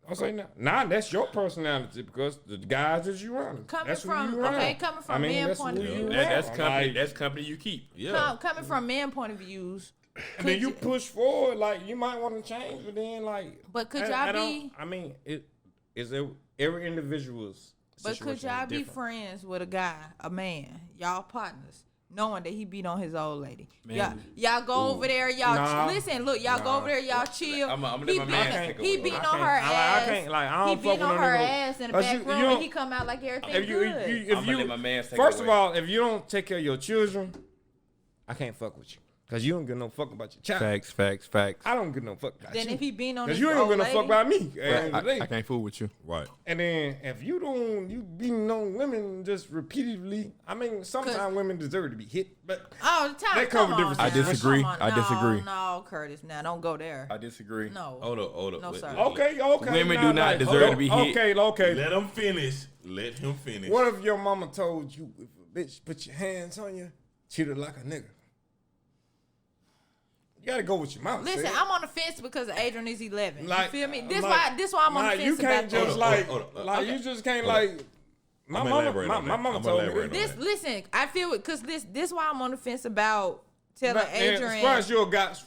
I'm saying now that's your personality because the guys that you run. Coming That's who from- you run. okay, coming from men that's point of who view. you That's run. company. Like, That's company you keep. Yeah. Coming from men point of views. and then you push forward, like you might want to change, but then like. But could and y'all I don't- be- I mean, every individual's. But could situation y'all is be different. friends with a guy, a man, y'all partners, knowing that he beat on his old lady? Man. Y'all go over there, y'all Nah. listen, look, y'all go over there, y'all chill. I'ma let he my beating, man take he over. beating I on can't- her I ass. can't, like, I he don't fuck beating with on no her nigga. ass in the But back you room, don't- and he come out like everything If you, good. I'ma let my man take first away. of all, if you don't take care of your children, I can't fuck with you because you don't give no fuck about your child. Facts. I don't give no fuck about then you. if he beating on Because his you ain't old gonna lady, fuck about me. At the end of the day. I can't fool with you. Right. And then if you beating on women just repeatedly, I mean, sometimes women deserve to be hit, but all the time. They cover Come on different now. I disagree. Come on. I disagree. No, Curtis. Now don't go there. I disagree. No. Hold up. No, sir. okay. Women now, do not like, deserve to be hit. Okay. Let him finish. Let him finish. What if your mama told you, if a bitch put your hands on you, treat her like a nigga? You gotta go with your mouth. Listen, said. I'm on the fence because Adrian is 11. Like, you feel me? This like, why I'm on the nah, fence you can't about just that. Hold on. like Okay. you just can't Hold on. like. My I'ma mama, elaborate on my that. mama I'ma told me elaborate this. on This listen, I feel it because this why I'm on the fence about telling But, Adrian. as far as you got,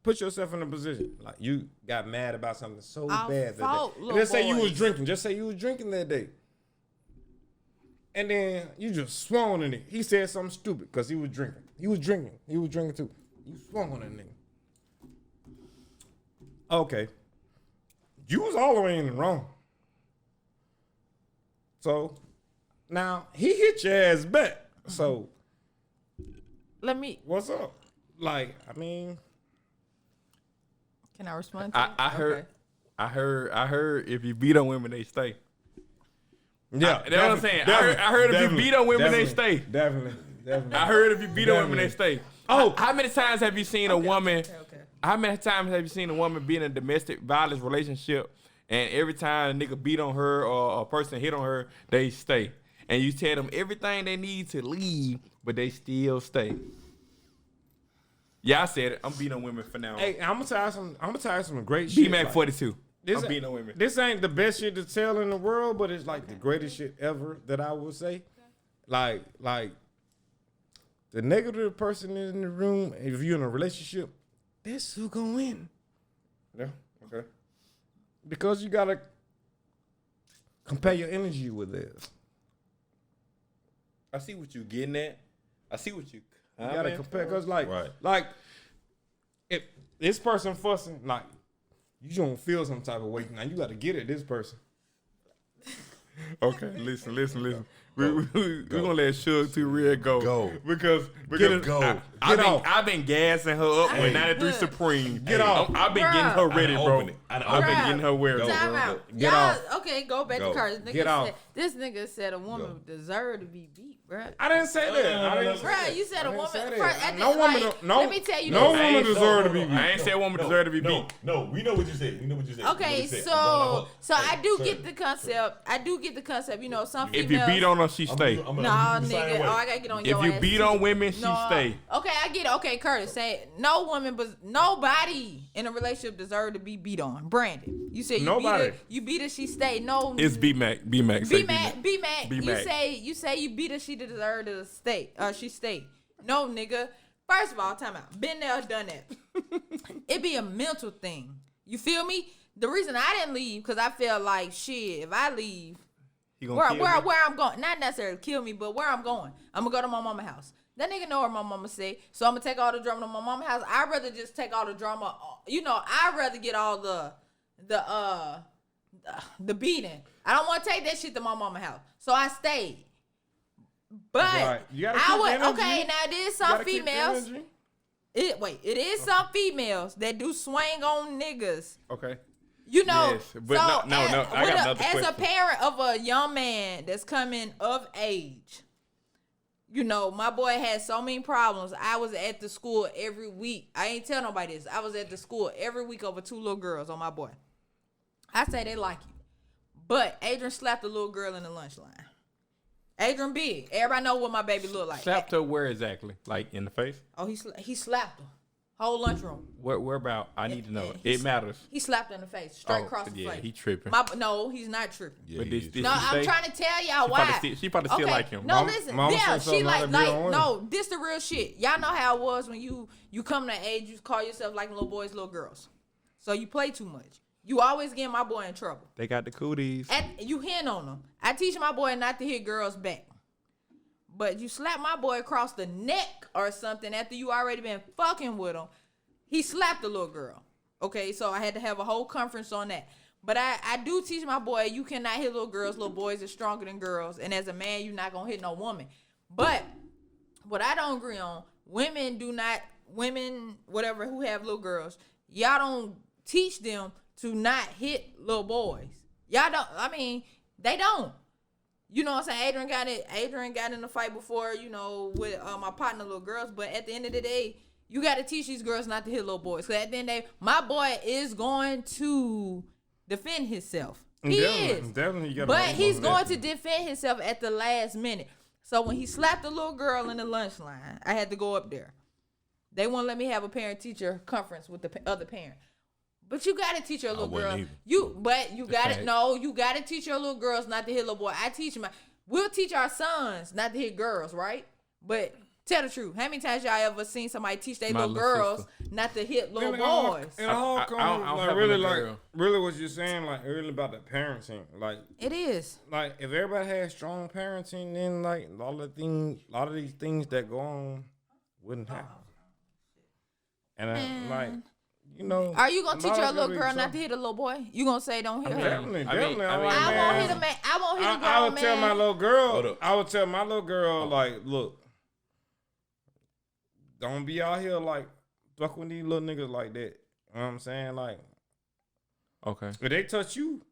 put yourself in a position like you got mad about something so Our bad that fault, day. little Let's say you was boys. drinking. Just say you was drinking that day, and then you just swung on it. He said something stupid because he was drinking. He was drinking too. You swung on that nigga. Okay, you was all the way in the wrong. So now he hit your ass back. So Let me. what's up? Like, I mean, Can I respond? To I that? heard if you beat on women, they stay. yeah, That's what I'm saying. I heard if you beat on women, they stay. Definitely. I heard if you beat on women, they stay. Oh. How many times have you seen a woman? Okay. How many times have you seen a woman be in a domestic violence relationship, and every time a nigga beat on her or a person hit on her, they stay, and you tell them everything they need to leave, but they still stay. Yeah, I said it. I'm beating on women for now. Hey, I'm gonna tell you some great shit. B-Mac like, 42. this, I'm beating on women. This ain't the best shit to tell in the world, but it's like the greatest shit ever that I would say. Like the negative person in the room, if you're in a relationship, that's who gonna win. Yeah. Okay. Because you gotta compare your energy with theirs. I see what you getting at. I see what you. You gotta compare, cause like Right. if this person fussing, like you don't feel some type of way. Now you gotta get at this person. Okay, listen. We're gonna let Suge 2 Real go. Go. Because Go. I've been gassing her up with 93 Supreme. Get off. I've been getting her ready, bro. Open it. I've been getting her ready. Time out. Get Y'all, off. okay, go back Go. to Curtis. Get off. This nigga said a woman deserved to be beat, bruh. I didn't say that. I didn't say Bruh, that. you said a I didn't woman. say that. First, I No did, woman. like, No. let me tell you No this. woman deserve to be beat. I ain't said woman deserve to be beat. No, we know what you said. We know what you said. Okay, so I do get the concept. I do get the concept. You know, some females. If you beat on her, on, she stay. Nah, nigga. Oh, I gotta get on your If you ass, beat too. on women, she No, stay. Okay, I get it. Okay, Curtis, say no woman, but nobody in a relationship deserve to be beat on. Brandon, you said Nobody. You beat her, she stay. No, It's B-Mac. B-Mac. say B-Mac. B-Mac. You say you beat her, she deserve to stay. She stay. No, nigga. First of all, time out. Been there, done that. It be a mental thing. You feel me? The reason I didn't leave, because I felt like, shit, if I leave, where I'm going, not necessarily kill me, but where I'm going, I'm going to go to my mama's house. That nigga know what my mama say, so I'm going to take all the drama to my mama's house. I'd rather just take all the drama, I'd rather get all the beating. I don't want to take that shit to my mama's house. So I stayed. But Right. You gotta keep the energy. okay, now it is You some gotta keep the females. energy. It is some females that do swing on niggas. Okay. You know, Yes, but so no, I got another as a question. parent of a young man that's coming of age, my boy had so many problems. I was at the school every week. I ain't tell nobody this. I was at the school every week over 2 little girls on my boy. I say they like you. But Adrian slapped a little girl in the lunch line. Adrian big. Everybody know what my baby look like. Slapped her where exactly? Like in the face? Oh, he slapped her. Whole lunchroom. Where about? I need to know. It matters. He slapped her in the face, straight Oh, across the yeah, face. he tripping. No, he's not tripping. Yeah, But he this is. No, she I'm stay? trying to tell y'all why. She probably still like him. No, listen. Mama Yeah, said something she not to be on women. no, this the real shit. Y'all know how it was when you come to age, you call yourself like little boys, little girls. So you play too much. You always getting my boy in trouble. They got the cooties. You hitting on them. I teach my boy not to hit girls back. But you slap my boy across the neck or something after you already been fucking with him. He slapped the little girl. Okay, so I had to have a whole conference on that. But I do teach my boy, you cannot hit little girls. Little boys are stronger than girls. And as a man, you're not going to hit no woman. But what I don't agree on, women, whatever, who have little girls, y'all don't teach them to not hit little boys. Y'all don't, they don't. You know what I'm saying? Adrian got in a fight before, with my partner, little girls. But at the end of the day, you got to teach these girls not to hit little boys. Because at the end of the day, my boy is going to defend himself. He is. Definitely. You gotta But hold he's on going that. to defend himself at the last minute. So when he slapped the little girl in the lunch line, I had to go up there. They won't let me have a parent-teacher conference with the other parent. But you gotta teach your little girl. either. You gotta teach your little girls not to hit little boy. We'll teach our sons not to hit girls, right? But tell the truth. How many times y'all ever seen somebody teach their My little little girls sister. not to hit little And it all- boys? It all I comes don't like have really a like girl. really what you're saying like earlier about the parenting. Like It is. if everybody had strong parenting, then like a lot of these things that go on wouldn't happen. And Are you gonna a teach lot your of little it girl is not to hit a little boy? You gonna say don't hit her? Definitely. I I'm like, I man, won't hit a man. I won't hit a grown I would tell my man. little Hold girl. up. I would tell my little girl like, look, don't be out here like fuck with these little niggas like that. You know what I'm saying? Like, Okay. if they touch you,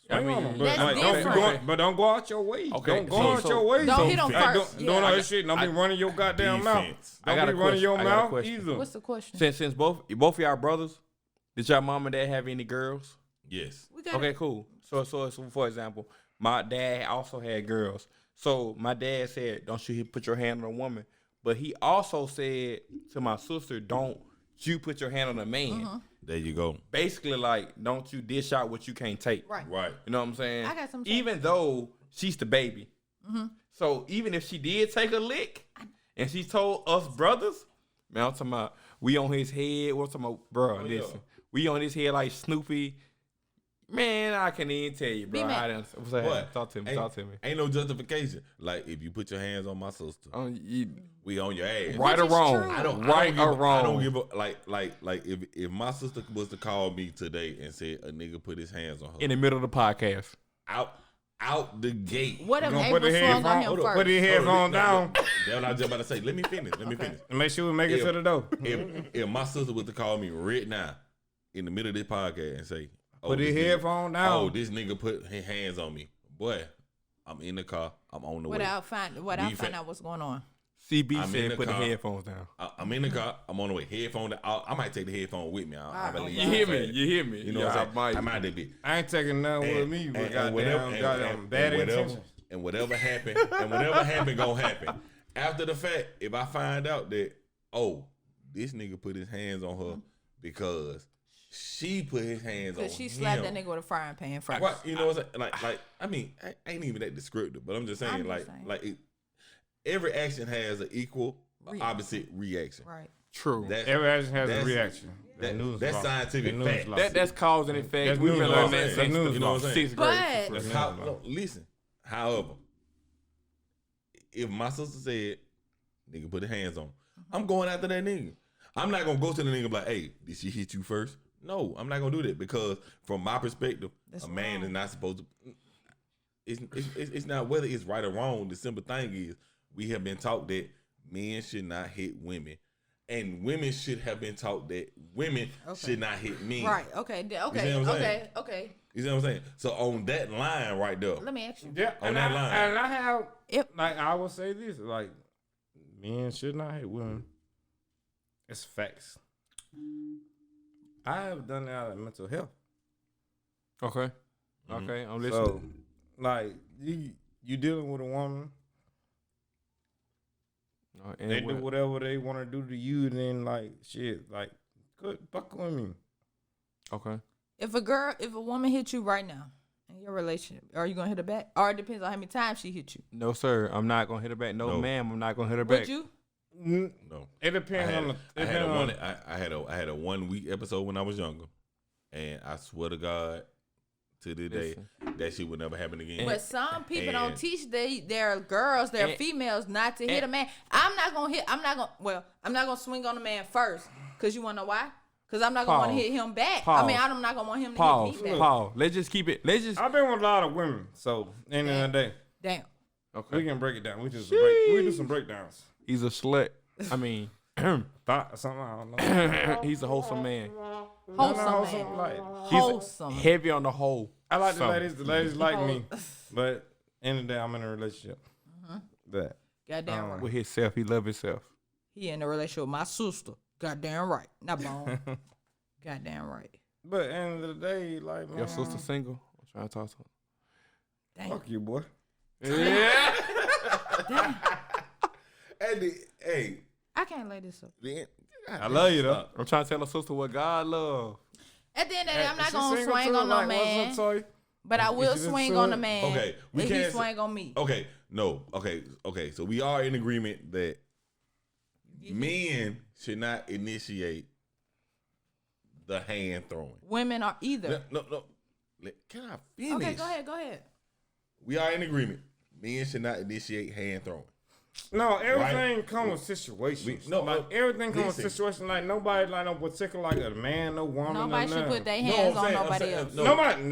I swing mean, on 'em. But, That's like, different. don't go out your way. Okay, Don't go so- out so- your way. Don't hit 'em Like, first. Don't Yeah. all that shit. Don't be running your goddamn mouth. Defense. I Don't got be a running your question. I got a mouth question. either. What's the question? Since both of y'all brothers, did y'all mom and dad have any girls? Yes. We got Okay, cool. So for example, my dad also had girls. So my dad said, "Don't you put your hand on a woman," but he also said to my sister, "Don't you put your hand on a man." There you go. Basically, like, don't you dish out what you can't take. Right. Right. You know what I'm saying? I got some sense. Even though she's the baby. So even if she did take a lick and she told us brothers, man, I'm talking about we on his head. We're talking about, bro, yeah. listen. We on his head like Snoopy. Man, I can't even tell you, bro. B-Mac. I done, what's that? What? Talk to me. Ain't- Talk to me. Ain't no justification. Like if you put your hands on my sister, we on your ass. Right or Which is wrong? true. I don't Right give or a- wrong? I don't give a like if my sister was to call me today and said a nigga put his hands on her In the middle of the podcast. out the gate. What if You gonna April put the swung on headphone- him hold up, first? Put his headphones down That's what I was just about to say. Let me finish. and make sure we make it Yeah. to the door. If my sister was to call me right now in the middle of this podcast and say, Put his this nigga- headphone down. Oh, this nigga put his hands on me. Boy, I'm in the car. I'm on the way. Without find out what's going on. CB I'm in said the put the car. headphones down. I'm in the car. I'm on the way. Headphone. I might take the headphone with me. I believe You hear me? You hear me? You know Yeah, what I'm saying? I might. I might be. I ain't taking nothing with me. But and whatever- goddamn and bad whatever- intentions. and whatever happened, gonna happen. After the fact, if I find out that, oh, this nigga put his hands on her because she put his hands on him. Because she slapped that nigga with a frying pan first. Right, you know what I'm saying? Like, I mean, I ain't even that descriptive, but I'm just saying, every action has an equal, opposite reaction. Right. True. Every action has a reaction. That's scientific fact. That's cause and effect. We've been learning that since you know what I'm saying? sixth grade. But Listen, however, if my sister said, nigga put his hands on, I'm going after that nigga. I'm not gonna go to the nigga like, hey, did she hit you first? No, I'm not gonna do that because from my perspective, a man is not supposed to. It's not whether it's right or wrong. The simple thing is we have been taught that men should not hit women, and women should have been taught that women should not hit men. Right. Okay. You see what I'm saying? Okay. You see what I'm saying? So on that line right there, Let me ask you. Yeah, on that line, and I have, like, I will say this, like, men should not hate women. It's facts. I have done that out of mental health. Okay. Okay, I'm listening. So, like, you dealing with a woman, they do whatever they want to do to you, and then, like, shit, like, good, fuck with me. Okay. If a woman hit you right now in your relationship, are you gonna hit her back? Or it depends on how many times she hit you. No, sir. I'm not gonna hit her back. No, ma'am. I'm not gonna hit her Would back. you? no. It depends on the. I had a 1 week episode when I was younger, and I swear to God, to this day, that shit would never happen again. But some people don't teach their girls, their females, not to hit a man. I'm not gonna swing on a man first, cause you wanna know why? Cause I'm not gonna want to hit him back. Pause. I mean, I'm not gonna want him to hit me back. Pause. Let's just keep it. I've been with a lot of women, so end of the day, Damn. Okay. we can break it down. We do some breakdowns. He's a slut. I mean, Thought or something, I don't know. he's a wholesome man. Wholesome man. Like, Wholesome. Heavy on the whole. I like the ladies. The ladies like me, but end of the day, I'm in a relationship. That Goddamn right. With himself, he love himself. He in a relationship with my sister. Goddamn right. Not bone. Goddamn right. But end of the day, like, man, Your sister single? I'm trying to talk to her. Damn. fuck you, boy. Yeah. Damn. Hey, I can't lay this up. I love you though. I'm trying to tell her sister what God love. At the end of the day, I'm not She gonna single swing too, on no like, man. what's up, Toy? But I will Is it swing so- on the man. Okay, we if he can't swing on me. Okay, no. Okay. So we are in agreement that men should not initiate the hand throwing. Women are either. No. Can I finish? Okay, go ahead. We are in agreement. Men should not initiate hand throwing. No, everything comes with situations. Everything comes with situations. Like nobody, like no particular, like a man, no woman. Nobody no should nothing. put their hands on I'm nobody saying,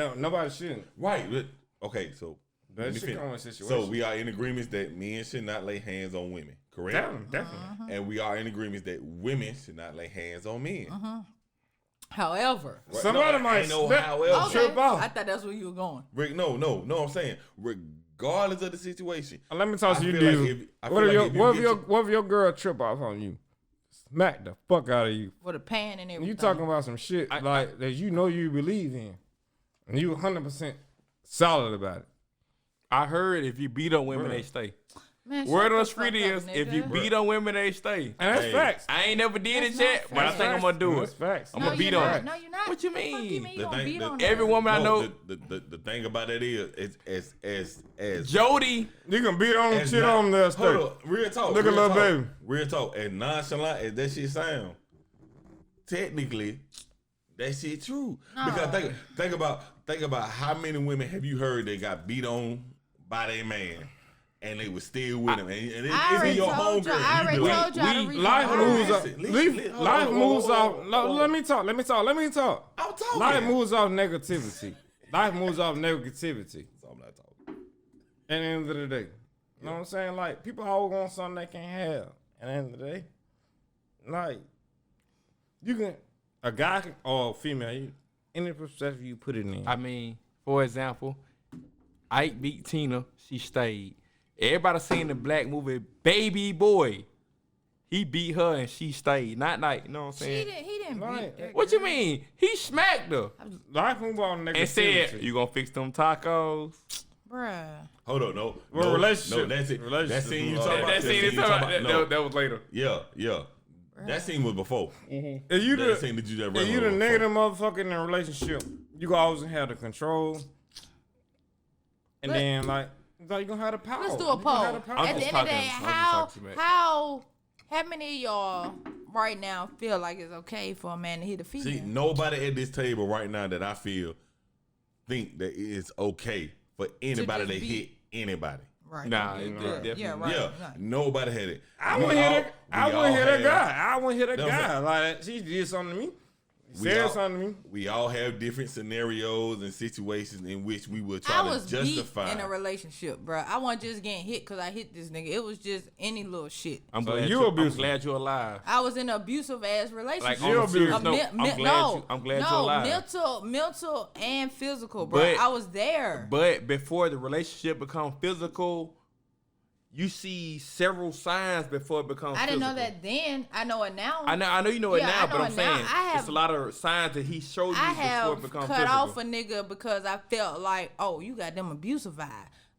else. Nobody shouldn't. Right. Okay. So That let me should finish. come with situations. So we are in agreement that men should not lay hands on women. Correct. Definitely. And we are in agreement that women should not lay hands on men. However. Right? Somebody No, might ain't no slip. however. Okay. Trip off. I thought that's where you were going. Rick, no. I'm saying regardless of the situation. Let me talk to I you, feel like dude. if- I What feel if like if you get what if your girl trip off on you? Smack the fuck out of you. For the pan and everything. You talking about some shit like that you know you believe in, and you 100% solid about it. I heard if you beat on women, they stay. Man, Word shut on the the street fuck up, is if you nigga. beat on women, they stay. And that's Hey. facts. I ain't never did it That's yet, not but I facts. think I'm gonna do That's it. facts. I'm gonna beat you're on not. it. No, you're not. What you Fuck you mean? mean you gonna beat on Every her? woman I know, The thing about that is as Jody. You can beat on as shit not- on there. Hold up, real talk. Look at real little talk, baby. Real talk. As nonchalant as that shit sound, technically, that shit true. Because think about how many women have you heard that got beat on by their man, and they was still with him, and it's I in already your told you. homegirl. I already told you how to read Life your moves mind. off. Listen, Life moves off. hold on. Let me talk. I'm talking. Life moves off negativity. Life moves off negativity. So I'm not talking. At the end of the day, you know what I'm saying? Like people always want something they can't have. At the end of the day, like you can a guy can, or a female, any perspective you put it in. I mean, for example, Ike beat Tina. She stayed. Everybody seen the black movie Baby Boy. He beat her and she stayed. Not like, you know what I'm saying? He didn't Right. beat that What you girl. mean? He smacked her Life moves off negativity. and said, "You gonna fix them tacos?" Bruh. Hold on, no. Well, no, relationship. No, that's it. Relationship That scene you is talking about. That scene is you talking about. no. That was later. Yeah. That scene was before. If you That scene that you just if you the before. negative motherfucker in a relationship, you gonna always have the control. And then like you gonna have the power. Let's do a You gonna have poll. the power. At the end of the day, how many of y'all right now feel like it's okay for a man to hit a female? See, nobody at this table right now that I feel think that it's okay for anybody to just be- hit anybody. Right. Nah, it definitely. Yeah, right. Yeah, right. nobody had it. I We wouldn't all- hit a we all guy. have- I wouldn't hit a That was guy. Like she did something to me. Said something to me. We all have different scenarios and situations in which we will I try was to beat justify. in a relationship, bro. I wasn't just getting hit because I hit this nigga. It was just any little shit. I'm So glad you I'm abusive. glad you're alive. I was in an abusive ass relationship. Like on a serious A note, mi- I'm mi- glad I'm glad you're alive. mental and physical, bro. But- I was there. But before the relationship becomes physical, you see several signs before it becomes I didn't physical. know that then. I know it now. I know you know it Yeah, now, I but know I'm it now. saying I have- it's a lot of signs that he showed you I before have it becomes cut physical. off a nigga because I felt like, oh, you got them abusive vibe.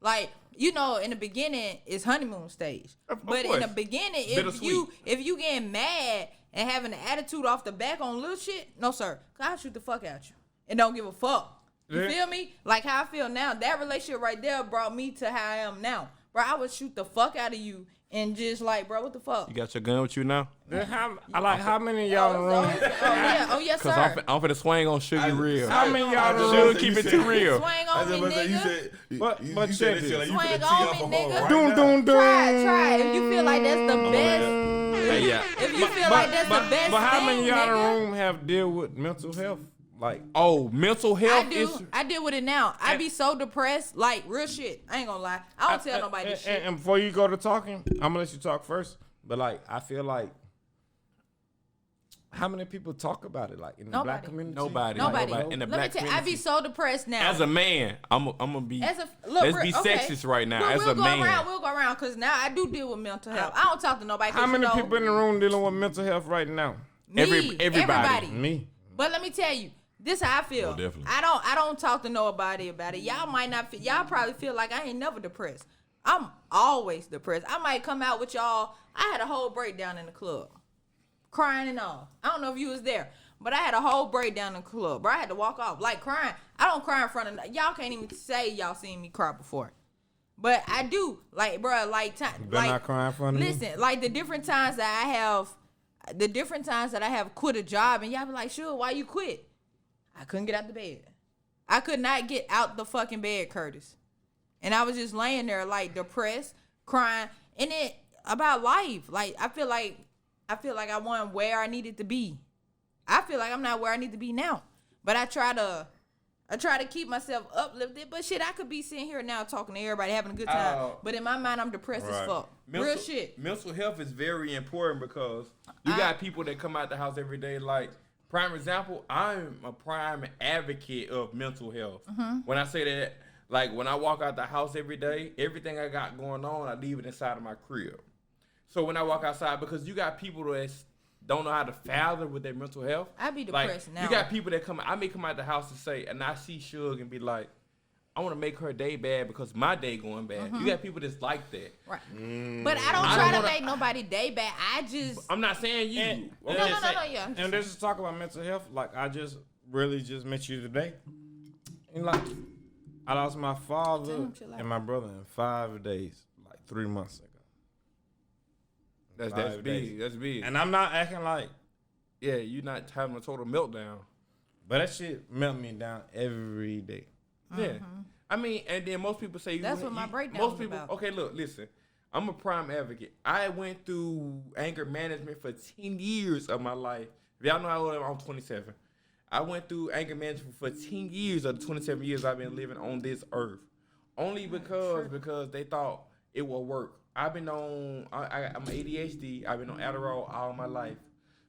Like, you know, in the beginning, it's honeymoon stage. Of But in course. the beginning, Bittersweet. if you getting mad and having an attitude off the back on little shit, no sir, 'cause I'll shoot the fuck out you and don't give a fuck. You Yeah. feel me? Like how I feel now. That relationship right there brought me to how I am now. Bro, I would shoot the fuck out of you and just like, bro, what the fuck? You got your gun with you now? Then how many of y'all in the room? Oh yes, Cause sir. I'm finna swing on Sugar real. How many of y'all in the Sugar room? keep it too real. Swing I on was me, about to say, you nigga. said, But you check said that this. shit like you Swing finna tee on off me, a hoe nigga. right Doom, now. doom, doom. Try. If you feel like that's the best, Yeah. if you feel like that's the best But how many thing, of y'all in the nigga. room have deal with mental health? Like, Oh, mental health I do. is. I deal with it now. I be so depressed, like real shit. I ain't gonna lie. I don't tell nobody this shit. And before you go to talking, I'm gonna let you talk first. But like, I feel like, how many people talk about it? Like in the black Nobody. community, Nobody. Nobody. In the Let me black tell you, I be community. so depressed now. As a man, I'm gonna be. As a look, let's be okay. sexist right now. We'll, As we'll a go man, around. We'll go around because now I do deal with mental health. I don't talk to nobody. 'Cause How many you know, people in the room dealing with mental health right now? Me, everybody. Me. But let me tell you, this how I feel. Oh, definitely. I don't talk to nobody about it. Y'all might not feel, y'all probably feel like I ain't never depressed. I'm always depressed. I might come out with y'all. I had a whole breakdown in the club. Crying and all. I don't know if you was there. But I had a whole breakdown in the club. Bro, I had to walk off. Like crying. I don't cry in front of y'all can't even say y'all seen me cry before. But I do. Like, bro, like You better not cry in front of me. listen, like the different times that I have quit a job and y'all be like, sure, why you quit? I couldn't get out the bed. I could not get out the fucking bed, Curtis. And I was just laying there like depressed, crying, and it about life. Like I feel like I wasn't where I needed to be. I feel like I'm not where I need to be now. But I try to keep myself uplifted. But shit, I could be sitting here now talking to everybody, having a good time. But in my mind, I'm depressed as fuck. Real shit. Mental health is very important because you got people that come out the house every day. Like, prime example, I'm a prime advocate of mental health. Mm-hmm. When I say that, like when I walk out the house every day, everything I got going on, I leave it inside of my crib. So when I walk outside, because you got people that don't know how to fathom with their mental health. I be Like, depressed now. you got people that I may come out the house and say, and I see Suge and be like, I want to make her day bad because my day going bad. You got people that's like that. Right. But I don't I try don't to wanna- make nobody day bad. I just I'm not saying you. And- I'm no, just saying- yeah. And this is talk about mental health. Like I just really just met you today. And like I lost my Tell father him chill out. and my brother in 5 days, like 3 months ago. That's 5 big. days. That's big. And I'm not acting like, Yeah, you're not having a total meltdown. but that shit melt me down every day. Yeah. I mean, and then most people say That's what my breakdown Most was people. about. Okay, look, listen. I'm a prime advocate. I went through anger management for 10 years of my life. If y'all know how old I am, I'm 27. I went through anger management for 10 years of the 27 years I've been living on this earth. Only because they thought it will work. I've been on, I'm ADHD. I've been on Adderall all my life.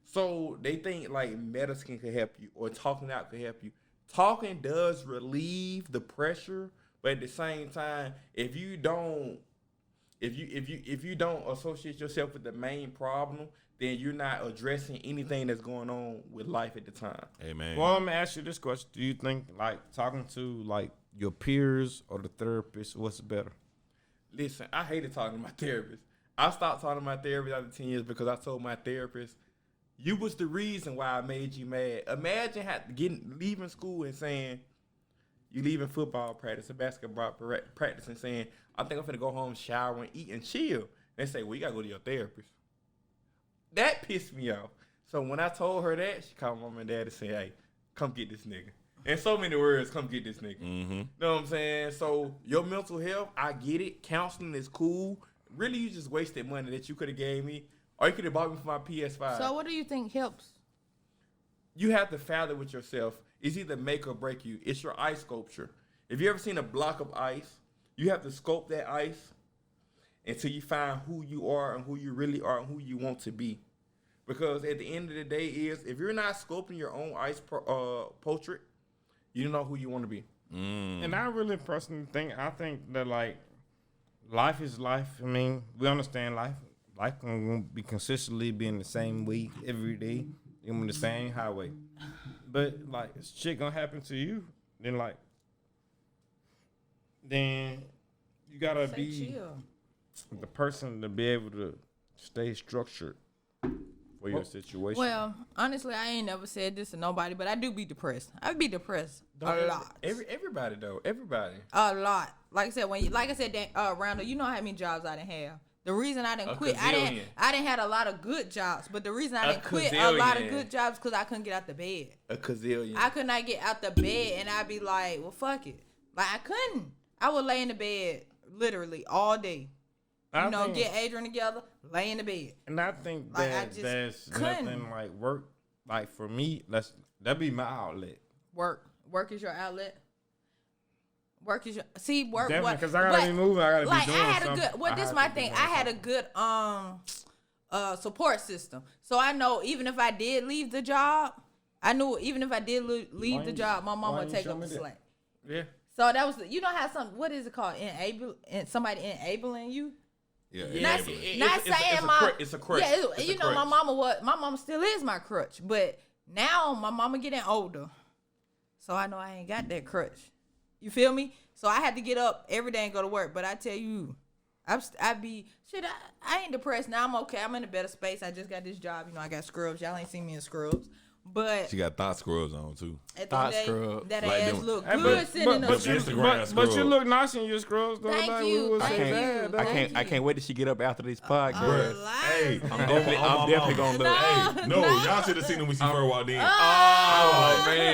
So they think like medicine could help you or talking out could help you. Talking does relieve the pressure, but at the same time, if you don't if you don't associate yourself with the main problem, then you're not addressing anything that's going on with life at the time. Hey man. Well, let me ask you this question: do you think like talking to like your peers or the therapist, what's better? Listen, I hated talking to my therapist. I stopped talking to my therapist after 10 years because I told my therapist, "You was the reason why I made you mad." Imagine leaving school and saying, you leaving football practice or basketball practice and saying, "I think I'm finna go home, shower, and eat and chill." They say, "Well, you gotta go to your therapist." That pissed me off. So when I told her that, she called mom and dad and said, "Hey, come get this nigga." In so many words, come get this nigga. Mm-hmm. Know what I'm saying? So your mental health, I get it. Counseling is cool. Really, you just wasted money that you could have gave me, or you could have bought me for my PS5. So what do you think helps? You have to fathom with yourself. It's either make or break you. It's your ice sculpture. If you ever seen a block of ice, you have to sculpt that ice until you find who you are and who you really are and who you want to be. Because at the end of the day if you're not sculpting your own ice portrait, you don't know who you want to be. And I really personally I think that like life is life. I mean, we understand life. Life can be consistently being the same week every day, on the same highway. But like, if shit gonna happen to you, then you gotta be the person to be able to stay structured for your situation. Well, honestly, I ain't never said this to nobody, but I do be depressed. I be depressed a lot. Everybody though, everybody. A lot. Like I said, Randall, you know how many jobs I didn't have. The reason I didn't quit, I didn't have a lot of good jobs, but the reson I didn't quit a lot of good jobs because I couldn't get out the bed. A gazillion. I could not get out the bed, and I'd be like, well, fuck it. Like, I couldn't. I would lay in the bed literally all day. Get Adrian together, lay in the bed. And I think Like, that there's nothing like work. Like for me, that'd be my outlet. Work is your outlet. Work is your work. Definitely, because I gotta be moving. I gotta like, be doing I had something. a good. Well, this is my thing. I had a good support system, so I know even if I did leave the job, I knew even if I did leave the job, my mom would take up the slack. Yeah. So that was what is it called? Somebody enabling you. Yeah. It's a crutch. Yeah, my mama still is my crutch, but now my mama getting older, so I know I ain't got that crutch. You feel me? So I had to get up every day and go to work. But I tell you, I ain't depressed now. I'm okay. I'm in a better space. I just got this job. I got scrubs. Y'all ain't seen me in scrubs. But she got thought scrubs on too. At the end of the day, that like ass them, look good sitting up. But you look nice in your scrubs though. Thank you. I can't wait till she get up after this podcast. Hey, I'm definitely gonna look. Y'all should have seen them when she first walked in. Man.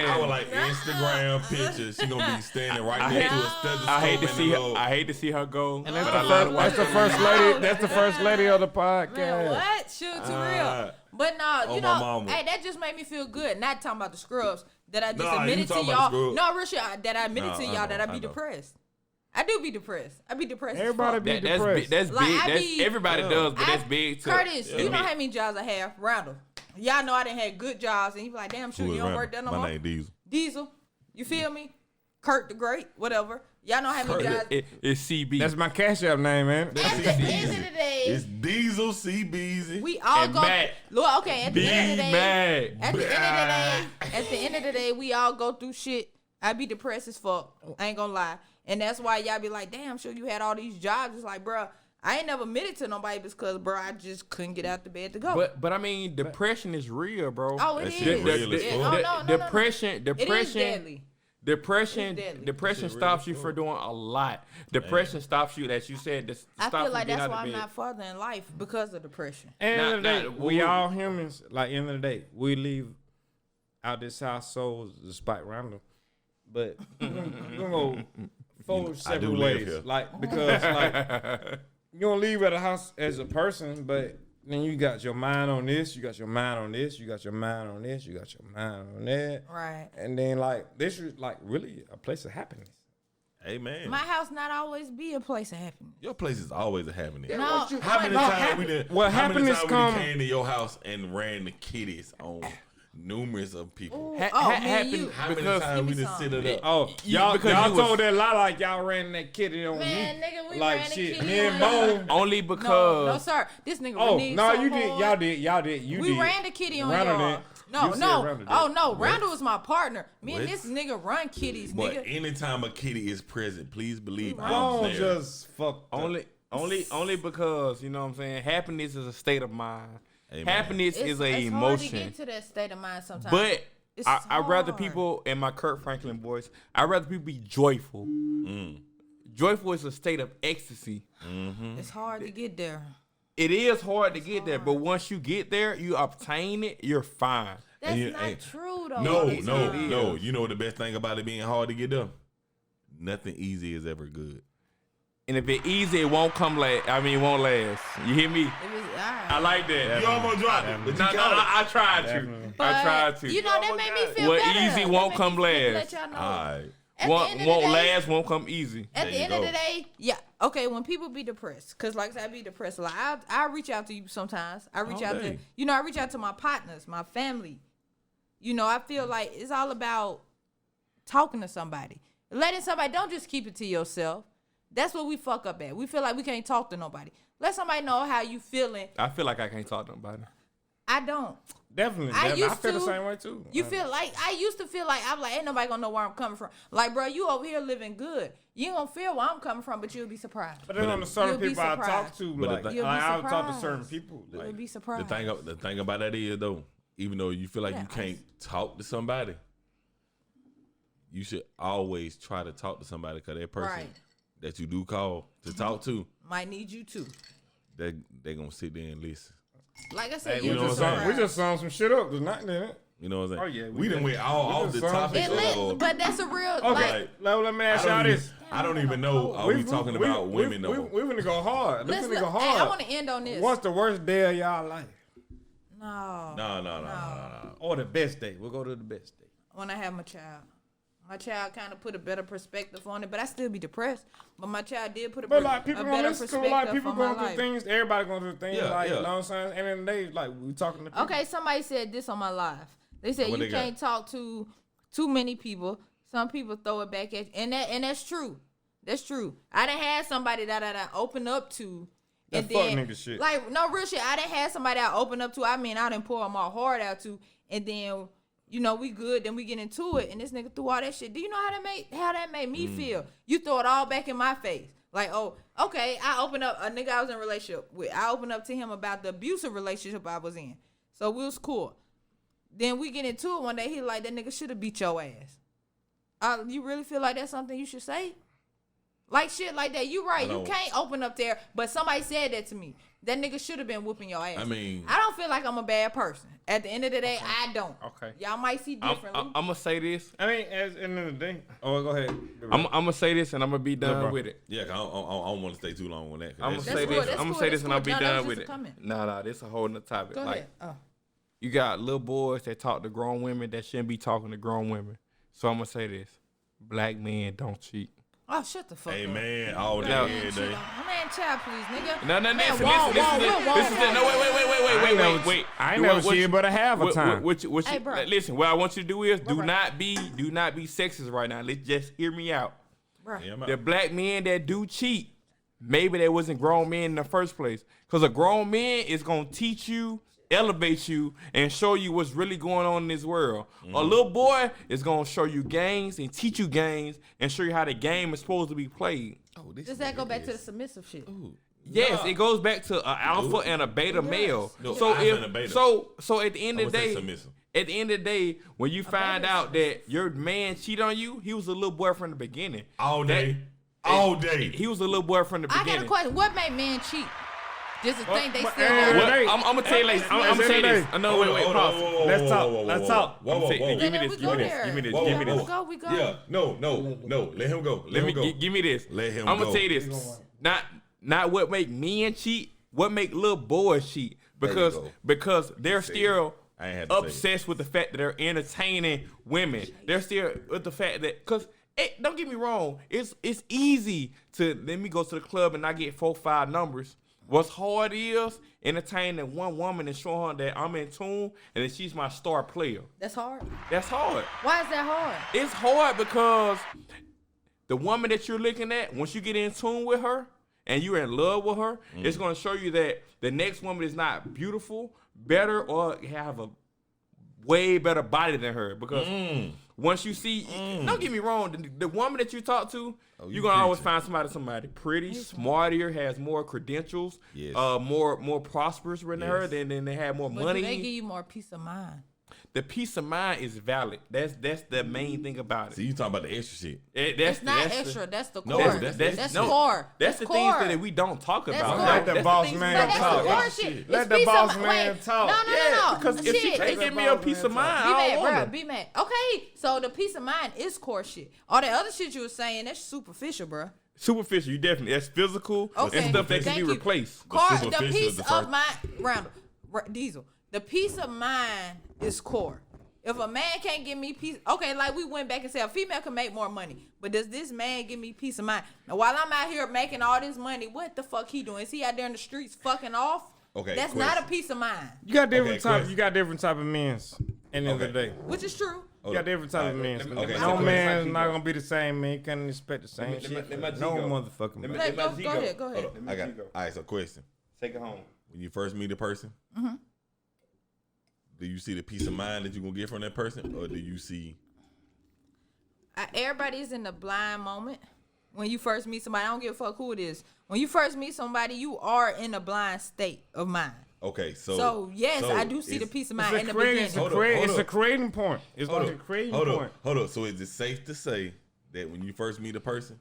I was like Instagram pictures. She gonna be standing right next to a stethoscope. I hate to see her go. And that's the first lady. That's the first lady of the podcast. Man, what? Shoot, too real. But no, hey, that just made me feel good. Not talking about the scrubs that I just admitted to y'all. No, real shit. That I admitted to y'all that I be depressed. I do be depressed. I be depressed. Everybody be depressed. That's big. Everybody does, but that's big too. Curtis, you know how many jobs I have? Randall. Y'all know I done had good jobs, and you be like, damn, shoot, you don't work that no more. My name Diesel. Diesel. You feel me? Kurt the Great, whatever. Y'all know how many jobs. It's CB. That's my Cash App name, man. At the end of the day, it's Diesel, CBZ. We all and go. Matt. Look, okay. At the end of the day, Mad. at the end of the day, we all go through shit. I be depressed as fuck. I ain't gonna lie, and that's why y'all be like, damn, sure you had all these jobs. It's like, bro, I ain't never admitted to nobody because, bro, I just couldn't get out the bed to go. But I mean, depression is real, bro. Oh, it is. Depression. It is deadly. Depression stops you from doing a lot. Depression stops you, as you said. I feel like that's why I'm not further in life, because of depression. End of the day, we all humans. Like, end of the day, we leave out this house souls despite Randall. But we're gonna go 4 separate ways. Here. Like, because like you gonna leave at a house as a person, but then you got your mind on this, you got your mind on this, you got your mind on this, you got your mind on that. Right. And then like this is like really a place of happiness. Hey man, my house not always be a place of happiness. Your place is always a happiness. No, how many times we done? Well, how many happiness times we come. came to your house and ran the kitties on numerous of people. Ooh, oh, man, happened you. How many because times we Give me just some. sit it up? Oh, y'all because you told was- that lie like y'all ran that kitty on Man, me. nigga, we Like ran the shit, kitty me and on Bone. only No, because sir. This nigga Oh, reneged no, so you did. hard. Y'all did. You We did. ran the kitty on Randall y'all. did. No, You said no. Randall did. Oh, no. What? Randall was my partner. Me and What? this nigga run kitties, But nigga. anytime a kitty is present, please believe I'm Bone there. just fucked up. only because you know what I'm saying. Happiness is a state of mind. Amen. Happiness is a it's hard to emotion. get to that state of mind sometimes. But It's I'd rather hard. people, in my Kurt Franklin voice, I'd rather people be joyful. Joyful is a state of ecstasy. It's hard to get there. It is hard to get there, but once you get there, you obtain it, you're fine. That's And you- not and- true though. No, all the no, time. no. You know what the best thing about it being hard to get done? Nothing easy is ever good. And if it's easy, it won't come last. I mean, it won't last. You hear me? It was, all right. I like that. You almost dropped it, but you No, got it. I tried to. Definitely. I tried to. You know, that made me feel What better. easy That won't made come me feel- last. Let y'all know. All right. At Won't the end of the day, last, won't come easy. At There the you end of go. the day, yeah, okay. When people be depressed, cause like I said, I be depressed. Like I reach out to you sometimes. I reach All out day. to I reach out to my partners, my family. You know, I feel like it's all about talking to somebody, letting somebody. Don't just keep it to yourself. That's what we fuck up at. We feel like we can't talk to nobody. Let somebody know how you feeling. I feel like I can't talk to nobody. I don't. Definitely. I I used feel the to- same way too. You feel like I used to feel like I'm like ain't nobody gonna know where I'm coming from. Like, bro, you over here living good. You ain't gonna feel where I'm coming from, but you'll be surprised. But then on the certain You'll be people I talk surprised. to, But like, the- You'll be I'll talk to surprised. certain people. You'll Like, be The surprised. thing about that is though, even though you feel like Yeah, you can't talk to somebody, you should always try to talk to somebody because that person Right. that you do call to talk to, Might need you too. they gonna sit there and listen. Like I said, we you'll know be just what I'm saying? sum, we surprised. just summed some shit up. There's nothing in it. You know what I'm saying? Oh, yeah, we done did. went all We off just the summed topic. It lit, of- but that's a real Okay, like. let me ask I y'all don't, this. even, I don't even know. Are we talking about women though? We finna go hard. We Let's finna look, go hey, I hard. want to end on this. What's the worst day of y'all life? No. No. Or the best day? We'll go to the best day. When I have my child. My child kind of put a better perspective on it, but I still be depressed. But my child did put a, But like people a gonna better listen to perspective like people on my going through life. things. Everybody going through things. Yeah, like yeah. you know what I'm saying. And then they like we talking to people. Okay, somebody said this on my live. They said What you they got? can't talk to too many people. Some people throw it back at you, and that's true. That's true. I done had somebody that I open up to, and That fuck then nigga shit. like no real shit. I done had somebody I open up to. I mean, I done pour my heart out to, and then you know we good. Then we get into it, and this nigga threw all that shit. Do you know how that made me feel? You throw it all back in my face. Like, oh, okay. I opened up a nigga I was in a relationship with. I opened up to him about the abusive relationship I was in. So we was cool. Then we get into it one day. He like, that nigga should have beat your ass. You really feel like that's something you should say? Like shit like that. You right. You know. can't open up there. But somebody said that to me. That nigga should have been whooping your ass. I mean- I don't feel like I'm a bad person. At the end of the day, I don't. Okay. Y'all might see differently. I'm gonna say this. I mean, at the end of the day. Oh, go ahead. I'm gonna say this, and I'm gonna be done bro. with it. Yeah, 'cause I don't want to stay too long on that. 'cause I'm gonna that's That's say cool, this. that's I'm gonna cool, say that's this, and I'll cool. be No, that done was with just it. a comment. Nah, this a whole nother topic. Go like, ahead. Oh. you got little boys that talk to grown women that shouldn't be talking to grown women. So I'm gonna say this: black men don't cheat. Oh, shut the fuck Hey up. man, all day, No. every day. Man, child, please, nigga. No, Man, listen, whoa, this is whoa, it. whoa, This is whoa, it. No, whoa. wait. I ain't never cheated but a half a time. Hey, bro. Listen, what I want you to do is do bro. not be sexist right now. Let's just hear me out. Bruh. Yeah, I'm out. The black men that do cheat, maybe they wasn't grown men in the first place. Because a grown man is going to teach you, elevate you, and show you what's really going on in this world. A little boy is going to show you games and teach you games and show you how the game is supposed to be played. Oh, this Does that go nigga back to the is- submissive shit? Yes, Nah. it goes back to an alpha and a beta male. No, So alpha and a beta. so at the end of the I'ma say day, submissive. at the end of the day, when you find beta out that your man cheated on you, he was a little boy from the beginning. all day, That- all day. He was a little boy from the I beginning. got a question. What made men cheat? Just to think they but- still hey, got what- it. I'm gonna tell you like I'm At gonna the say end this. of the day- No, wait, pause. Let's talk. Let's talk. Whoa, whoa, whoa. Give me Then this. we Give go me this. there. Give me this. Whoa, Give me whoa, this. whoa. We go. Yeah, no. Let him go. Let me give me this. Let him I'm go. gonna tell you this. Not what make men cheat. What make little boys cheat? There you go. Because they're still I ain't had to say it. obsessed with the fact that they're entertaining women. They're still with the fact that because don't get me wrong. It's easy to let me go to the club and I get 4-5 numbers. What's hard is entertaining one woman and showing her that I'm in tune and that she's my star player. That's hard. That's hard. Why is that hard? It's hard because the woman that you're looking at, once you get in tune with her and you're in love with her, it's going to show you that the next woman is not beautiful, better, or have a way better body than her. Because once you see, don't get me wrong, the woman that you talk to, you're going to always find somebody pretty, smarter, has more credentials, more prosperous than her, than they have more money. But they give you more peace of mind. The peace of mind is valid. That's the main thing about it. So you talking about the extra shit? That's not extra. That's the core. No, that's the core. That's the things that we don't talk about. Let the boss man talk. Let the boss man talk. No. Because if she can't give me a peace of mind, I don't want her. Be mad. Okay, so the peace of mind is core shit. All that other shit you were saying, that's superficial, bro. Superficial, you definitely. That's physical and stuff that can be replaced. The peace of mind, Diesel. The peace of mind is core. If a man can't give me peace, okay, like we went back and said a female can make more money, but does this man give me peace of mind? Now, while I'm out here making all this money, what the fuck he doing? Is he out there in the streets fucking off? Okay, that's not a peace of mind. You got different type. You got different type of men. In the end of the day, which is true. You got different type of men. Okay, no man's not gonna be the same man. You can't expect the same shit. No motherfucking man. Go ahead. I got. All right, so question. Take it home. When you first meet a person, do you see the peace of mind that you're gonna get from that person, or do you see? Everybody's in the blind moment when you first meet somebody. I don't give a fuck who it is. When you first meet somebody, you are in a blind state of mind. Okay, so yes, I do see the peace of mind in the beginning. It's a creating point. It's like a creating point. Hold up. So is it safe to say that when you first meet a person,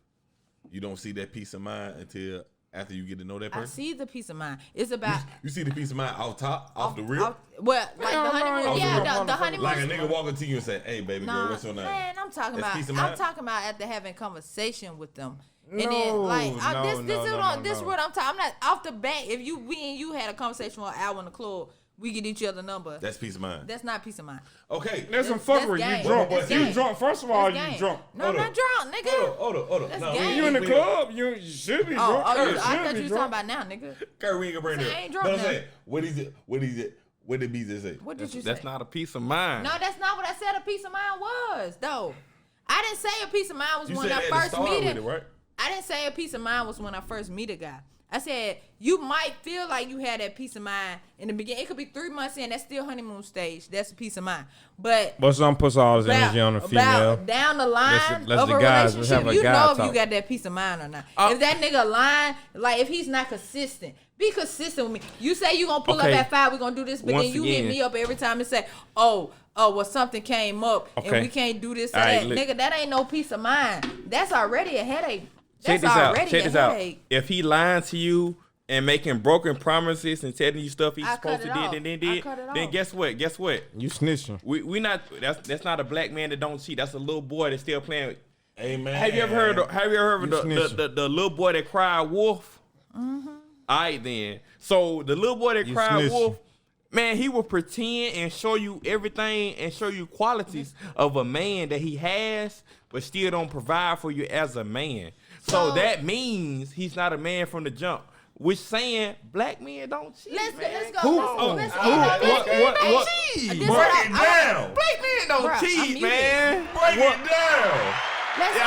you don't see that peace of mind until after you get to know that person? I see the peace of mind. It's about you see the peace of mind off the rip. Well, like the honeymoon. The honeymoon. Like a nigga walking to you and say, "Hey, baby girl, what's your name?" Man, I'm talking about after having conversation with them. And this is what I'm talking. I'm not off the bat. If we and you had a conversation for an hour in the club, we get each other number. That's peace of mind. That's not peace of mind. Okay, there's some fuckery. You drunk? You drunk? First of all, you drunk. No, I'm not drunk, nigga. Hold up. No, you in the club? You should be drunk. I thought you was talking about now, nigga. Kurt, we ain't gonna bring it up. I ain't drunk. But I'm saying, what is it? What did BJ say? What did you say? That's not a peace of mind. No, that's not what I said. A peace of mind was though. I didn't say a peace of mind was when I first meet him. Right? I didn't say a peace of mind was when I first meet a guy. I said you might feel like you had that peace of mind in the beginning. It could be 3 months in. That's still honeymoon stage. That's a peace of mind. But some puts all his energy on the female. Down the line of a relationship, you know if you got that peace of mind or not. If that nigga lying, like if he's not consistent, be consistent with me. You say you gonna pull up at 5, we gonna do this, but then you hit me up every time and say, well, something came up and we can't do this or that. Nigga, that ain't no peace of mind. That's already a headache. Check this out. If he lying to you and making broken promises and telling you stuff he's supposed to did and then did, then guess what? You snitching. We not. That's not a black man that don't cheat. That's a little boy that's still playing with. Hey man. Have you ever heard of the little boy that cried wolf? Mm-hmm. All right then. So the little boy that cried wolf, man, he will pretend and show you everything and show you qualities of a man that he has, but still don't provide for you as a man. So that means he's not a man from the jump. Which saying black men don't cheat. Let's go. What? Break it down. Black men don't cheat, man. Break it down. Let's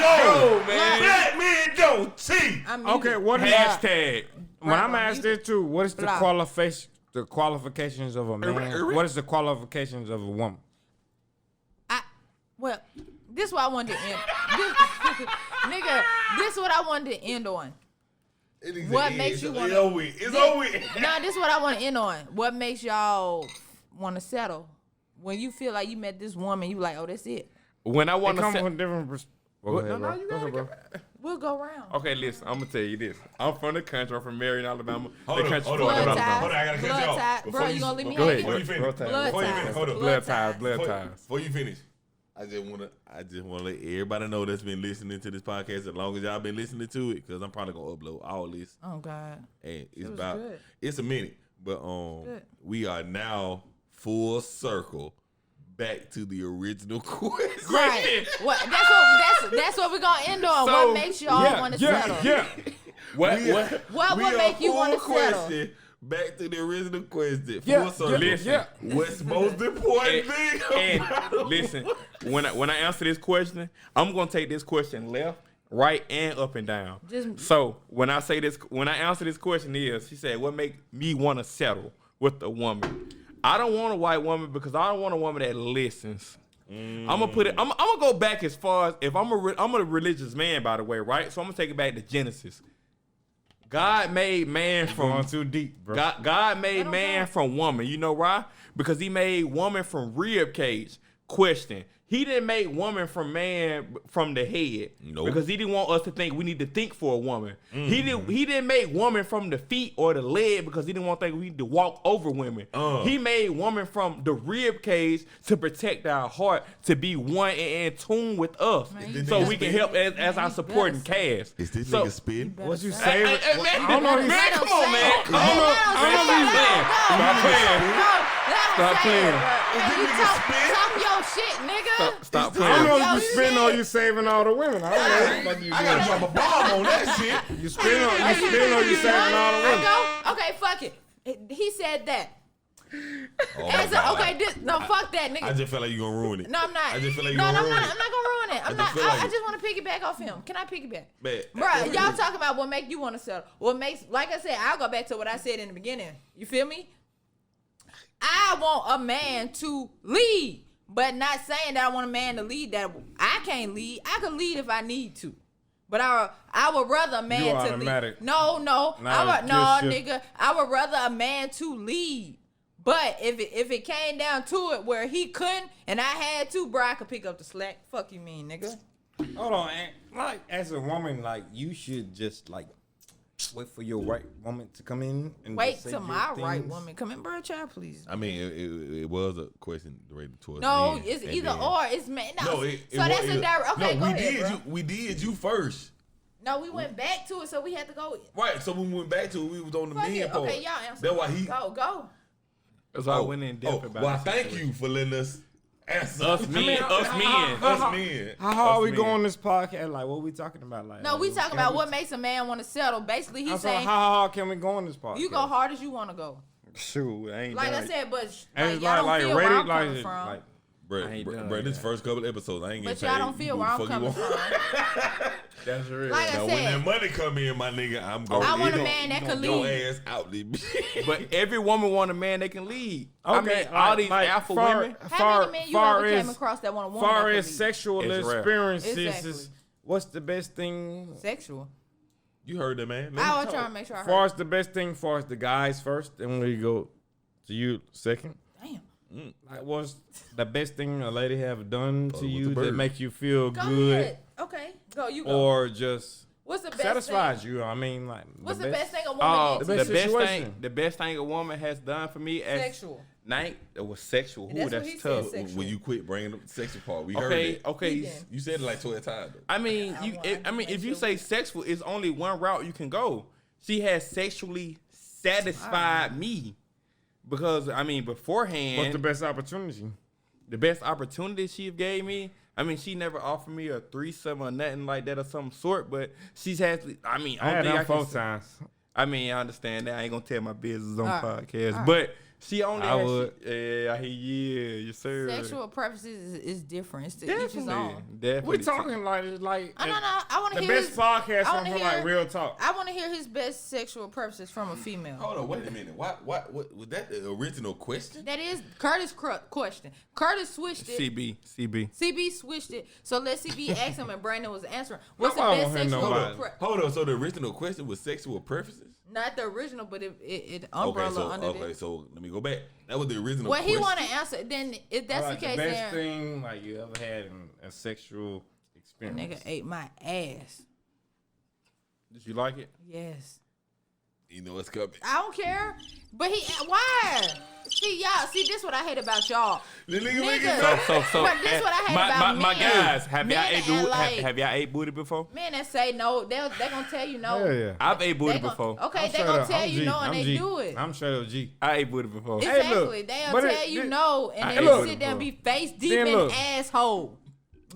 go, man. Black men don't cheat. Okay, what is hashtag? When I'm asked this too, what is the qualifications of a man? What is the qualifications of a woman? Well, this is what I wanted to end. Nigga, this is what I wanted to end on. What makes you want to... It's over. Nah, this is what I want to end on. What makes y'all want to settle? When you feel like you met this woman, you like, oh, that's it. When I want to settle... from different perspectives. We'll go around. Okay, listen, I'm going to tell you this. I'm from the country. I'm from Marion, Alabama. Hold on, I got to cut you off. Bro, you going to leave me Go hanging? Blood ties. Blood ties. Before you finish, I just want to let everybody know that's been listening to this podcast as long as y'all been listening to it, because I'm probably gonna upload all this. Oh God! And it's a minute, but we are now full circle back to the original question. Right. That's what we're gonna end on. What makes y'all want to settle? What? What would make you want to settle? Question. Back to the original question. Yeah, Full circle. listen. What's most important thing? And listen, when I answer this question, I'm gonna take this question left, right, and up and down. So when I answer this question she said, what make me want to settle with a woman? I don't want a white woman because I don't want a woman that listens. I'm gonna go back as far as if I'm a religious man, by the way, right? So I'm gonna take it back to Genesis. God made man from Going too deep, bro. God made man from woman. You know why? Because he made woman from rib cage. Question. He didn't make woman from man from the head. Nope. Because he didn't want us to think we need to think for a woman. He didn't make woman from the feet or the leg because he didn't want to think we need to walk over women. He made woman from the rib cage to protect our heart, to be one and in tune with us. So we can help as our supporting cast. Is this So- nigga spin? What you say? Man, I don't know. man, come on, man. Stop playing. You talk your shit, nigga. Stop I playing. don't know Yo, if you spin or you saving all the women. I don't know what the fuck you I gotta doing. drop a bomb on that shit. You spin or you saving all the women. I go, okay, fuck it. He said that. Oh, As my a, God. okay, no, fuck that, nigga. I just feel like you gonna ruin it. No, I'm not. I just feel like you no, gonna I'm ruin not. it. I'm not gonna ruin it. I'm just not. feel like I it. just want to piggyback off him. Can I piggyback? Bet. Bruh, y'all talking about what make you want to settle. What makes, like I said, I'll go back to what I said in the beginning. You feel me? I want a man to lead, but not saying that I want a man to lead that I can't lead. I can lead if I need to. But I would rather a man You to automatic. lead. No, Nah, nigga. I would rather a man to lead. But if it came down to it where he couldn't and I had to, bro, I could pick up the slack. Fuck you mean, nigga. Hold on, like as a woman, like you should just like wait for your right woman to come in and Wait just say till your my right things. woman come in, bro, child, please. I mean, it was a question directed towards No, men, it's and either then- or. It's man. No, No, so that's a direct. Okay, no, go we ahead, did. bro. We did you first. No, we went back to it, so we had to go. Right. So when we went back to it, we was on the Fuck men it. part. Okay, y'all answer. That's why he. Go. That's why I went in depth about well, this thank situation. you for letting us answer. Us men. Us men. How hard Us we men. go on this podcast? Like, what we talking about? Like, No, we talking about what makes a man want to settle. Basically, he's I'm saying, saying how hard can we go on this podcast? you go hard as you want to go. Shoot, I ain't Like done I it. said, but And like, it's y'all don't like feel where rated I'm coming from. like Bro, this first couple episodes, I ain't But getting y'all paid. don't feel Do where the I'm fuck you coming want. from. that's real. Like Now, I when that said, money come in, my nigga, I'm going. I want a man that can Your lead. ass out this bitch. But every woman want a man they can lead. I Okay, mean, all these alpha women. how many men you ever came across that want a woman far that can as lead? sexual It's rare. experiences, Exactly. is what's the best thing? Sexual. You heard that, man. Let I me was talk. trying to make sure I Far heard. as the best thing, far as the guys first, then we go to you second. Damn. Like, what's the best thing a lady have done Fuck to with you the that bird. make you feel Go good, ahead. Okay. Go. You go. or just What's the best satisfies thing? you? I mean, like, What's the best thing a woman Oh, gets? the the best best situation. thing, the best thing a woman has done for me as Sexual. night, it was sexual. Ooh, That's what that's he said, tough. sexual. When you quit bringing up the sexual part, we heard Okay, it. okay. He did. You said it like 12 times. Though. I mean, I you. want- I mean, I if you want say sexual, it's only one route you can go. She has sexually satisfied me because I mean, beforehand, What's the best opportunity? the best opportunity she gave me. I mean, she never offered me a threesome or nothing like that of some sort, but she's had. I mean, I had think them can 4 say- times. I mean, I understand that. I ain't gonna tell my business on All right. podcast, All right. but she only. I had- would. Yeah, I hear. Yeah, yes sir. Sexual preferences is different. It's to each his Definitely, own. definitely. We talking like Oh, no. I want to the hear best his, podcast I from wanna like hear- real talk. I want to hear his best sexual preferences from a female. Hold on, wait a minute. What was that the original question? That is Curtis' question. Curtis switched it. CB. CB switched it. So let CB ask him, and Brandon was answering. What's Nobody the best wanna hear sexual nobody. Hold on. So the original question was sexual preferences? Not the original, but it umbrella Okay, so under okay, it. so let me go back. That was the original Well, he question. want to answer. Then if that's Like, the case, best then thing like you ever had in a sexual experience. nigga ate my ass. Did you like it? Yes. You know what's coming. I don't care. But why? See, y'all, this what I hate about y'all. The nigga Nigga. making So. But this what I hate my, about my men. guys, have y'all Men ate that booty? like- Have y'all ate booty before? Men that say no, they gonna tell you no. Yeah. I've ate booty They gon- before. Okay, I'm they straight gonna up- tell I'm you G. no, and I'm they G. do it. I'm straight up G. I ate booty before. Exactly. look, They'll but tell you no, and I then look, sit there and be face deep then in look. asshole.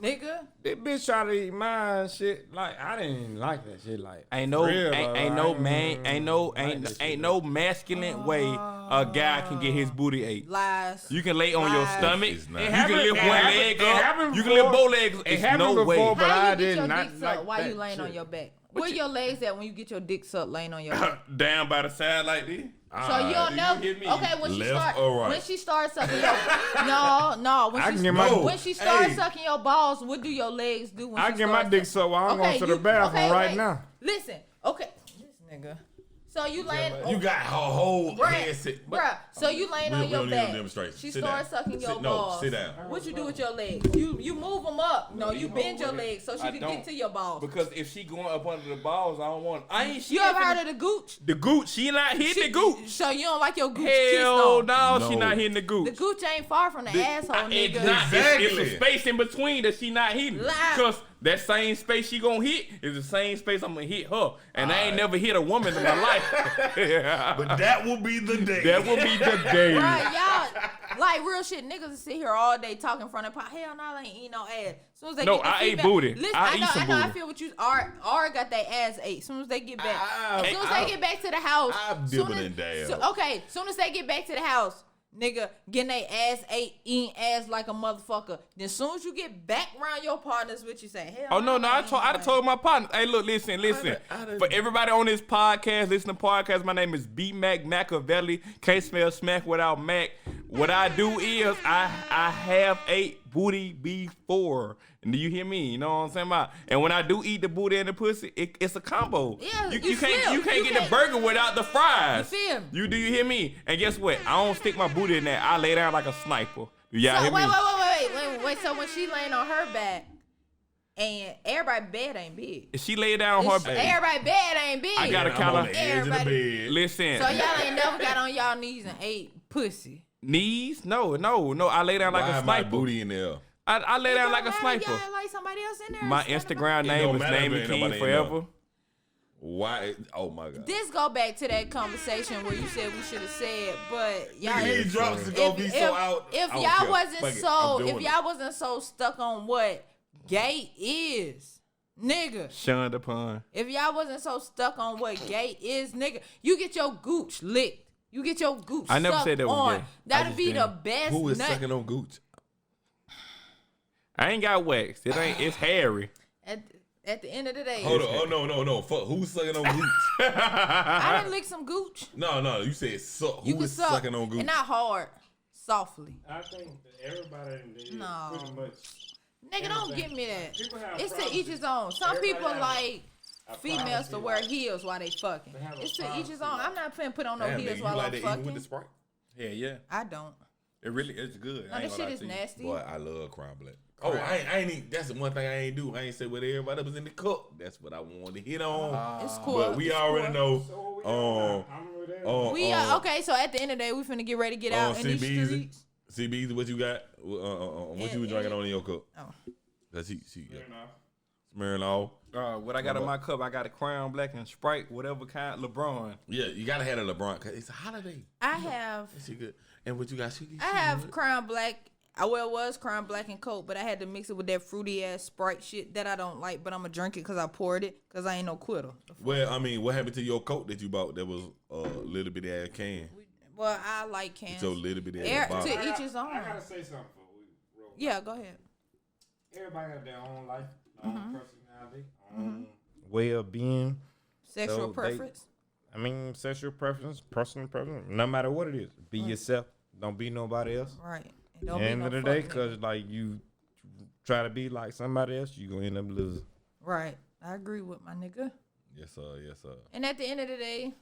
nigga. This bitch try to eat mine shit. Like, I didn't even like that shit. Like, Ain't no, real, ain't though. no man, ain't no masculine way a guy can get his booty ate. Lies. You can lay on your Lies. stomach. It's You not. can lift one leg It up. happened You can lift before. both legs. It It's happened no way. before, but How I you get did your not dick sucked like while that you laying on shit. your back? Where your legs at when you get your dick sucked laying on your back? Down by the side like this. So you don't you know. hit me. Okay, when she Left start, or right? when she starts sucking your, no, when I she can get my- when she starts Hey. sucking your balls, what do your legs do? When I she get my starts dick suck- sucked while I'm going to the bathroom right wait. now. Listen, okay, this nigga. So you laying, You got her whole head sit. bruh. So you laying We on don't your need no back. demonstration. She Sit starts down. sucking your Sit- no, balls. sit down. What you do with your legs? You move them up. No, you bend your legs so she I can don't. get to your balls. Because if she going up under the balls, I don't want. I ain't. She You ain't ever finna- heard of the gooch? the gooch? She not hitting the gooch. So you don't like your gooch kissed Hell on? no, she No. not hitting the gooch. The gooch ain't far from the asshole, It's nigga. not. It's Exactly. a space in between that she not hitting. Lie. Because that same space she gonna hit is the same space I'm gonna hit her. And I ain't Alright. never hit a woman in my life. But that will be the day. That will be the day. Bruh, y'all, like real shit, niggas sit here all day talking in front of pot. Hell no, I ain't eating no ass. Soon as they No, get the I ate feedback- booty. Listen, I I eat know, some I know. I booty. feel what you. R got their ass ate. Soon as they get back, I- soon as I- they get back to the house, I'm soon dibbing as- and dab. okay, soon as they get back to the house, nigga, getting their ass ate, eating ass like a motherfucker. Then soon as you get back around your partners, what you say? Hell Oh no, I I ain't told no told my partner, hey look, listen. I done- For everybody on this podcast, listen to podcast, my name is B Mac Machiavelli. Can't spell smack without Mac. What I do is I have ate booty before. And do you hear me? You know what I'm saying about? And when I do eat the booty and the pussy, it's a combo. Yeah, you you can't feel- you can't you get can't- the burger without the fries. You feel me? Do you hear me? And guess what? I don't stick my booty in there. I lay down like a sniper. Do y'all So hear me? wait. So when she laying on her back, and everybody bed ain't big. If she lay down her back, Everybody bed ain't big. I got a I'm kinda- on the edge of the Everybody- bed. listen. So y'all ain't never got on y'all knees and ate pussy. Knees? No. I lay down like Why a my sniper. booty in there? I lay down like a sniper. Y'all like somebody else in there. My standing Instagram by. name don't is matter if Name ain't King nobody in Forever. Why? Oh my God. This go back to that conversation where you said we should have said, but y'all. Nigga, these drops is gonna be so out. If I don't y'all care. wasn't Fuck it. so, I'm doing if it. y'all wasn't so stuck on what gay is, nigga. Shunned upon. If y'all wasn't so stuck on what gay is, nigga, you get your gooch licked. You get your gooch I never sucked said that was on. gay. That'd be the understand. best Who is nut. sucking on gooch? I ain't got wax. It's hairy. At the end of the day, Hold on. Oh no. Fuck. Who's sucking on gooch? I done lick some gooch. No. You said suck. You Who can is suck, sucking on gooch? and not hard, softly. I think that everybody in there No. pretty much. Nigga, don't give me that. People have It's to privacy. each his own. Some Everybody people have like a females privacy to wear right. heels while they fucking. have a It's to each his privacy own. I'm not finna put on no Damn, heels nigga, you while like I'm that even with fucking. the Sprite? Yeah. I don't. It really is good. No, this shit is nasty. Boy, I love crime black. Oh, I ain't even, that's the one thing I ain't do. I ain't say what everybody that was in the cup. That's what I wanted to hit on. It's cool. But we It's already cool. know. We okay. So at the end of the day, we finna get ready to get out in these CBeezy. streets. CBeezy, what you got? What you was drinking on in your cup? Oh. That's she Smirnoff. What I got in my cup, I got a Crown Black and Sprite, whatever kind. LeBron. Yeah, you gotta have a LeBron because it's a holiday. I have. She good. And what you got? I have Crown Black. Well, it was Crown Black and Coke, but I had to mix it with that fruity ass Sprite shit that I don't like, but I'm gonna drink it because I poured it because I ain't no quitter. Well, I mean, what happened to your Coke that you bought that was a little bit ass can? Well, I like cans. So little bit Air- ass bottle. to each his own. I gotta say something before we roll. Yeah, go ahead. Everybody got their own life, own personality, own way of being. Sexual So they- preference. I mean, sexual preference, personal preference, no matter what it is. Be yourself. Don't be nobody else. Right. And At don't the be end no of the day, fuck nigga. because like you try to be like somebody else, you gonna end up losing. Right. I agree with my nigga. Yes, sir. Yes, sir. And at the end of the day,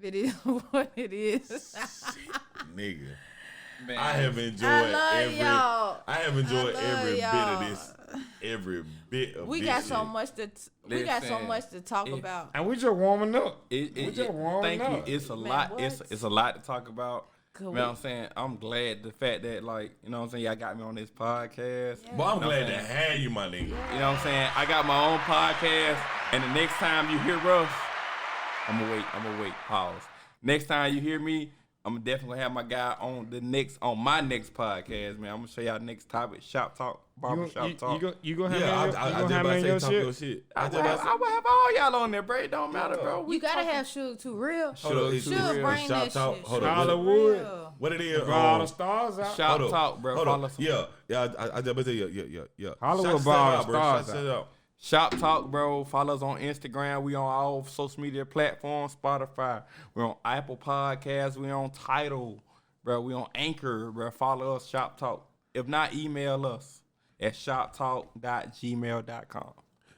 it is what it is. Nigga. Man. I have enjoyed I love every. y'all. I have enjoyed I love every bit y'all. of this. Every bit of We this got so shit. much to we got so Listen, much to talk it- about. And we just warming up. It, We just warming thank up. you. It's a Man, lot. what? It's a lot to talk about. Could You we- know what I'm saying? I'm glad the fact that like, you know what I'm saying, y'all got me on this podcast. Yeah. But I'm You know glad what to I'm have you, my nigga. You know what I'm saying? I got my own podcast, and the next time you hear us, I'm gonna wait. Pause. Next time you hear me, I'm definitely gonna have my guy on my next podcast, man. I'm gonna show y'all next topic. Shop talk, barbershop talk. You gonna have Yeah, me I on just about to your say talk shit? your shit. I will have all y'all on there, bro. It don't matter, bro. You gotta have Suge too, real. Should Should bring that talk. shit. Hold Suge on. Hollywood. real. What it is? Bro, all the stars out. Shop Hold up. talk, bro. Hold Follow up. some. Yeah. I just about to say yeah. Hollywood Shout ball out, bro. stars Shout out. out. Shop Talk, bro. Follow us on Instagram. We on all social media platforms. Spotify. We're on Apple Podcasts. We on Tidal, bro. We on Anchor, bro. Follow us, Shop Talk. If not, email us at shoptalk.gmail.com.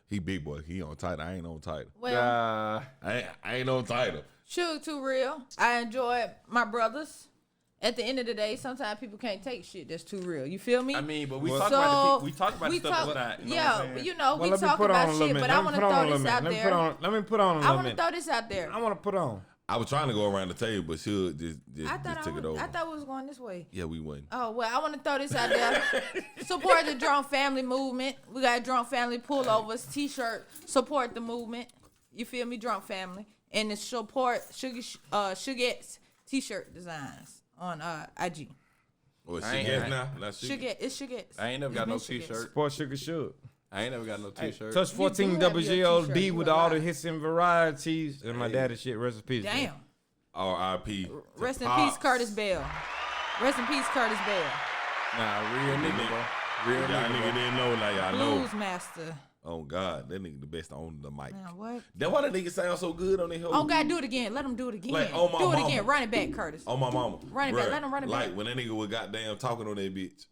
He big boy. He on title. I ain't on title. Well, I ain't on title. Suge too real. I enjoy my brothers. At the end of the day, sometimes people can't take shit that's too real. You feel me? I mean, but we Well, talk So, about the stuff that's not. You know what I'm yeah, saying? but you know, Well, we let me talk put on about a little shit, bit. but I want to throw this out there. Let me put on a I little want to bit. throw this out there. I want to put on. I was trying to go around the table, but she just I thought took it over. I thought we was going this way. Yeah, we wouldn't. Oh, well, I want to throw this out there. Support the Drunk Family movement. We got Drunk Family pullovers, t-shirt. Support the movement. You feel me? Drunk Family. And it's support Sugette's t-shirt designs on IG. Well, I she ain't- gets I- now. That's she. Suget, it's Sugette's. I ain't never got no It's Sugette's. t-shirt. Support Sugar Shook. I ain't never got no t-shirt. Touch do 14 have your WGOD t-shirt. with You all a the lie. hits and varieties. And my daddy shit, recipes. Damn. R.I.P. Rest in peace, Curtis Bell. Rest in peace, Curtis Bell. Nah, real nigga, bro. Real Y'all nigga, nigga bro. didn't know, like y'all know. Blues master. Oh God, that nigga the best on the mic. Now what? That's why that nigga sound so good on that hoe. Oh God, do it again. Let him do it again. Like, oh, my do it mama. again. Run it back, Curtis. On my mama. Run it back. Bruh, Let him run it like, back. when that nigga was goddamn talking on that bitch,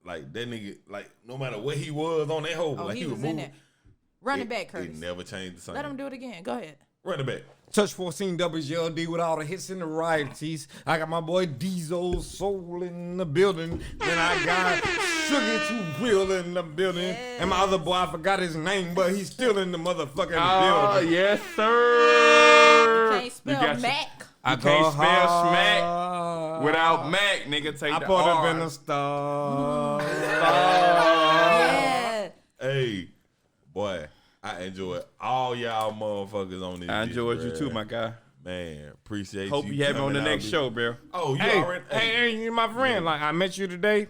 like that nigga, like no matter what he was on that hoe, Oh, like he was in moving. there. Run it back, It Curtis. never changed the same. Let him do it again. Go ahead. Run it back. Touch 14 WGLD with all the hits and the varieties. I got my boy Diesel Soul in the building. Then I got Sugar Too Real in the building. And my other boy, I forgot his name, but he's still in the motherfucking Oh, building. yes, sir. Can't spell got Mac. I can't spell smack without Mac, nigga. Take I the put up R. in the star. Yeah. Hey, boy, I enjoyed all y'all motherfuckers on this. I bitch, enjoyed you bruh. too, my guy. Man, appreciate Hope you. you have me on the coming out, next bitch. show, bro. Oh, you Hey, already? hey, you my friend. Like I met you today.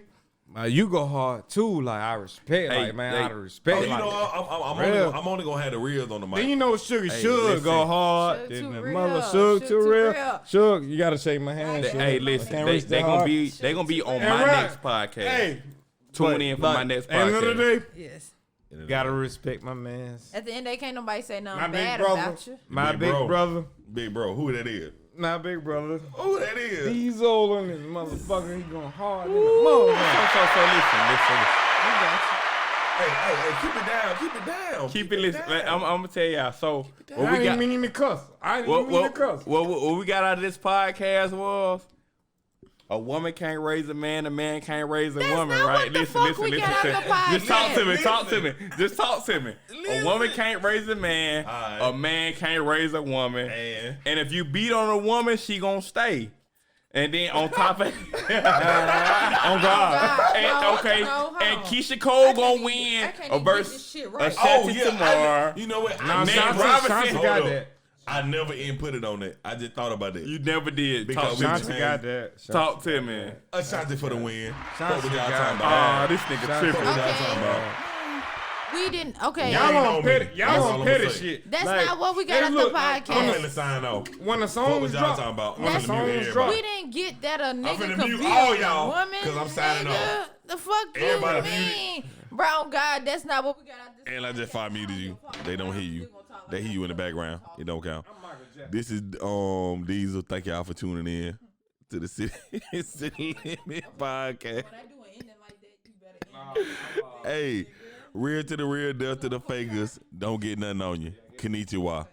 You go hard too. Like I respect. Hey, like man, hey. out of respect. Oh, you like, know, I'm only gonna have the reels on the mic. then you know Sugar Hey, should listen. go hard. Suge Then too the real. mother Suge Suge too too real. real. Suge, you gotta shake my hand. Suge. Hey, I listen, can't they reach that gonna hard. be on And my right. next podcast. Hey, Tune in for my next End of the podcast. day, Yes. gotta respect my man. At the end, they can't nobody say nothing My big bad brother. about you. My Big big bro. brother. Big bro, who that is? My big brother. Who that is? He's old on this motherfucker. He going hard in the So motherfucker. listen. Hey, keep it down. Keep it listen. I'm gonna tell y'all. So what I we didn't got? mean to cuss. I didn't mean to cuss. What we got out of this podcast was a woman can't raise a man can't raise a woman, not right? what the Listen, fuck listen, we listen. got out the Just talk to me. podcast. Talk to me. Just talk to me. A woman can't raise a man. Alright. A man can't raise a woman. And if you beat on a woman, she gonna stay. And then on top of on God. And, No, okay. no, hold And on. Keisha Cole gonna I win can't a even get verse. this shit right. Ashanti Tamar. You know what? Nah, I Nate never, Robinson. Shanti got Hold that. up. I never inputted on that. I just thought about that. You never did. Because Talk we to me. Shanti got that. Talk to me. Ashanti for the win. Shanti What was y'all got talking it. about? This nigga Shanti. tripping. What y'all Okay. talking about? We didn't. Okay. Y'all ain't on know me. petty. That's Y'all all on I'm petty gonna say. shit. That's Like, not what we got hey, at the look, like, I'm podcast. finna sign off. When the What song was y'all drop, talking about? I'm when the finna mute songs drop, We didn't get that a nigga finna could mute be all a y'all, woman. 'cause I'm signing nigga. off. The fuck Everybody you mean? Bro, God, that's not what we got out this And I just fire muted you. They don't hear you. They hear you in the background. It don't count. I'm Michael Jackson. This is Diesel. Thank y'all for tuning in to the City Limit Podcast. When I do an ending like that, you better end it. Hey, real to the real, death to the fakers. Don't get nothing on you. Konnichiwa.